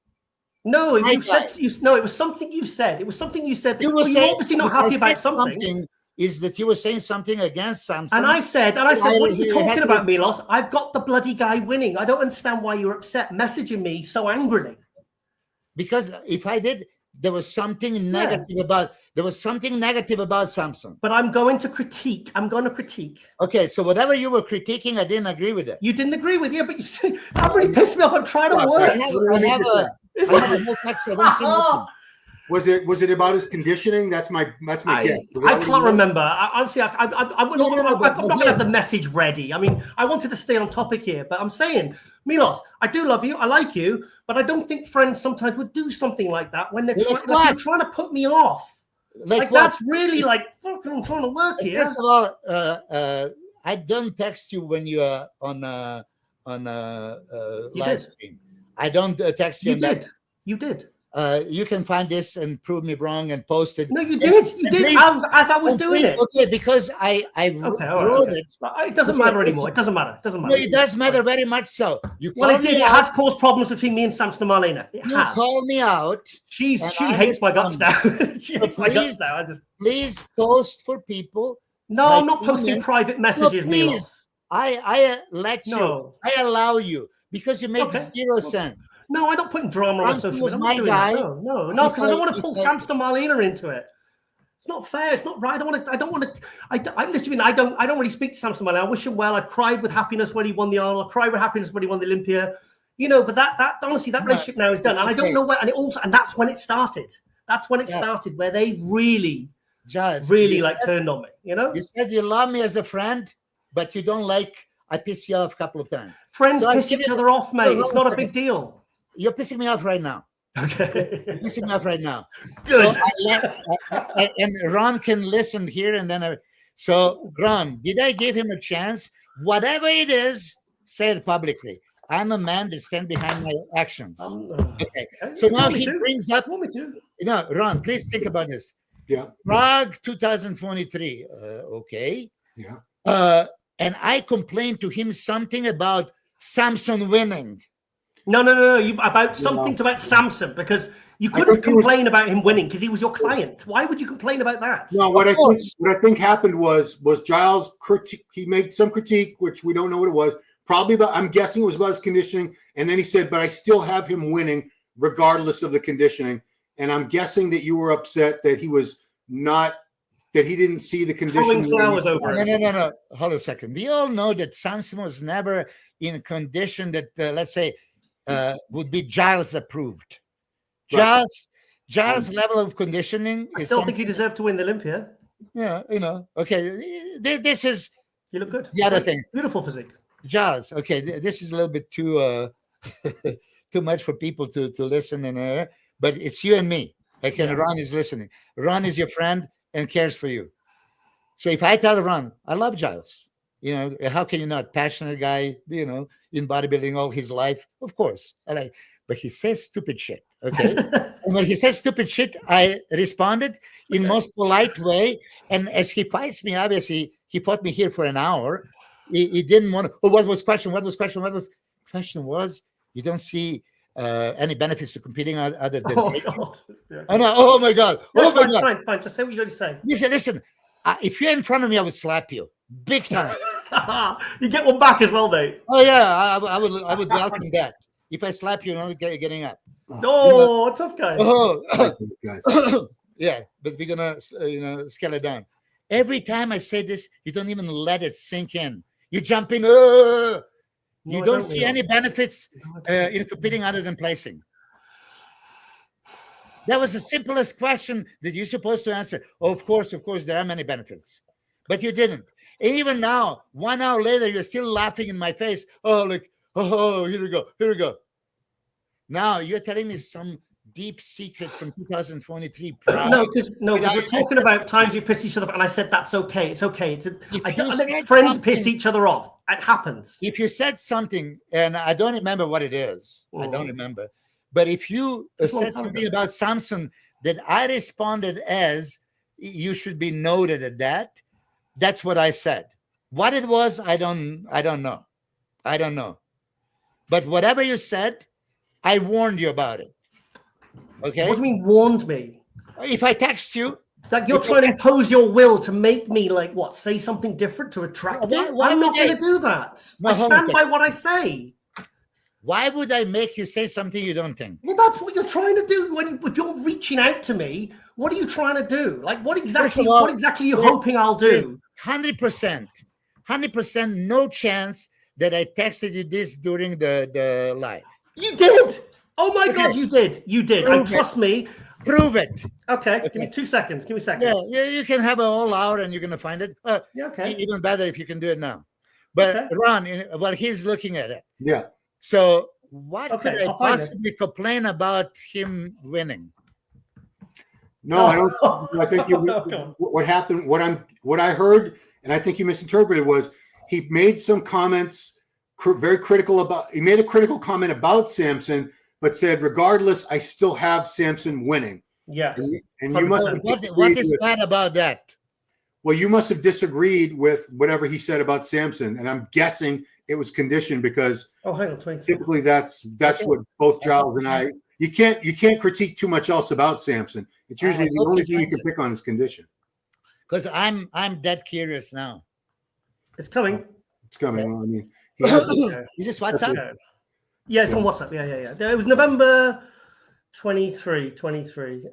No, it was something you said. It was something you said. You're obviously not happy about something. Is that you were saying something against Samson? And I said, what are you talking about, Milos? I've got the bloody guy winning. I don't understand why you're upset messaging me so angrily. Because if I did, there was something negative about Samson. But I'm going to critique. Okay, so whatever you were critiquing, I didn't agree with it. You didn't agree with it, but you said that really pissed me off. I'm trying to work. I have a whole text. I don't see nothing. Was it about his conditioning? That's my guess. I can't remember. Honestly, I'm not going to have the message ready. I mean, I wanted to stay on topic here, but I'm saying, Milos, I do love you. I like you, but I don't think friends sometimes would do something like that when they're trying to put me off. Like that's really like fucking I'm trying to work here. First of all, I don't text you when you are on live stream. I don't text you. You did. You can find this and prove me wrong and post it. No, you did. As I was doing it. Okay, because I wrote it. It doesn't matter anymore. It doesn't matter. No, it does matter very much so. It has caused problems between me and Samson and Marlena. It has. Call me out. She hates my guts now. She hates my guts now. Please post for people. No, I'm not posting private messages, Milos. I let you. No. I allow you because you make zero sense. No, I don't put drama on social media. No, because I don't want to pull Samson and Marlena into it. It's not fair. It's not right. I don't want to. I don't really speak to Samson and Marlena. I wish him well. I cried with happiness when he won the Arnold. I cried with happiness when he won the Olympia. But that honestly, that relationship now is done. And I don't know where. And that's when it started. That's when it started, where they really turned on me. You said you love me as a friend, but you don't like. I piss you off a couple of times. Friends piss each other off, mate. It's not a big deal. You're pissing me off right now. Okay. You're pissing me off right now. Good. So and Ron can listen here and then. So Ron, did I give him a chance? Whatever it is, say it publicly. I'm a man that stands behind my actions. Okay. So now he brings up. Ron, please think about this. Yeah. Prague 2023. Okay. Yeah. And I complained to him something about Samson winning. No. About Samson, because you couldn't complain about him winning because he was your client. Why would you complain about that? No, what I think happened was Giles he made some critique, which we don't know what it was. Probably I'm guessing it was about his conditioning, and then he said, "But I still have him winning regardless of the conditioning. And I'm guessing that you were upset that he didn't see the Throwing conditioning. flowers over it. No. Hold a second. We all know that Samson was never in a condition that, let's say, would be Giles approved. Right. Giles' level of conditioning. I is still think he deserved to win the Olympia. Yeah, okay. This is You look good. the other thing. Beautiful physique. Giles. Okay, this is a little bit too too much for people to listen, but it's you and me. Okay, and Ron is listening. Ron is your friend and cares for you. So if I tell Ron, I love Giles, how can you not? Passionate guy, in bodybuilding all his life, of course. But he says stupid shit. Okay, and when he says stupid shit, I responded in most polite way. And as he fights me, obviously he fought me here for an hour. He didn't want to. Oh, what was question? Question was you don't see any benefits to competing other than. Oh, God. Yeah. Oh my God! No, fine. Just say what you got to say. Listen. If you're in front of me, I would slap you big time. You get one back as well, though. Oh yeah, I would welcome that. If I slap you, you're not getting up. Oh, tough guy. Yeah, but we're gonna scale it down. Every time I say this, you don't even let it sink in. You jump in. You don't see any benefits in competing other than placing. That was the simplest question that you're supposed to answer. Oh, of course, there are many benefits, but you didn't. And even now, 1 hour later, you're still laughing in my face. Oh, here we go. Now you're telling me some deep secret from 2023. No, because we're talking about times you piss each other off, and I said that's okay. It's okay. I let friends piss each other off. It happens. If you said something, and I don't remember what it is, I don't remember. But if you said something about Samson that I responded as, you should be noted at that. That's what I said. What it was, I don't know. But whatever you said, I warned you about it. Okay. What do you mean warned me? If I text you, like you're trying to impose your will to make me say something different to attract it. I'm not going to do that. I stand by what I say. Why would I make you say something you don't think? Well, that's what you're trying to do when you're reaching out to me. What are you trying to do? What exactly are you hoping I'll do? 100%, no chance that I texted you this during the live. You did. Oh my God, you did. Trust me. Prove it. Okay, give me 2 seconds. Give me seconds. Yeah, you can have a whole hour and you're going to find it. Okay. Even better if you can do it now. But Ron, he's looking at it. Yeah. So what could I possibly complain about him winning? No, I don't. I think what happened, what I heard, and I think you misinterpreted, was he made some comments very critical about. He made a critical comment about Samson, but said, regardless, I still have Samson winning. Yeah. And you must. What is bad about that? Well, you must have disagreed with whatever he said about Samson, and I'm guessing it was conditioned because typically that's what both Giles and I. You can't critique too much else about Samson. It's usually the only thing you can pick on is condition. Because I'm dead curious now. It's coming. It's coming. Yeah. I mean, is this WhatsApp? Yeah, it's on WhatsApp. Yeah. It was November 23.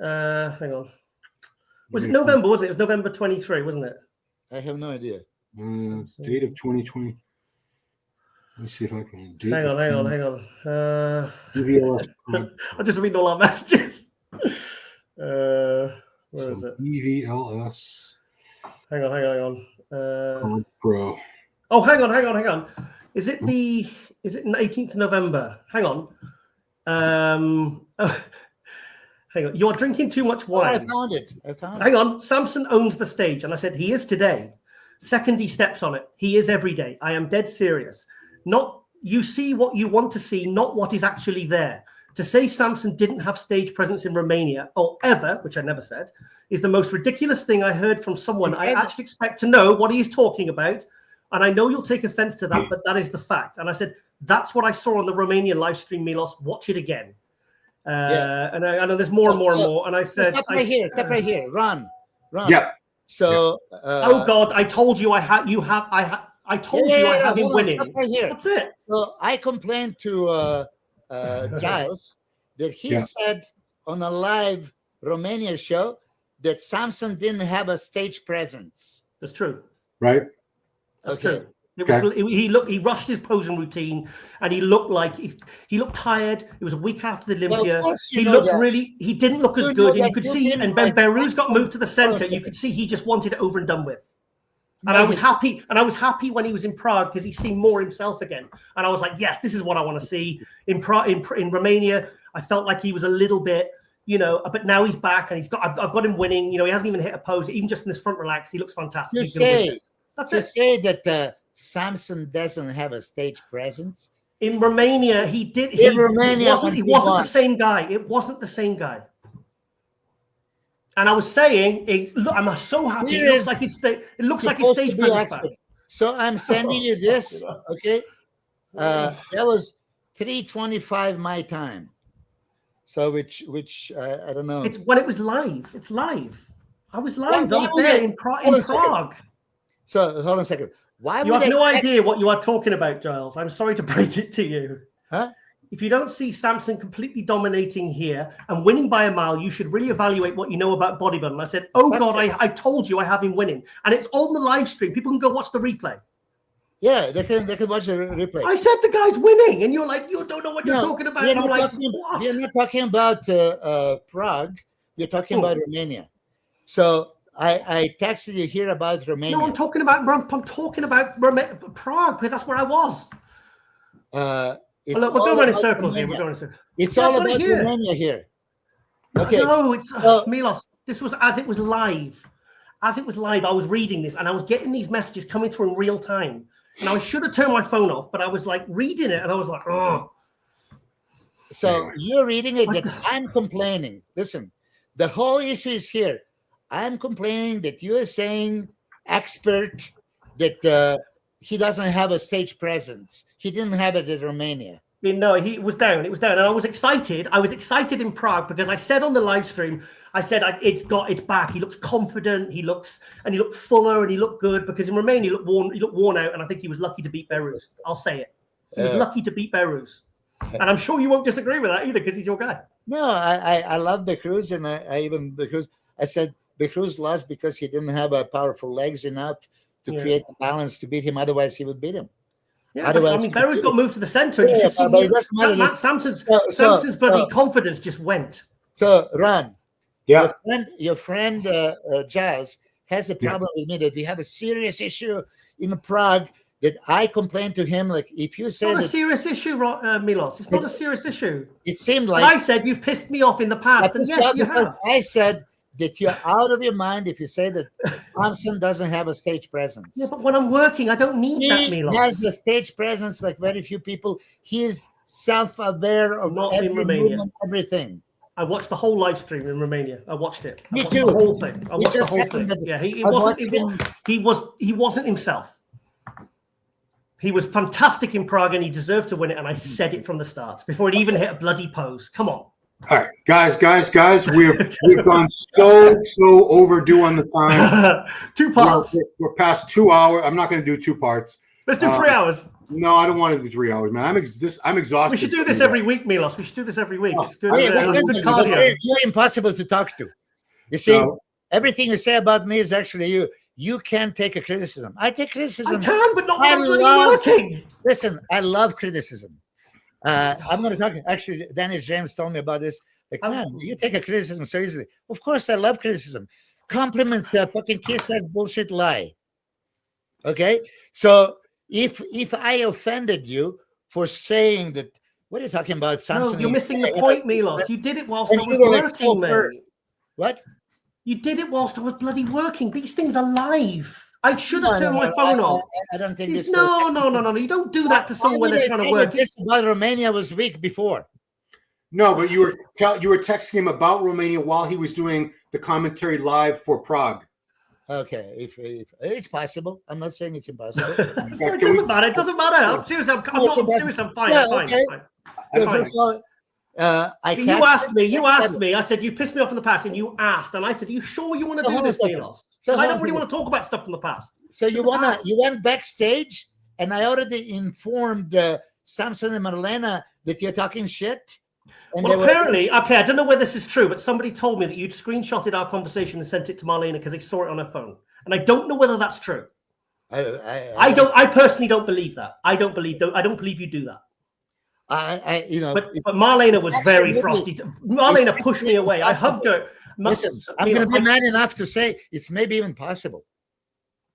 Hang on. Was it November? Was it? It was November 23, wasn't it? I have no idea. Date of 2020. Let me see if I can. Hang on. EVLS. I'm just reading all our messages. Where is it? EVLS. Hang on. Pro. Oh, hang on. Is it the 18th of November? Hang on. Hang on. You are drinking too much wine. I found it. Hang on. Samson owns the stage. And I said, he is today. Second, he steps on it. He is every day. I am dead serious. Not you see what you want to see, not what is actually there. To say Samson didn't have stage presence in Romania or ever, which I never said, is the most ridiculous thing I heard from someone I actually expect to know what he is talking about. And I know you'll take offense to that, but that is the fact. And I said, that's what I saw on the Romanian live stream, Milos. Watch it again. And I know there's more and more. And I said, step right here. Run. Yeah. So, oh God, I told you I have him winning. Right here. That's it. So I complained to Giles that he said on a live Romania show that Samson didn't have a stage presence. That's true. Right. That's true. He rushed his posing routine, and he looked like he looked tired. It was a week after the Olympia. He didn't look as good. You could see, and when Behrouz got moved to the center, you could see he just wanted it over and done with. And I was happy. And I was happy when he was in Prague because he seemed more himself again. And I was like, yes, this is what I want to see. In Romania, I felt like he was a little bit, but now he's back and I've got him winning. He hasn't even hit a pose. Even just in this front relax, he looks fantastic. Say that Samson doesn't have a stage presence. In Romania, he did. He wasn't the same guy. It wasn't the same guy. And I was saying, I'm so happy. It looks like his stage presence back. So I'm sending you this. Okay, that was 3:25 my time. So which I don't know. It's when it was live. It's live. I was live there in Prague. So hold on a second. Why you have no idea what you are talking about, Giles. I'm sorry to break it to you. Huh? If you don't see Samson completely dominating here and winning by a mile, you should really evaluate what you know about bodybuilding. And I said, God, I told you I have him winning. And it's on the live stream. People can go watch the replay. Yeah, they can watch the replay. I said the guy's winning. And you're like, you don't know what you're talking about. We're not talking about Prague. We're talking about Romania. So I texted you here about Romania. No, I'm talking about Prague because that's where I was. Look, we're going in circles here. It's all about Romania here. Okay. No, it's Milos. This was as it was live. As it was live, I was reading this and I was getting these messages coming through in real time. And I should have turned my phone off, but I was like reading it and I was like, oh. So you're reading it that I'm complaining. Listen, the whole issue is here. I'm complaining that you are saying, expert, that he doesn't have a stage presence. He didn't have it in Romania. No, he was down. It was down. And I was excited. I was excited in Prague because I said on the live stream, I said it's back. He looks confident. He looked fuller and he looked good because in Romania he looked worn out. And I think he was lucky to beat Behrouz. I'll say it. He was lucky to beat Behrouz. And I'm sure you won't disagree with that either because he's your guy. No, I love Behrouz, and I said Behrouz lost because he didn't have powerful legs enough to create the balance to beat him. Otherwise, he would beat him. Yeah, Behrouz got moved to the center. And you should see Samson's bloody confidence just went. So, Ron, your friend Giles has a problem with me that we have a serious issue in Prague that I complained to him. Like, if you said it's not a serious issue, Milos. It's not a serious issue. It seemed like I said you've pissed me off in the past. And yes, you have. I said that you're out of your mind if you say that Thompson doesn't have a stage presence. Yeah, but when I'm working, I don't need that, Milos. He has a stage presence like very few people. He is self-aware of every movement, everything. I watched the whole live stream in Romania. I watched it. Me too. The whole thing. I watched the whole thing. Yeah, he wasn't himself. He was fantastic in Prague and he deserved to win it. And I said it from the start before it even hit a bloody pose. Come on. All right, guys, we've gone so overdue on the time. 2 parts. We're past 2 hours. I'm not going to do 2 parts. Let's do 3 hours. No, I don't want to do 3 hours, man. I'm exhausted. We should do this every week, Milos. We should do this every week. It's good. Good cardio. You're impossible to talk to. You see, everything you say about me is actually you. You can't take a criticism. I take criticism. I can, but not when I'm bloody working. Listen, I love criticism. I'm going to talk. Actually, Dennis James told me about this. Like, man, you take a criticism so easily. Of course, I love criticism. Compliments, fucking kiss that bullshit lie. Okay, so if I offended you for saying that, what are you talking about? Samson? No, you're missing the point, Milos. You did it whilst I was working, man. What? You did it whilst I was bloody working. These things are live. I should have turned my phone off. I don't think this. No. You don't do that to someone when they're trying to work. This about Romania was week before. No, but you were texting him about Romania while he was doing the commentary live for Prague. Okay, if it's possible, I'm not saying it's impossible. It doesn't matter. It doesn't matter. I'm serious. I'm fine. Yeah, I'm okay. fine. So first of all, you asked me. I said you pissed me off in the past, and you asked, and I said, "You sure you want to do this, Milos?" So I don't really want to talk about stuff from the past. So you went backstage, and I already informed Samson and Marlena that you're talking shit. And Well, they were apparently, okay, I don't know whether this is true, but somebody told me that you'd screenshotted our conversation and sent it to Marlena because they saw it on her phone. And I don't know whether that's true. I personally don't believe that. I don't believe you do that. But Marlena was very frosty. Marlena pushed me away. I hugged her. Listen, I'm going to be man enough to say it's maybe even possible.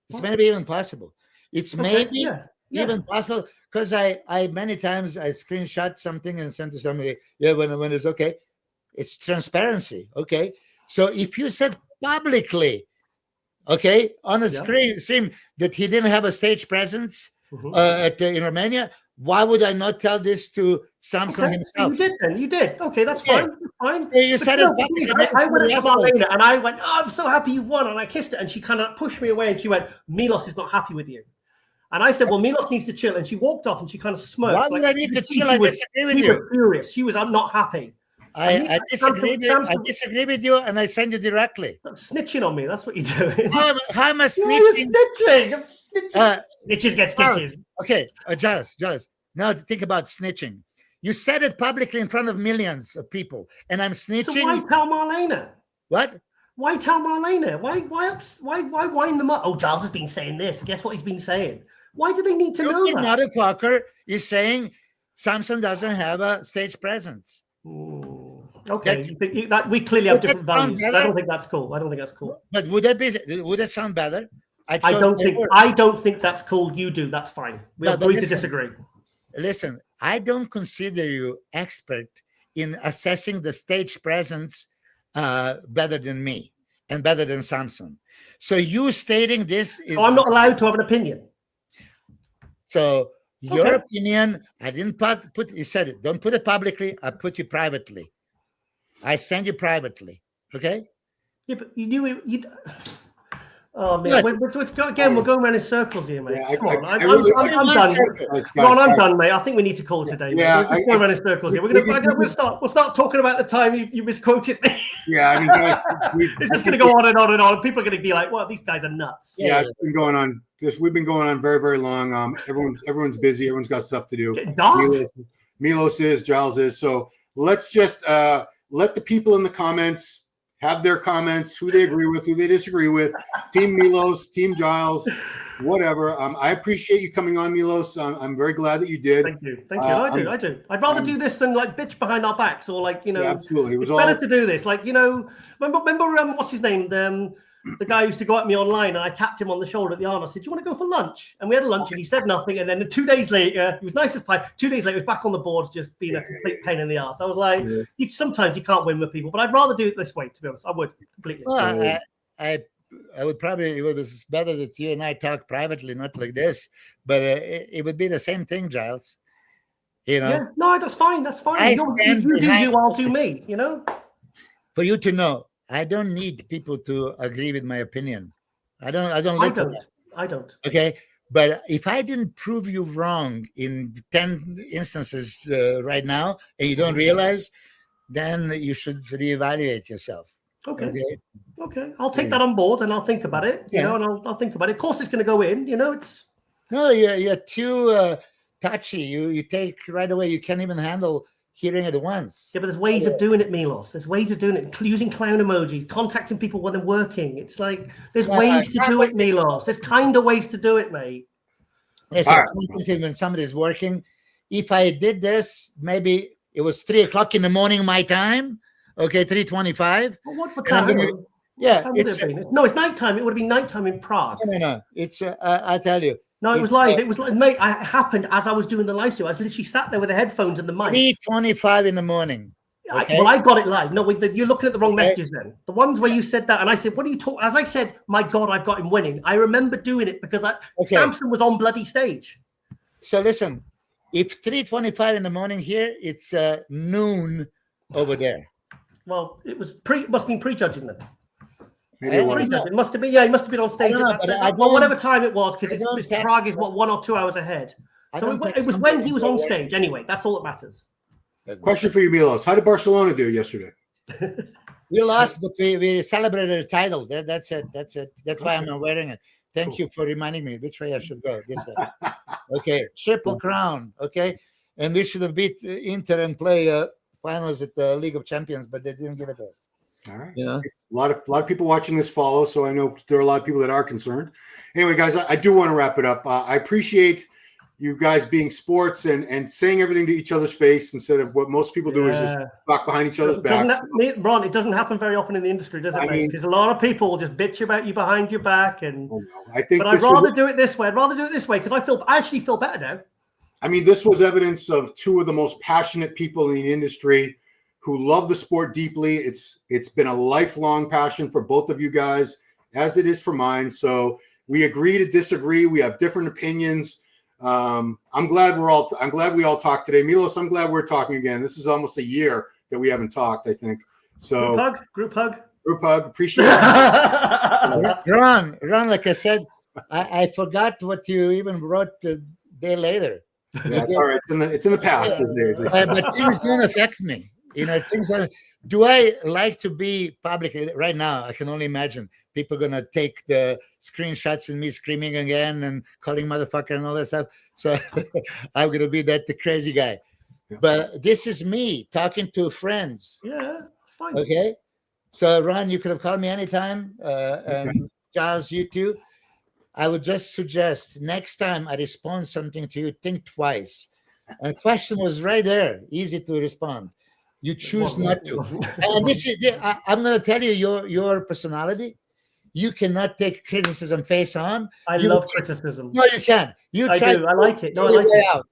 It's maybe even possible. It's maybe even possible because I many times I screenshot something and send to somebody. Yeah, when it's okay, it's transparency. Okay, so if you said publicly, okay, on the stream that he didn't have a stage presence in Romania, why would I not tell this to Samson himself? You did then. You did. Okay, that's fine. That's fine. You said it. I went up to Marlena and I went, "Oh, I'm so happy you've won," and I kissed her, and she kind of pushed me away, and she went, "Milos is not happy with you." And I said, "Well, Milos needs to chill," and she walked off, and she kind of smirked. Why would I need to chill? I disagree with you. She was furious. She was, "I'm not happy." I disagree with you, and I send you directly. Snitching on me. That's what you're doing. How am I snitching? Snitches get stitches. Okay, Giles. Now think about snitching. You said it publicly in front of millions of people, and I'm snitching. So why tell Marlena? What? Why tell Marlena? Why wind them up? Oh, Giles has been saying this. Guess what he's been saying? Why do they need to know that? Motherfucker is saying Samson doesn't have a stage presence. Okay, we clearly have different values. I don't think that's cool. But would that sound better? I don't think that's cool. You do. That's fine. We agree to disagree. Listen, I don't consider you expert in assessing the stage presence better than me and better than Samson. So you stating this is... So I'm not allowed to have an opinion. So your opinion, I didn't put you said it. Don't put it publicly. I put you privately. I send you privately. Okay? Yeah, but you knew it. Oh man, we're going around in circles here, mate. Yeah, Come on, I'm done. Ron, I'm done, mate. I think we need to call it a day. Yeah, we're going around in circles here. We'll start talking about the time you misquoted me. Yeah, I mean, guys, it's just going to go on and on and on. People are going to be like, "Well, these guys are nuts." Yeah, it's been going on. We've been going on very, very long. Everyone's busy. Everyone's got stuff to do. Milos is, Giles is. So let's just let the people in the comments have their comments, who they agree with, who they disagree with. Team Milos, Team Giles, whatever. I appreciate you coming on, Milos. I'm very glad that you did. Thank you. I do. I'd rather do this than like bitch behind our backs or like, Yeah, absolutely. It's better to do this. Like, remember what's his name? The guy who used to go at me online, and I tapped him on the shoulder at the Arnold. I said, "Do you want to go for lunch?" And we had a lunch, and he said nothing. And then 2 days later, he was nice as pie. 2 days later, he was back on the boards, just being a complete pain in the ass. I was like, sometimes you can't win with people, but I'd rather do it this way, to be honest. I would completely. Well, I would probably, it was better that you and I talk privately, not like this, but it would be the same thing, Giles. Yeah, no, that's fine. That's fine. You do you, I'll do me, For you to know, I don't need people to agree with my opinion. I don't. Okay. But if I didn't prove you wrong in 10 instances right now, and you don't realize, then you should reevaluate yourself. Okay. I'll take that on board and I'll think about it, and I'll think about it. Of course it's going to go in, it's. No, you're too touchy. You take right away. You can't even handle hearing it once. Yeah, but there's ways of doing it, Milos. There's ways of doing it, using clown emojis, contacting people when they're working. It's like there's ways to do it, Milos. There's kind of ways to do it, mate. Listen, when somebody's working, if I did this, maybe it was 3 o'clock in the morning my time. Okay, 3:25. Well, what time? It's nighttime. It would have been nighttime in Prague. No. It's I tell you. No, it was live. It was like, mate, it happened as I was doing the live stream. I was literally sat there with the headphones and the mic. 3:25 in the morning. Okay? I got it live. No, you're looking at the wrong messages then. The ones where you said that, and I said, what are you talking? As I said, my God, I've got him winning. I remember doing it because Samson was on bloody stage. So listen, if 3:25 in the morning here, it's noon over there. Well, it must have been prejudging then. It must have been. Yeah, he must have been on stage at whatever time it was, because Prague is 1 or 2 hours ahead. So it was when he was on stage. Anyway, that's all that matters. Question for you, Milos. How did Barcelona do yesterday? We lost, but we celebrated a title. That's it. That's why I'm wearing it. Thank you for reminding me which way I should go. This way. Okay, triple crown. Okay, and we should have beat Inter and play finals at the League of Champions, but they didn't give it to us. All right. You know, A lot of people watching this follow, so I know there are a lot of people that are concerned. Anyway, guys, I do want to wrap it up. I appreciate you guys being sports and saying everything to each other's face instead of what most people do is just talk behind each other's backs. Ron, it doesn't happen very often in the industry, does it, mate? Because a lot of people will just bitch about you behind your back, and but I'd rather do it this way. I'd rather do it this way because I actually feel better now. I mean, this was evidence of two of the most passionate people in the industry who love the sport deeply. It's been a lifelong passion for both of you guys, as it is for mine. So we agree to disagree. We have different opinions. I'm glad we all talked today. Milos, I'm glad we're talking again. This is almost a year that we haven't talked, I think. So group hug. Appreciate it. Ron, like I said, I forgot what you even wrote a day later. Yeah, it's all right. It's in the past these days. But things don't affect me. You know, do I like to be public right now? I can only imagine people going to take the screenshots and me screaming again and calling motherfucker and all that stuff. So I'm going to be the crazy guy. Yeah. But this is me talking to friends. Yeah, it's fine. Okay. So Ron, you could have called me anytime. And Giles, you too. I would just suggest next time I respond something to you, think twice. And the question was right there, easy to respond. You choose not to. And this is, I'm going to tell you your personality. You cannot take criticism face on. I love criticism. No, you can't. I do. I like it. No, I like it. Out.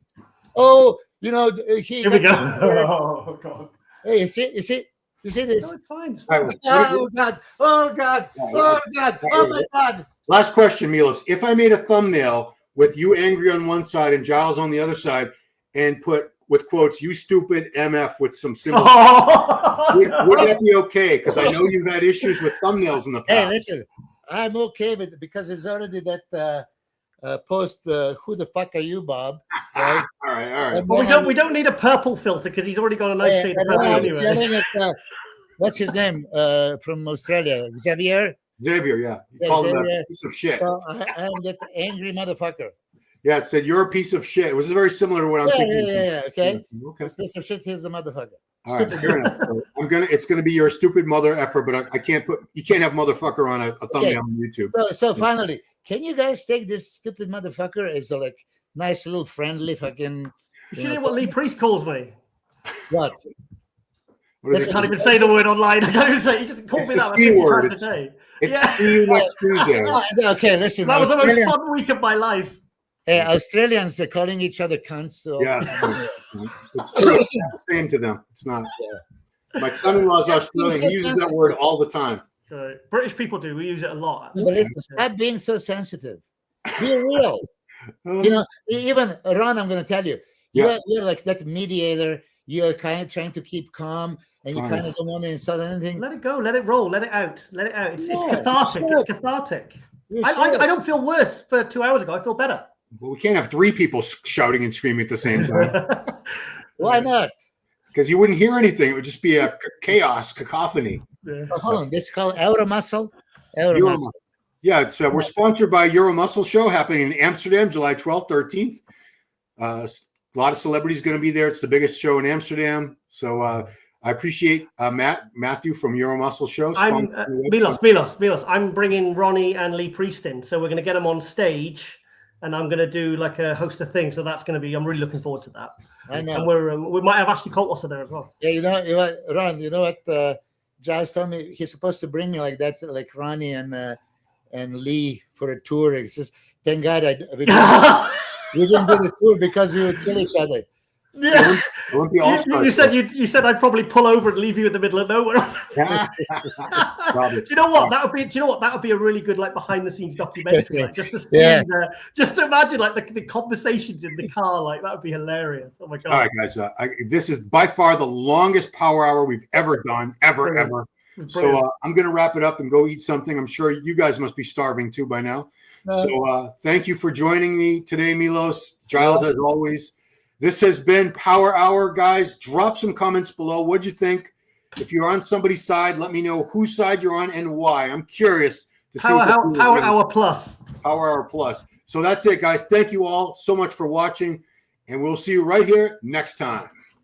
Oh, you know, here we go. Oh, God. Hey, you see this? No, it's fine. Oh, God. Oh, God. Oh, God. Oh, my God. Last question, Milos. If I made a thumbnail with you angry on one side and Giles on the other side and put with quotes, "You stupid MF" with some symbols, would that be okay? Because I know you've had issues with thumbnails in the past. Hey, listen, I'm okay with it because it's already that post, "Who the fuck are you, Bob?" Right? all right. Well, we don't need a purple filter because he's already got a nice shade of purple anyway. What's his name from Australia? Xavier, yeah. You called him a piece of shit. So I'm that angry motherfucker. Yeah, it said you're a piece of shit. It was very similar to what I'm thinking. Yeah. Okay. This piece of shit. Here's the motherfucker. All right, fair enough. So it's gonna be your stupid mother effer, but you can't have motherfucker on a thumbnail on YouTube. So finally, can you guys take this stupid motherfucker as a nice little friendly fucking? You know what Lee Priest calls me? What? I can't even say the word online. I can't even say. He just called me that. C word. See you next Tuesday. Okay, listen. That was the most fun week of my life. Hey, Australians are calling each other cunts. So. Yeah, it's true. It's not the same to them. It's not. My son-in-law is Australian. He uses that word all the time. British people do. We use it a lot. But listen, stop being so sensitive. Be real. You know, even Ron, I'm going to tell you, you're like that mediator. You're kind of trying to keep calm, and you kind of don't want to insult anything. Let it go. Let it roll. Let it out. It's cathartic. It's cathartic. I don't feel worse for 2 hours ago. I feel better. Well, we can't have three people shouting and screaming at the same time. Why not? Because you wouldn't hear anything. It would just be a cacophony. Yeah. Hold on. It's called Euromuscle. Yeah, it's we're sponsored by Euromuscle Show happening in Amsterdam, July 12th, 13th. A lot of celebrities going to be there. It's the biggest show in Amsterdam. So I appreciate Matthew from Euromuscle Show. Milos. I'm bringing Ronnie and Lee Priest in. So we're going to get them on stage. And I'm going to do like a host of things. So that's going to be, I'm really looking forward to that. I know. And we might have Ashley Coltwasser there as well. Yeah, you know, Ron, you know what Giles told me? He's supposed to bring me like that, like Ronnie and Lee for a tour. It's just, thank God we didn't do the tour because we would kill each other. Yeah. You said I'd probably pull over and leave you in the middle of nowhere. Do you know what? That would be a really good behind the scenes documentary. Just to see just to imagine the conversations in the car. That would be hilarious. Oh my God. All right, guys. This is by far the longest power hour we've ever done, ever. So I'm going to wrap it up and go eat something. I'm sure you guys must be starving too by now. So thank you for joining me today, Milos. Giles, as always. This has been Power Hour, guys. Drop some comments below. What'd you think? If you're on somebody's side, let me know whose side you're on and why. I'm curious to see. Power Hour Plus. Power Hour Plus. So that's it, guys. Thank you all so much for watching, and we'll see you right here next time.